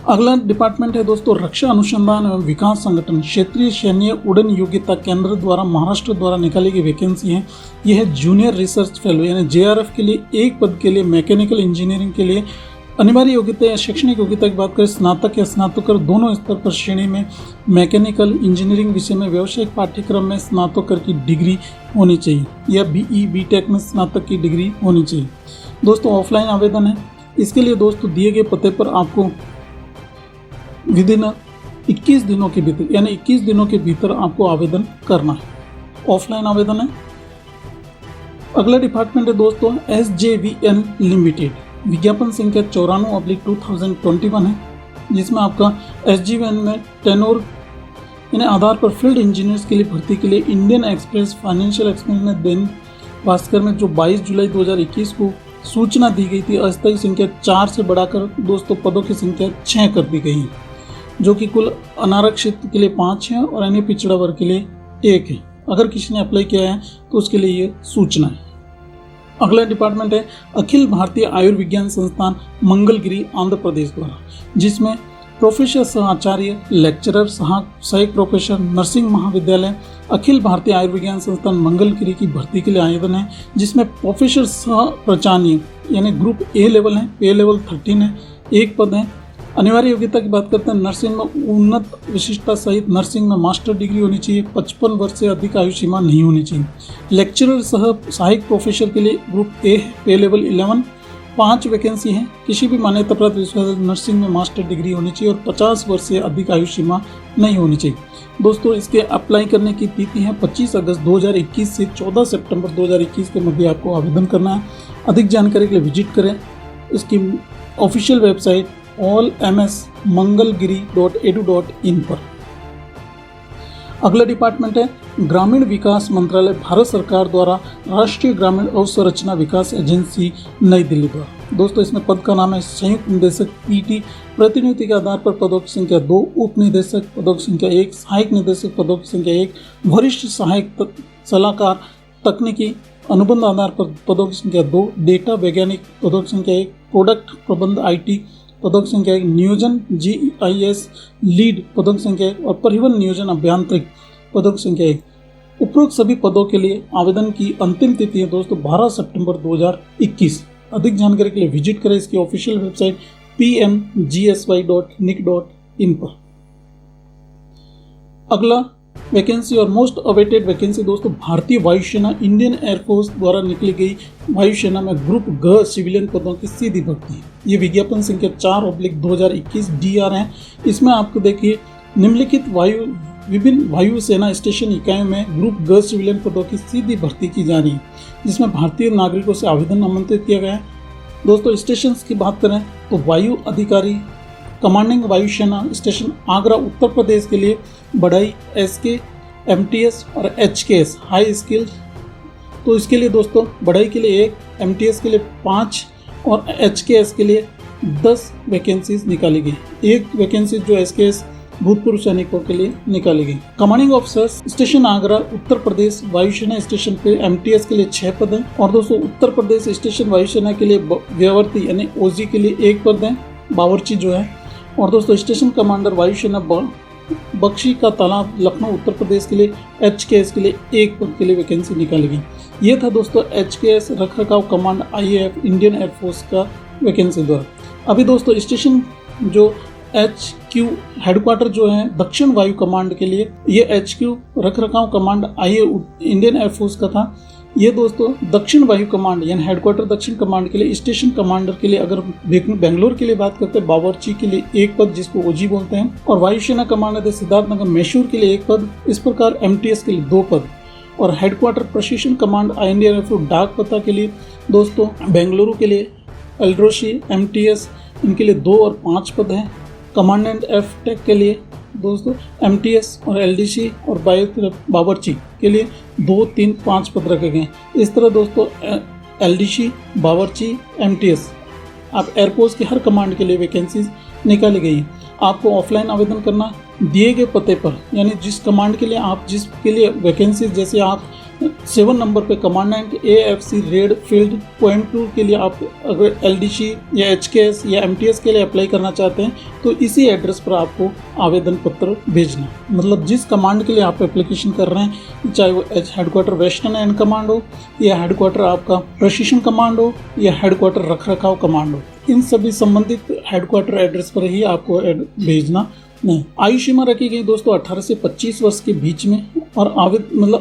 अगला डिपार्टमेंट है दोस्तों रक्षा अनुसंधान एवं विकास संगठन, क्षेत्रीय सैन्य उड़न योग्यता केंद्र द्वारा महाराष्ट्र द्वारा निकाली गई वैकेंसी है। यह है जूनियर रिसर्च फेलो यानी JRF के लिए एक पद के लिए। मैकेनिकल इंजीनियरिंग के लिए अनिवार्य योग्यता या शैक्षणिक योग्यता की बात करें, स्नातक या स्नातकोत्तर दोनों स्तर पर श्रेणी में मैकेनिकल इंजीनियरिंग विषय में व्यावसायिक पाठ्यक्रम में स्नातकोत्तर की डिग्री होनी चाहिए या BE BTech में स्नातक की डिग्री होनी चाहिए। दोस्तों ऑफलाइन आवेदन है। इसके लिए दोस्तों दिए गए पते पर आपको विदिन 21 दिनों के भीतर यानी 21 दिनों के भीतर आपको आवेदन करना है। ऑफलाइन आवेदन है। अगला डिपार्टमेंट है दोस्तों SJVN लिमिटेड, विज्ञापन संख्या 94/2021 है, जिसमें आपका SJVN में टेनोर यानी आधार पर फील्ड इंजीनियर्स के लिए भर्ती के लिए इंडियन एक्सप्रेस फाइनेंशियल एक्सप्रेस में दैनिक भास्कर में जो 22 जुलाई 2021 को सूचना दी गई थी, अस्थायी संख्या 4 से बढ़ाकर दोस्तों पदों की संख्या 6 कर दी गई है, जो कि कुल अनारक्षित के लिए 5 है और अन्य पिछड़ा वर्ग के लिए 1 है। अगर किसी ने अप्लाई किया है तो उसके लिए ये सूचना है। अगला डिपार्टमेंट है अखिल भारतीय आयुर्विज्ञान संस्थान मंगलगिरी आंध्र प्रदेश द्वारा, जिसमें प्रोफेसर सह आचार्य, लेक्चरर, सहायक प्रोफेसर, नर्सिंग महाविद्यालय, अखिल भारतीय आयुर्विज्ञान संस्थान मंगलगिरी की भर्ती के लिए आवेदन है, जिसमें प्रोफेसर सह प्राचार्य यानी ग्रुप A लेवल है। पे लेवल 13 है। एक पद है। अनिवार्य योग्यता की बात करते हैं, नर्सिंग में उन्नत विशिष्टता सहित नर्सिंग में मास्टर डिग्री होनी चाहिए। 55 वर्ष से अधिक आयु सीमा नहीं होनी चाहिए। लेक्चरर सह सहायक प्रोफेसर के लिए ग्रुप A है। पे लेवल 11। 5 वैकेंसी हैं। किसी भी मान्यता प्राप्त विश्वविद्यालय नर्सिंग में मास्टर डिग्री होनी चाहिए और 50 वर्ष से अधिक आयु सीमा नहीं होनी चाहिए। दोस्तों इसके अप्लाई करने की तिथि है 25 अगस्त 2021 से 14 सितंबर 2021 के मध्य आपको आवेदन करना है। अधिक जानकारी के लिए विजिट करें इसकी ऑफिशियल वेबसाइट allmsmangalgiri.edu.in पर। अगला डिपार्टमेंट है ग्रामीण विकास मंत्रालय, भारत सरकार द्वारा राष्ट्रीय ग्रामीण अवसंरचना विकास एजेंसी, नई दिल्ली द्वारा। दोस्तों इसमें पद का नाम है संयुक्त निदेशक PT। प्रतिनियुक्ति के आधार पर पदों की संख्या 2, उप निदेशक पदों की संख्या 1, सहायक निदेशक पदों की संख्या 1, वरिष्ठ सहायक सलाहकार तकनीकी अनुबंध आधार पर पदों की संख्या 2, डेटा वैज्ञानिक पदों की संख्या 1, प्रोडक्ट प्रबंध IT पदों की संख्या 1, नियोजन GIS लीड पदों की संख्या 1 और परिवहन नियोजन अभियांत्रिक पदों की संख्या 1। उपरोक्त सभी पदों के लिए आवेदन की अंतिम तिथि है दोस्तों 12 सितंबर 2021। अधिक जानकारी के लिए विजिट करें इसकी ऑफिशियल वेबसाइट pmgsy.nic.in पर। अगला वैकेंसी और मोस्ट अवेटेड वैकेंसी दोस्तों भारतीय वायुसेना इंडियन एयरफोर्स द्वारा निकली गई वायुसेना में ग्रुप G सिविलियन पदों की सीधी भर्ती है। ये विज्ञापन संख्या 4/2021 DR है। इसमें आपको देखिए निम्नलिखित विभिन्न वायुसेना स्टेशन इकाइयों में ग्रुप G सिविलियन पदों की सीधी भर्ती की जा रही है, जिसमें भारतीय नागरिकों से आवेदन आमंत्रित किया गया है। दोस्तों स्टेशन की बात करें तो वायु अधिकारी कमांडिंग वायुसेना स्टेशन आगरा उत्तर प्रदेश के लिए बढ़ई SK MTS और HKS हाई स्किल। तो इसके लिए दोस्तों बढ़ई के लिए 1, MTS के लिए 5 और HKS के लिए 10 वैकेंसीज निकाली गई। एक वैकेंसी जो SKS भूतपूर्व सैनिकों के लिए निकाली गई। Commanding officers station Agra Uttar Pradesh वायुसेना स्टेशन पे MTS के लिए 6 पद हैं। और दोस्तों उत्तर प्रदेश स्टेशन वायुसेना के लिए व्यवर्ती यानी OG के लिए 1 पद है, बावर्ची जो है। और दोस्तों स्टेशन कमांडर वायुसेना बख्शी का तालाब लखनऊ उत्तर प्रदेश के लिए HKS के लिए 1 पद के लिए वैकेंसी निकाली गई। ये था दोस्तों HKS रख रखाव कमांड IAF इंडियन एयरफोर्स का वैकेंसी द्वारा। अभी दोस्तों स्टेशन जो HQ हेडक्वार्टर जो है दक्षिण वायु कमांड के लिए, ये HQ रख रखाव कमांड इंडियन एयरफोर्स का था। ये दोस्तों दक्षिण वायु कमांड यानी हेडक्वार्टर दक्षिण कमांड के लिए स्टेशन कमांडर के लिए, अगर बेंगलोर के लिए बात करते हैं बावर्ची के लिए 1 पद जिसको OG बोलते हैं। और वायुसेना कमांडर सिद्धार्थनगर मैसूर के लिए 1 पद। इस प्रकार MTS के लिए 2 पद। और हेडक्वार्टर प्रशिक्षण कमांड इंडियन एयरफोर्स डाक पता के लिए दोस्तों बेंगलुरु के लिए एल्ड्रोशी MTS इनके लिए 2 और 5 पद हैं। कमांडेंट F टेक के लिए दोस्तों MTS और LDC और बावर्ची के लिए 2, 3, 5 पद रखे गए। इस तरह दोस्तों LDC, बावर्ची, MTS आप एयरफोर्स के हर कमांड के लिए वैकेंसीज निकाली गई हैं। आपको ऑफलाइन आवेदन करना दिए गए पते पर, यानी जिस कमांड के लिए आप जिसके लिए वैकेंसीज, जैसे आप 7 नंबर पे commandant AFC red field point 2 के लिए आप अगर LDC या HKS या MTS के लिए अप्लाई करना चाहते हैं तो इसी एड्रेस पर आपको आवेदन पत्र भेजना। मतलब जिस कमांड के लिए आप एप्लीकेशन कर रहे हैं, चाहे वो हेडक्वार्टर वेस्टर्न एंड कमांड हो या हेडक्वार्टर आपका प्रशिक्षण कमांड हो या हेडक्वार्टर रख रखाव कमांड हो, इन सभी संबंधित हेडक्वार्टर एड्रेस पर ही आपको भेजना नहीं। आयु सीमा रखी गई दोस्तों 18 से 25 वर्ष के बीच में। और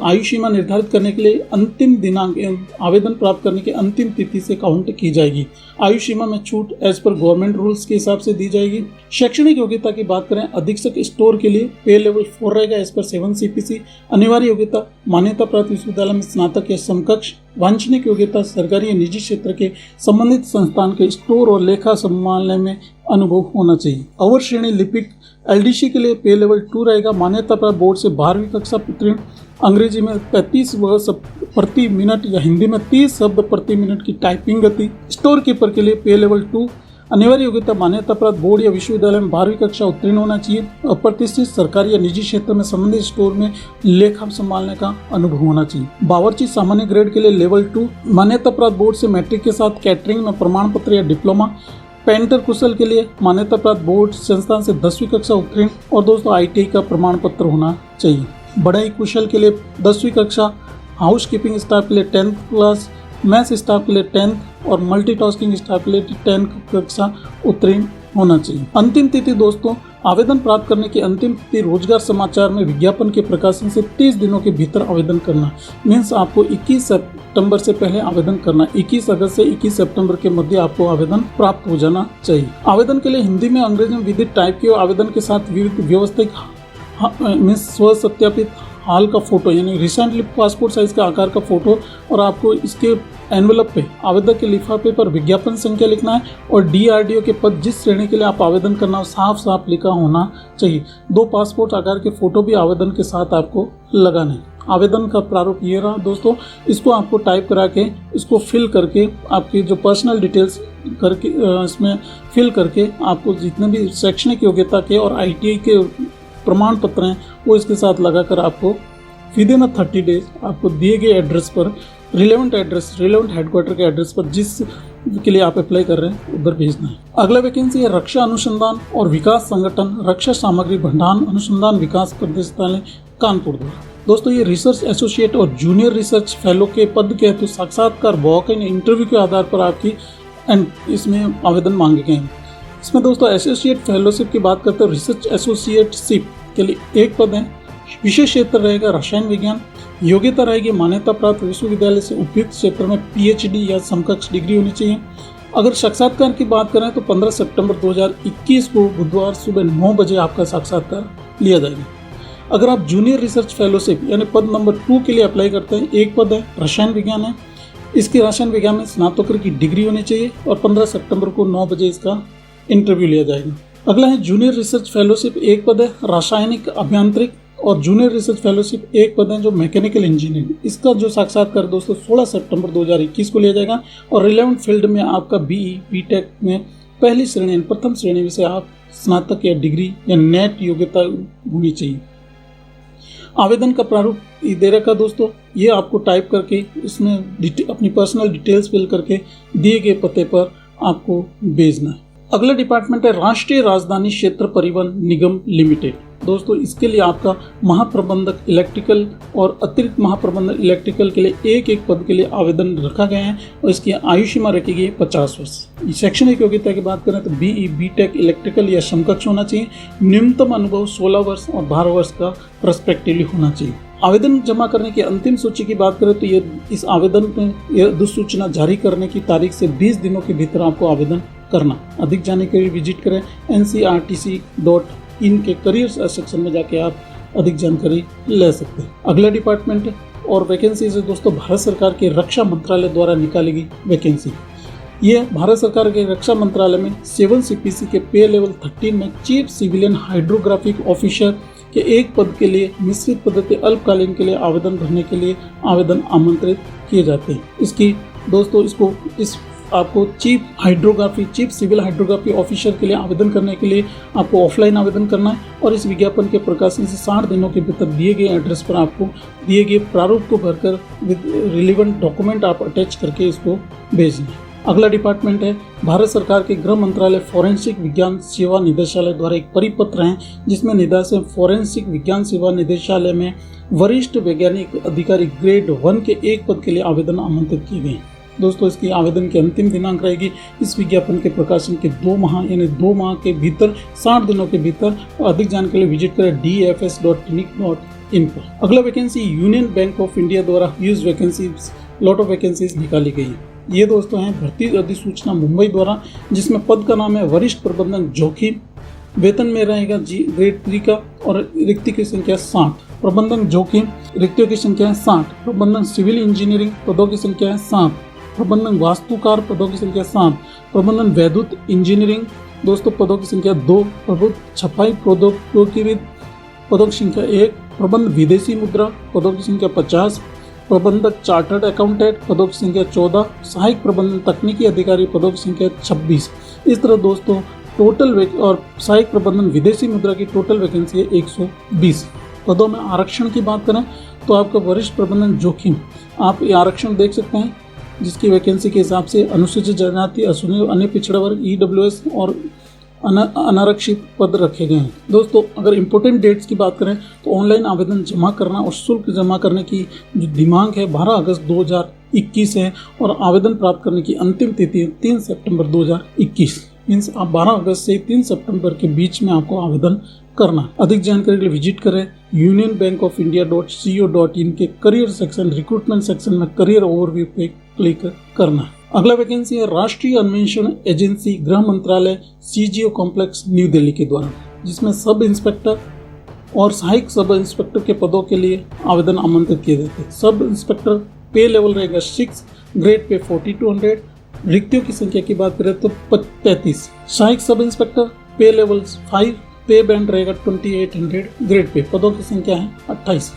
आयु सीमा निर्धारित करने के लिए अंतिम दिनांक आवेदन प्राप्त करने की अंतिम तिथि से काउंट की जाएगी। आयु सीमा में छूट एज पर गवर्नमेंट रूल्स के हिसाब से दी जाएगी। शैक्षणिक योग्यता की बात करें, अधीक्षक स्टोर के लिए पे लेवल 4 रहेगा एज पर 7 CPC। अनिवार्य योग्यता मान्यता प्राप्त विश्वविद्यालय में स्नातक या समकक्ष। वांछनीय योग्यता सरकारी या निजी क्षेत्र के संबंधित संस्थान के स्टोर और लेखा संभालने में अनुभव होना चाहिए। अवर श्रेणी लिपिक LDC के लिए पे लेवल 2 रहेगा। मान्यता प्राप्त बोर्ड से 12वीं कक्षा उत्तीर्ण। अंग्रेजी में 35 वर्ड प्रति मिनट या हिंदी में 30 शब्द प्रति मिनट की टाइपिंग गति। स्टोर कीपर के लिए पे लेवल 2। अनिवार्य योग्यता मान्यता प्राप्त बोर्ड या विश्वविद्यालय में 12वीं कक्षा उत्तीर्ण होना चाहिए और प्रतिष्ठित सरकारी या निजी क्षेत्र में संबंधित स्टोर में लेखा संभालने का अनुभव होना चाहिए। बावर्ची सामान्य ग्रेड के लिए लेवल 2। मान्यता प्राप्त बोर्ड से मैट्रिक के साथ कैटरिंग में प्रमाण पत्र या डिप्लोमा। पेंटर कुशल के लिए मान्यता प्राप्त बोर्ड संस्थान से 10वीं कक्षा उत्तीर्ण और दोस्तों ITI का प्रमाण पत्र होना चाहिए। बढ़ई कुशल के लिए 10वीं कक्षा। हाउस कीपिंग स्टाफ के लिए 10th क्लास। मैथ स्टाफ के लिए 10th और मल्टीटास्किंग स्टाफ के लिए 10th कक्षा उत्तीर्ण होना चाहिए। अंतिम तिथि दोस्तों, आवेदन प्राप्त करने की अंतिम तिथि रोजगार समाचार में विज्ञापन के प्रकाशन से 30 दिनों के भीतर आवेदन करना। मीन्स आपको 21 सितंबर से पहले आवेदन करना। 21 अगस्त से 21 सितंबर के मध्य आपको आवेदन प्राप्त हो जाना चाहिए। आवेदन के लिए हिंदी में अंग्रेजी में विधित टाइप के आवेदन के साथ व्यवस्थित मीन्स स्व सत्यापित हाल का फोटो यानी रिसेंटली पासपोर्ट साइज का आकार का फोटो और आपको इसके एनवेलप पे आवेदक के लिफाफे पर विज्ञापन संख्या लिखना है और DRDO के पद जिस श्रेणी के लिए आप आवेदन करना हो साफ साफ लिखा होना चाहिए। 2 पासपोर्ट आकार के फोटो भी आवेदन के साथ आपको लगाने। आवेदन का प्रारूप ये रहा दोस्तों, इसको आपको टाइप करा के इसको फिल करके आपकी जो पर्सनल डिटेल्स करके इसमें फिल करके आपको जितने भी शैक्षणिक योग्यता के और ITI के प्रमाण पत्र हैं वो इसके साथ लगाकर आपको विदिन 30 डेज आपको दिए गए एड्रेस पर रिलेवेंट हेडक्वार्टर के एड्रेस पर जिस के लिए आप अप्लाई कर रहे हैं उधर भेजना है। अगला वैकेंसी है रक्षा अनुसंधान और विकास संगठन रक्षा सामग्री भंडार अनुसंधान विकास प्रदेशालय कानपुर द्वारा। दोस्तों ये रिसर्च एसोसिएट और जूनियर रिसर्च फेलो के पद के हेतु साक्षात्कार वॉक इन इंटरव्यू के आधार पर आपकी इसमें आवेदन मांगे गए हैं। इसमें दोस्तों एसोसिएट फेलोशिप की बात करते हैं, रिसर्च एसोसिएटशिप के लिए 1 पद है। विशेष क्षेत्र रहेगा रसायन विज्ञान। योग्यता रहेगी मान्यता प्राप्त विश्वविद्यालय से उपयुक्त क्षेत्र में PhD या समकक्ष डिग्री होनी चाहिए। अगर साक्षात्कार की बात करें तो 15 सितंबर 2021 को बुधवार सुबह 9 बजे आपका साक्षात्कार लिया जाएगा। अगर आप जूनियर रिसर्च फेलोशिप यानी पद नंबर 2 के लिए अप्लाई करते हैं, 1 पद है, रसायन विज्ञान है। इसकी रसायन विज्ञान में स्नातकोत्तर की डिग्री होनी चाहिए और 15 सितंबर को 9 बजे इसका इंटरव्यू लिया जाएगा। अगला है जूनियर रिसर्च फेलोशिप, 1 पद है, रासायनिक अभियांत्रिक। और जूनियर रिसर्च फेलोशिप 1 पद है जो मैकेनिकल इंजीनियरिंग। इसका जो साक्षात्कार दोस्तों 16 सितंबर 2021 को लिया जाएगा और रिलेवेंट फील्ड में आपका BE BTech में पहली श्रेणी यानी प्रथम श्रेणी में से आप स्नातक या डिग्री या नेट योग्यता होनी चाहिए। आवेदन का प्रारूप दे रखा दोस्तों, ये आपको टाइप करके इसमें अपनी पर्सनल डिटेल्स फिल करके दिए गए पते पर आपको भेजना है। अगला डिपार्टमेंट है राष्ट्रीय राजधानी क्षेत्र परिवहन निगम लिमिटेड। दोस्तों इसके लिए आपका महाप्रबंधक इलेक्ट्रिकल और अतिरिक्त महाप्रबंधक इलेक्ट्रिकल के लिए एक पद के लिए आवेदन रखा गया है और इसकी आयु सीमा रखी गई है 50 वर्ष। शैक्षणिक योग्यता की बात करें तो BE BTech इलेक्ट्रिकल या समकक्ष होना चाहिए। न्यूनतम अनुभव 16 वर्ष और 12 वर्ष का पर्सपेक्टिवली होना चाहिए। आवेदन जमा करने की अंतिम सूची की बात करें तो ये इस आवेदन में अधिसूचना जारी करने की तारीख से 20 दिनों के भीतर आपको आवेदन करना। अधिक जानने के लिए विजिट करें ncrtc.in के करियर सेक्शन में जाके आप अधिक जानकारी ले सकते हैं। अगला डिपार्टमेंट है और वैकेंसी है दोस्तों भारत सरकार के रक्षा मंत्रालय द्वारा निकाली गई वैकेंसी। ये भारत सरकार के रक्षा मंत्रालय में 7 CPC के पे लेवल 13 में चीफ सिविलियन हाइड्रोग्राफिक ऑफिसर के एक पद के लिए मिश्रित पद्धति अल्पकालीन के लिए आवेदन भरने के लिए आवेदन आमंत्रित किए जाते हैं। इसकी दोस्तों आपको चीफ सिविल हाइड्रोग्राफी ऑफिसर के लिए आवेदन करने के लिए आपको ऑफलाइन आवेदन करना है और इस विज्ञापन के प्रकाशन से 60 दिनों के भीतर दिए गए एड्रेस पर आपको दिए गए प्रारूप को भरकर विद रिलेवेंट डॉक्यूमेंट आप अटैच करके इसको भेजना है। अगला डिपार्टमेंट है भारत सरकार के गृह मंत्रालय फोरेंसिक विज्ञान सेवा निदेशालय द्वारा एक परिपत्र है जिसमें निदेशक फोरेंसिक विज्ञान सेवा निदेशालय में वरिष्ठ वैज्ञानिक अधिकारी ग्रेड 1 के एक पद के लिए आवेदन आमंत्रित किए गए। दोस्तों इसकी आवेदन की अंतिम दिनांक रहेगी इस विज्ञापन के प्रकाशन के 2 माह यानी 2 माह के भीतर 60 दिनों के भीतर। अधिक जानकारी के लिए विजिट करें dfs.nic.in पर। अगला vacancy Union Bank of India द्वारा huge vacancies lot of vacancies निकाली गई है। ये दोस्तों हैं भर्ती अधिसूचना मुंबई द्वारा जिसमें पद का नाम है वरिष्ठ प्रबंधक जोखिम। वेतन में रहेगा ग्रेड 3 का और रिक्ति की संख्या 60। प्रबंधक जोखिम रिक्तियों की संख्या है 60। प्रबंधक सिविल इंजीनियरिंग पदों की संख्या है 7। प्रबंधक वास्तुकार पदों की संख्या 7। प्रबंधक वैद्युत इंजीनियरिंग दोस्तों पदों की संख्या 2। प्रबंधक छपाई प्रौद्योगिकी पदों की संख्या 1। प्रबंधक विदेशी मुद्रा पदों की संख्या 50। प्रबंधक चार्टर्ड अकाउंटेंट पदों की संख्या 14। सहायक प्रबंधन तकनीकी अधिकारी पदों की संख्या 26। इस तरह दोस्तों टोटल और सहायक प्रबंधन विदेशी मुद्रा की टोटल वैकेंसी है 120। पदों में आरक्षण की बात करें तो आपका वरिष्ठ प्रबंधन जोखिम आप ये आरक्षण देख सकते हैं जिसकी वैकेंसी के हिसाब से अनुसूचित जनजाति अन्य पिछड़ा वर्ग EWS और अनारक्षित पद रखे गए हैं। दोस्तों अगर इम्पोर्टेंट डेट्स की बात करें तो ऑनलाइन आवेदन जमा करना और शुल्क जमा करने की जो दिनांक है 12 अगस्त 2021 है और आवेदन प्राप्त करने की अंतिम तिथि है 3 सितंबर 2021। मीन्स आप 12 अगस्त से 3 सितंबर के बीच में आपको आवेदन करना। अधिक जानकारी के लिए विजिट करें unionbankofindia.co.in के करियर सेक्शन रिक्रूटमेंट सेक्शन में करियर ओवरव्यू पे क्लिक करना। अगला वैकेंसी है राष्ट्रीय अन्वेषण एजेंसी गृह मंत्रालय CGO कॉम्प्लेक्स न्यू दिल्ली के द्वारा जिसमें सब इंस्पेक्टर और सहायक सब इंस्पेक्टर के पदों के लिए आवेदन आमंत्रित किए जाते हैं। सब इंस्पेक्टर पे लेवल रहेगा 6, ग्रेड पे 4200। रिक्तियों की संख्या की बात करें तो 35। सहायक सब इंस्पेक्टर पे लेवल 5, पे बैंड रहेगा 2800। ग्रेड पे पदों की संख्या है 28।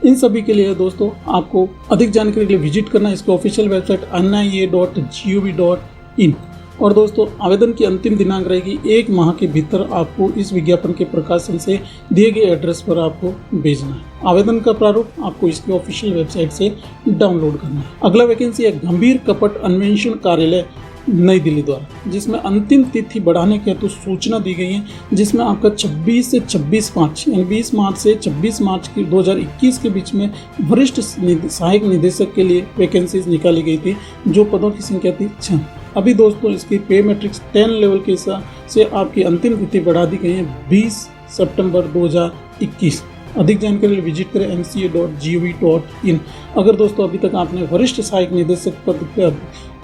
इन सभी के लिए दोस्तों आपको अधिक जानकारी के लिए विजिट करना है इसके ऑफिशियल वेबसाइट nia.gov.in। और दोस्तों आवेदन की अंतिम दिनांक रहेगी 1 माह के भीतर आपको इस विज्ञापन के प्रकाशन से दिए गए एड्रेस पर आपको भेजना है। आवेदन का प्रारूप आपको इसकी ऑफिशियल वेबसाइट से डाउनलोड करना है। अगला वैकेंसी है गंभीर कपट अन्वेषण कार्यालय नई दिल्ली द्वारा जिसमें अंतिम तिथि बढ़ाने के हेतु सूचना दी गई है जिसमें आपका 26 से 26 मार्च यानी 20 मार्च से 26 मार्च की 2021 के बीच में वरिष्ठ सहायक निदेशक के लिए वैकेंसीज निकाली गई थी जो पदों की संख्या थी 6। अभी दोस्तों इसकी पे मैट्रिक्स 10 लेवल के हिसाब से आपकी अंतिम तिथि बढ़ा दी गई है 20 सितंबर 2021। अधिक जानकारी के लिए विजिट करें mca.gov.in। अगर दोस्तों अभी तक आपने वरिष्ठ सहायक निदेशक पद पर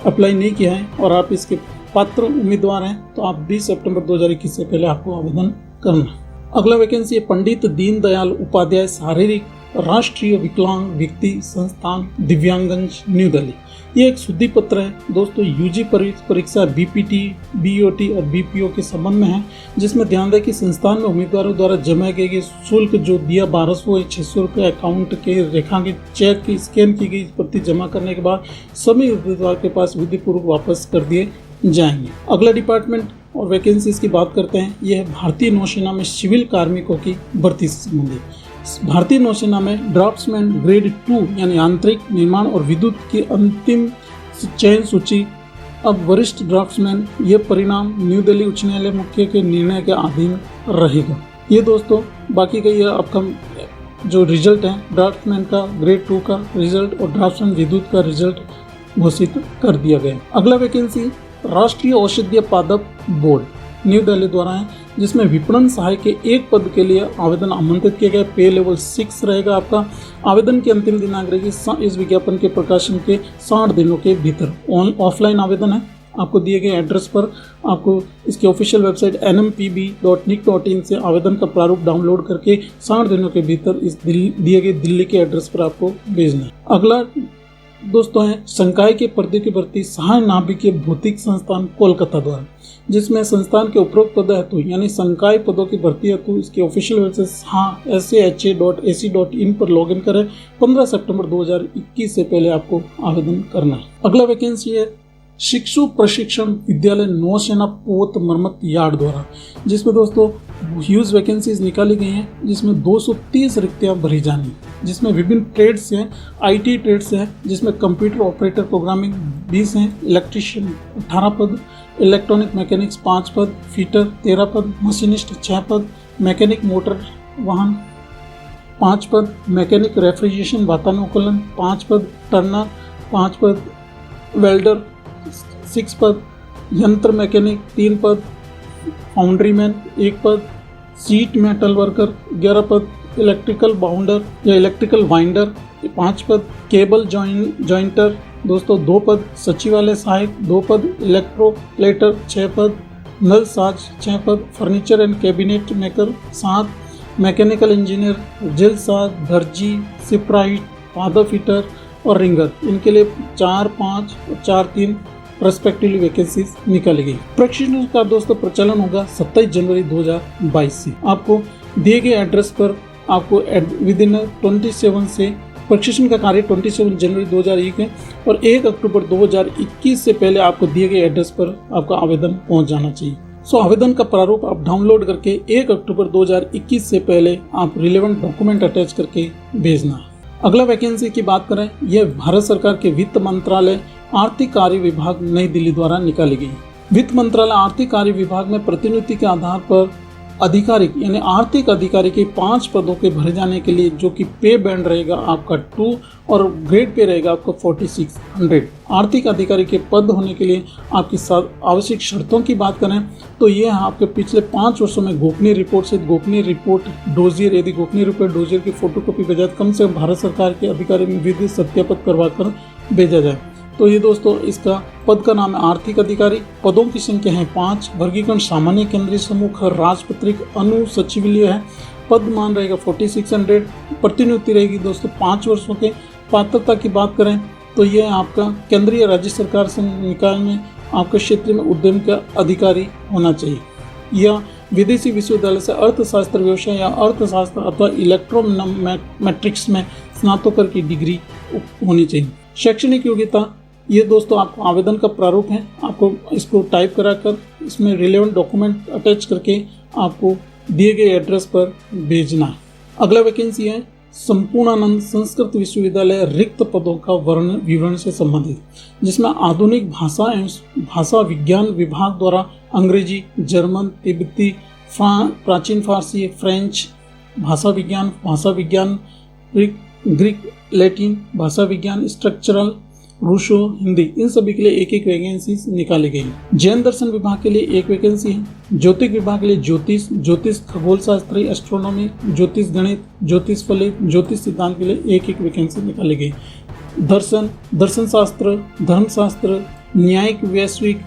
अप्लाई नहीं किया है और आप इसके पात्र उम्मीदवार हैं तो आप 20 सितंबर 2021 से पहले आपको आवेदन करना। अगला वैकेंसी है पंडित दीनदयाल उपाध्याय शारीरिक राष्ट्रीय विकलांग व्यक्ति संस्थान दिव्यांगंज न्यू दिल्ली। ये एक शुद्धि पत्र है दोस्तों यूजी परीक्षा BPT, BOT और BPO के संबंध में है जिसमें ध्यान दें कि संस्थान में उम्मीदवारों द्वारा जमा किए गए शुल्क जो दिया 1200 या 600 रुपये अकाउंट के रेखांकित चेक की स्कैन की गई प्रति जमा करने के बाद सभी उम्मीदवार के पास विधिपूर्वक वापस कर दिए जाएंगे। अगला डिपार्टमेंट और वैकेंसीज की बात करते हैं। यह है भारतीय नौसेना में सिविल कार्मिकों की भर्ती से संबंधित। भारतीय नौसेना में ड्राफ्ट्समैन ग्रेड 2 यानी आंतरिक निर्माण और विद्युत की अंतिम चयन सूची। अब वरिष्ठ ड्राफ्ट्समैन ये परिणाम न्यू दिल्ली उच्च न्यायालय मुख्य के निर्णय के अधीन रहेगा। ये दोस्तों बाकी का ये आपका जो रिजल्ट है ड्राफ्ट्समैन का ग्रेड 2 का रिजल्ट और ड्राफ्ट्समैन विद्युत का रिजल्ट घोषित कर दिया गया। अगला वैकेंसी राष्ट्रीय औषधीय पादप बोर्ड न्यू दिल्ली द्वारा है, जिसमें विपणन सहायक के एक पद के लिए आवेदन आमंत्रित किया गया। पे लेवल 6 रहेगा आपका। आवेदन की अंतिम दिनांक रहेगी इस विज्ञापन के प्रकाशन के 60 दिनों के भीतर। ऑफलाइन आवेदन है। आपको दिए गए एड्रेस पर आपको इसकी ऑफिशियल वेबसाइट nmpb.nic.in से आवेदन का प्रारूप डाउनलोड करके 60 दिनों के भीतर इस दिए गए दिल्ली के एड्रेस पर आपको भेजना है। अगला दोस्तों है संकाय के पदों की भर्ती सहाय नाभिकीय भौतिक संस्थान कोलकाता द्वारा, जिसमें संस्थान के उपरोक्त पद हेतु यानी संकाय पदों की भर्ती हेतु इसकी ऑफिशियल वेबसाइट saha.ac.in पर लॉगिन करें। 15 सितंबर 2021 से पहले आपको आवेदन करना है। अगला वैकेंसी है शिक्षु प्रशिक्षण विद्यालय नौसेना पोत मरम्मत यार्ड द्वारा, जिसमें दोस्तों ह्यूज वैकेंसीज निकाली गई हैं, जिसमें 230 रिक्तियां भरी जानी, जिसमें विभिन्न ट्रेड्स हैं। IT ट्रेड्स हैं, जिसमें कंप्यूटर ऑपरेटर प्रोग्रामिंग 20 हैं, इलेक्ट्रीशियन 18 पद, इलेक्ट्रॉनिक मैकेनिक्स 5 पद, फीटर 13 पद, मशीनिस्ट 6 पद, मैकेनिक मोटर वाहन 5 पद, मैकेनिक रेफ्रिजरेशन वातानुकूलन 5 पद, टर्नर 5 पद, वेल्डर 6 पद, यंत्र मैकेनिक 3 पद, फाउंड्रीमैन 1 पद, सीट मेटल वर्कर 11 पद, इलेक्ट्रिकल बाउंडर या इलेक्ट्रिकल वाइंडर 5 पद, केबल जॉइंटर दोस्तों 2 पद, सचिवालय सहायक 2 पद, इलेक्ट्रोप्लेटर 6 पद, नल साज 6 पद, furniture and cabinet maker 7, mechanical engineer, जेल साज, दर्जी, सिपराइट, पादप फिटर और रिंगर, इनके लिए 4, 5 और 4, 3 रेस्पेक्टिवली वैकेंसीज निकाली गई। प्रशिक्षण का दोस्तों प्रचलन होगा 27 जनवरी 2022 से। आपको दिए गए एड्रेस पर आपको विद इन 27 से प्रशिक्षण का कार्य 27 जनवरी 2001 है और 1 अक्टूबर 2021 से पहले आपको दिए गए एड्रेस पर आपका आवेदन पहुंच जाना चाहिए। आवेदन का प्रारूप आप डाउनलोड करके 1 अक्टूबर 2021 से पहले आप रिलेवेंट डॉक्यूमेंट अटैच करके भेजना है। अगला वैकेंसी की बात करें, यह भारत सरकार के वित्त मंत्रालय आर्थिक कार्य विभाग नई दिल्ली द्वारा निकाली गई। वित्त मंत्रालय आर्थिक कार्य विभाग में प्रतिनियुक्ति के आधार पर आधिकारिक यानी आर्थिक अधिकारी के 5 पदों के भरे जाने के लिए, जो कि पे बैंड रहेगा आपका 2 और ग्रेड पे रहेगा आपका 4600। आर्थिक अधिकारी के पद होने के लिए आपकी आवश्यक शर्तों की बात करें तो ये आपके पिछले 5 वर्षों में गोपनीय रिपोर्ट से गोपनीय रिपोर्ट डोजियर, यदि गोपनीय रिपोर्ट डोजियर की फोटोकॉपी भेजा कम से कम भारत सरकार के अधिकारी में विधिक सत्यापित करवाकर भेजा जाए। तो ये दोस्तों इसका पद का नाम है आर्थिक अधिकारी। पदों की संख्या है 5। वर्गीकरण सामान्य, केंद्रीय समूह, राजपत्रिक, अनुसचिवालय है। पद मान रहेगा 4600। प्रतिनियुक्ति रहेगी दोस्तों 5 वर्षों के। पात्रता की बात करें तो ये आपका केंद्रीय राज्य सरकार से निकाय में आपके क्षेत्र में उद्यम का अधिकारी होना चाहिए या विदेशी विश्वविद्यालय से अर्थशास्त्र, व्यवसाय या अर्थशास्त्र अथवा इलेक्ट्रोमैट्रिक्स में स्नातकोत्तर की डिग्री होनी चाहिए। शैक्षणिक योग्यता ये दोस्तों आपको आवेदन का प्रारूप है, आपको इसको टाइप कराकर इसमें रिलेवेंट डॉक्यूमेंट अटैच करके आपको दिए गए एड्रेस पर भेजना है। अगला वैकेंसी है संपूर्णानंद संस्कृत विश्वविद्यालय रिक्त पदों का विवरण से संबंधित, जिसमें आधुनिक भाषा एवं भाषा विज्ञान विभाग द्वारा अंग्रेजी, जर्मन, तिब्बती, प्राचीन फारसी, फ्रेंच भाषा विज्ञान, ग्रीक, लैटिन भाषा विज्ञान, स्ट्रक्चरल, रूसो, हिंदी, इन सभी के लिए एक वैकेंसी निकाली गई। जैन दर्शन विभाग के लिए 1 वैकेंसी है। ज्योतिष विभाग के लिए ज्योतिष खगोल शास्त्री, एस्ट्रोनॉमी, ज्योतिष गणित, ज्योतिष फलित, ज्योतिष सिद्धांत के लिए एक वैकेंसी निकाली गई। दर्शन शास्त्र, धर्मशास्त्र, न्यायिक, वैश्विक,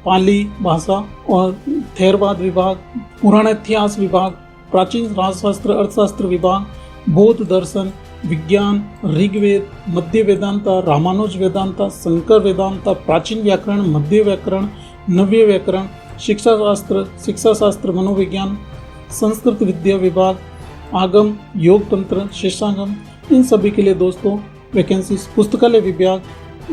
पाली भाषा और थेरवाद विभाग, पुराण इतिहास विभाग, प्राचीन राजशास्त्र, अर्थशास्त्र विभाग, बौद्ध दर्शन, विज्ञान, ऋग्वेद, मध्य वेदांता, रामानुज वेदांता, शंकर वेदांता, प्राचीन व्याकरण, मध्य व्याकरण, नव्य व्याकरण, शिक्षा शास्त्र, मनोविज्ञान, संस्कृत विद्या विभाग, आगम, योग तंत्र, शेषागम, इन सभी के लिए दोस्तों वैकेंसी। पुस्तकालय विभाग,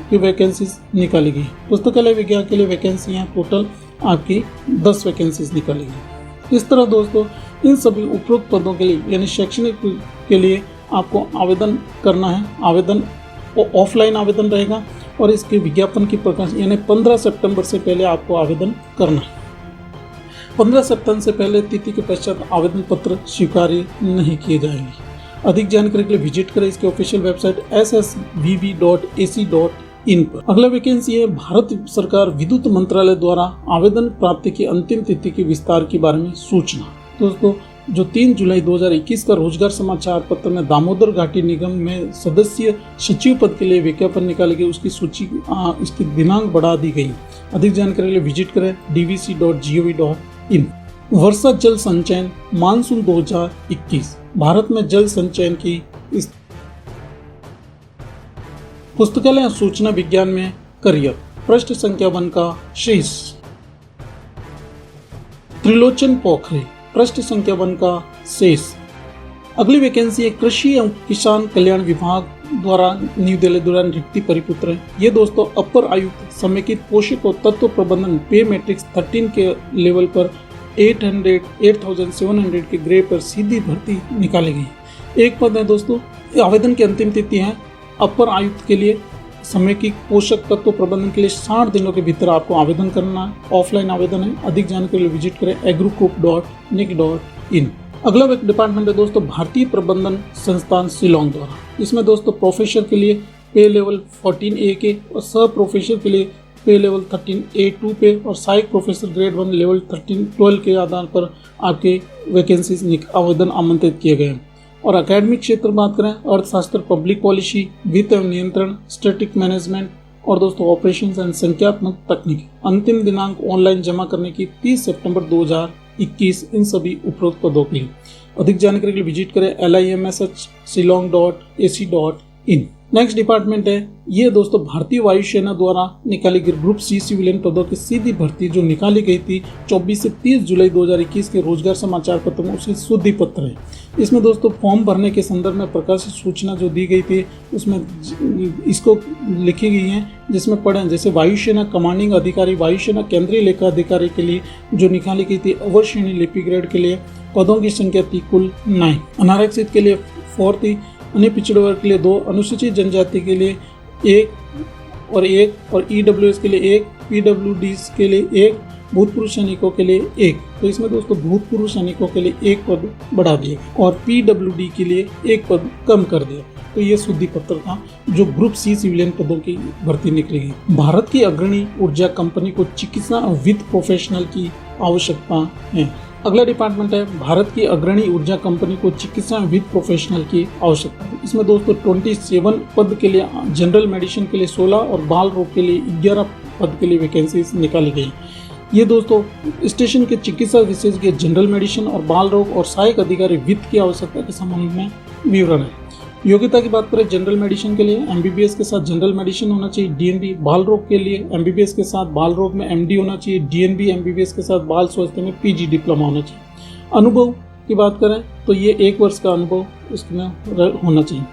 की वैकेंसीज निकाली गई। पुस्तकालय विज्ञान के लिए वैकेंसी हैं टोटल आपकी 10 वैकेंसीज निकाली गई। इस तरह दोस्तों इन सभी उपरोक्त पदों के लिए यानी शैक्षणिक के लिए आपको आवेदन करना है। आवेदन ऑफलाइन आवेदन रहेगा और इसके विज्ञापन की प्रकाश यानी 15 सितंबर से पहले आपको आवेदन करना है। 15 सितंबर से पहले तिथि के पश्चात आवेदन पत्र स्वीकार्य नहीं किए जाएंगे। अधिक जानकारी के लिए विजिट करें इसके ऑफिशियल वेबसाइट ssbb.ac.in पर। अगला वैकेंसी है भारत सरकार विद्युत मंत्रालय द्वारा आवेदन प्राप्ति की अंतिम तिथि के विस्तार के बारे में सूचना। दोस्तों जो 3 जुलाई 2021 का रोजगार समाचार पत्र में दामोदर घाटी निगम में सदस्य सचिव पद के लिए विज्ञापन निकाली गई उसकी सूची इसकी दिनांक बढ़ा दी गई। अधिक जानकारी के लिए विजिट करें dvc.gov.in। वर्षा जल संचयन मानसून 2021 भारत में जल संचयन की इस पुस्तकालय सूचना विज्ञान में करियर पृष्ठ संख्या 1 का शेष। त्रिलोचन पोखरे पृष्ठ संख्या 1 का शेष। अगली वैकेंसी है कृषि एवं किसान कल्याण विभाग द्वारा न्यू दिल्ली द्वारा रिक्ति परिपुत्र है। ये दोस्तों अपर आयुक्त समेकित पोषक और तत्व प्रबंधन पे मैट्रिक्स 13 के लेवल पर 8,700 के ग्रेड पर सीधी भर्ती निकाली गई। एक पद है दोस्तों। आवेदन की अंतिम तिथि है अपर आयुक्त के लिए समेकित पोषक तत्व प्रबंधन के लिए 60 दिनों के भीतर आपको आवेदन करना है। ऑफलाइन आवेदन है। अधिक जानकारी के लिए विजिट करें agrocop.nic.in। अगला एक डिपार्टमेंट है दोस्तों भारतीय प्रबंधन संस्थान शिलोंग द्वारा। इसमें दोस्तों प्रोफेसर के लिए पे लेवल 14A के और सह प्रोफेसर के लिए पे लेवल 13A2 पे और सहायक प्रोफेसर ग्रेड 1 लेवल 12 के आधार पर आपके वैकेंसीज आवेदन आमंत्रित किए गए हैं। और एकेडमिक क्षेत्र बात करें अर्थशास्त्र, पब्लिक पॉलिसी, वित्त एवं नियंत्रण, स्टैटिक मैनेजमेंट और दोस्तों ऑपरेशंस एंड संख्यात्मक तकनीक। अंतिम दिनांक ऑनलाइन जमा करने की 30 सितंबर 2021 इन सभी उपरोक्त पदों के लिए। अधिक जानकारी के लिए विजिट करें limshshillong.ac.in। नेक्स्ट डिपार्टमेंट है ये दोस्तों भारतीय वायुसेना द्वारा निकाली गई ग्रुप सी सिविलियन पदों की सीधी भर्ती जो निकाली गई थी 24 से 30 जुलाई 2021 के रोजगार समाचार पत्र में उसकी शुद्धि पत्र है। इसमें दोस्तों फॉर्म भरने के संदर्भ में प्रकाशित सूचना जो दी गई थी उसमें इसको लिखी गई है जिसमें पढ़ें जैसे वायुसेना कमांडिंग अधिकारी, वायुसेना केंद्रीय लेखा अधिकारी के लिए जो निकाली गई थी अवर श्रेणी लिपि ग्रेड के लिए पदों की संख्या थी कुल 9। अनारक्षित के लिए 4 थी, अन्य पिछड़े वर्ग के लिए 2, अनुसूचित जनजाति के लिए 1 और EWS के लिए 1, PWD के लिए 1, भूतपूर्व सैनिकों के लिए 1। तो इसमें दोस्तों भूतपूर्व सैनिकों के लिए 1 पद बढ़ा दिया और PWD के लिए 1 पद कम कर दिया। तो ये शुद्धि पत्र था जो ग्रुप सी सिविलियन पदों की भर्ती निकली गई। भारत की अग्रणी ऊर्जा कंपनी को चिकित्सा और वित्त प्रोफेशनल की आवश्यकता है। अगला डिपार्टमेंट है भारत की अग्रणी ऊर्जा कंपनी को चिकित्सा वित्त प्रोफेशनल की आवश्यकता है। इसमें दोस्तों 27 पद के लिए जनरल मेडिसिन के लिए 16 और बाल रोग के लिए 11 पद के लिए वैकेंसीज निकाली गई। ये दोस्तों स्टेशन के चिकित्सा विशेषज्ञ जनरल मेडिसिन और बाल रोग और सहायक अधिकारी वित्त की आवश्यकता के संबंध में विवरण है। योग्यता की बात करें जनरल मेडिसिन के लिए MBBS के साथ जनरल मेडिसिन होना चाहिए DNB, बाल रोग के लिए MBBS के साथ बाल रोग में MD होना चाहिए, DNB MBBS के साथ बाल स्वास्थ्य में PG डिप्लोमा होना चाहिए। अनुभव की बात करें तो ये 1 वर्ष का अनुभव इसमें होना चाहिए।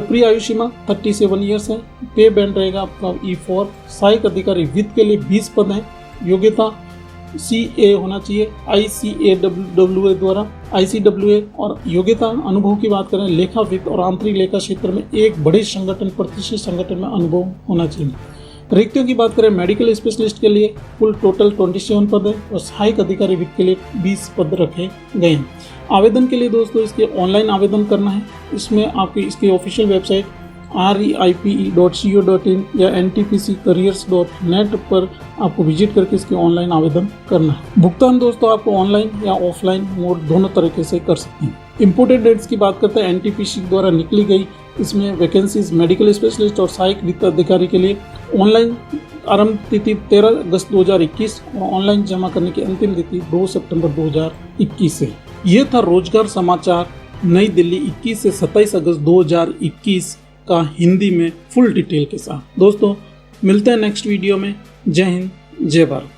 प्री आयु सीमा 37 ईयर्स है। पे बैंड रहेगा आपका E4। सहायक अधिकारी वित्त के लिए 20 पद हैं। योग्यता CA होना चाहिए ICAWA द्वारा ICWA। और योग्यता अनुभव की बात करें लेखा वित्त और आंतरिक लेखा क्षेत्र में एक बड़े संगठन प्रतिष्ठित संगठन में अनुभव होना चाहिए। रिक्तियों की बात करें मेडिकल स्पेशलिस्ट के लिए कुल टोटल 27 पद है और सहायक अधिकारी वित्त के लिए 20 पद रखे गए हैं। आवेदन के लिए दोस्तों इसके ऑनलाइन आवेदन करना है। इसमें आपकी इसकी ऑफिशियल वेबसाइट reipe.co.in या ntpccareers.net पर आपको विजिट करके इसके ऑनलाइन आवेदन करना है। भुगतान दोस्तों आपको ऑनलाइन या ऑफलाइन मोड दोनों तरीके से कर सकते हैं। इम्पोर्टेड डेट्स की बात करते हैं NTPC द्वारा निकली गई इसमें वैकेंसीज मेडिकल स्पेशलिस्ट और सहायक वित्त अधिकारी के लिए ऑनलाइन आरंभ तिथि 13 अगस्त 2021 और ऑनलाइन जमा करने की अंतिम तिथि 2 सितंबर 2021 है। ये था रोजगार समाचार नई दिल्ली 21 से 27 अगस्त 2021 का हिंदी में फुल डिटेल के साथ। दोस्तों मिलते हैं नेक्स्ट वीडियो में। जय हिंद, जय भारत।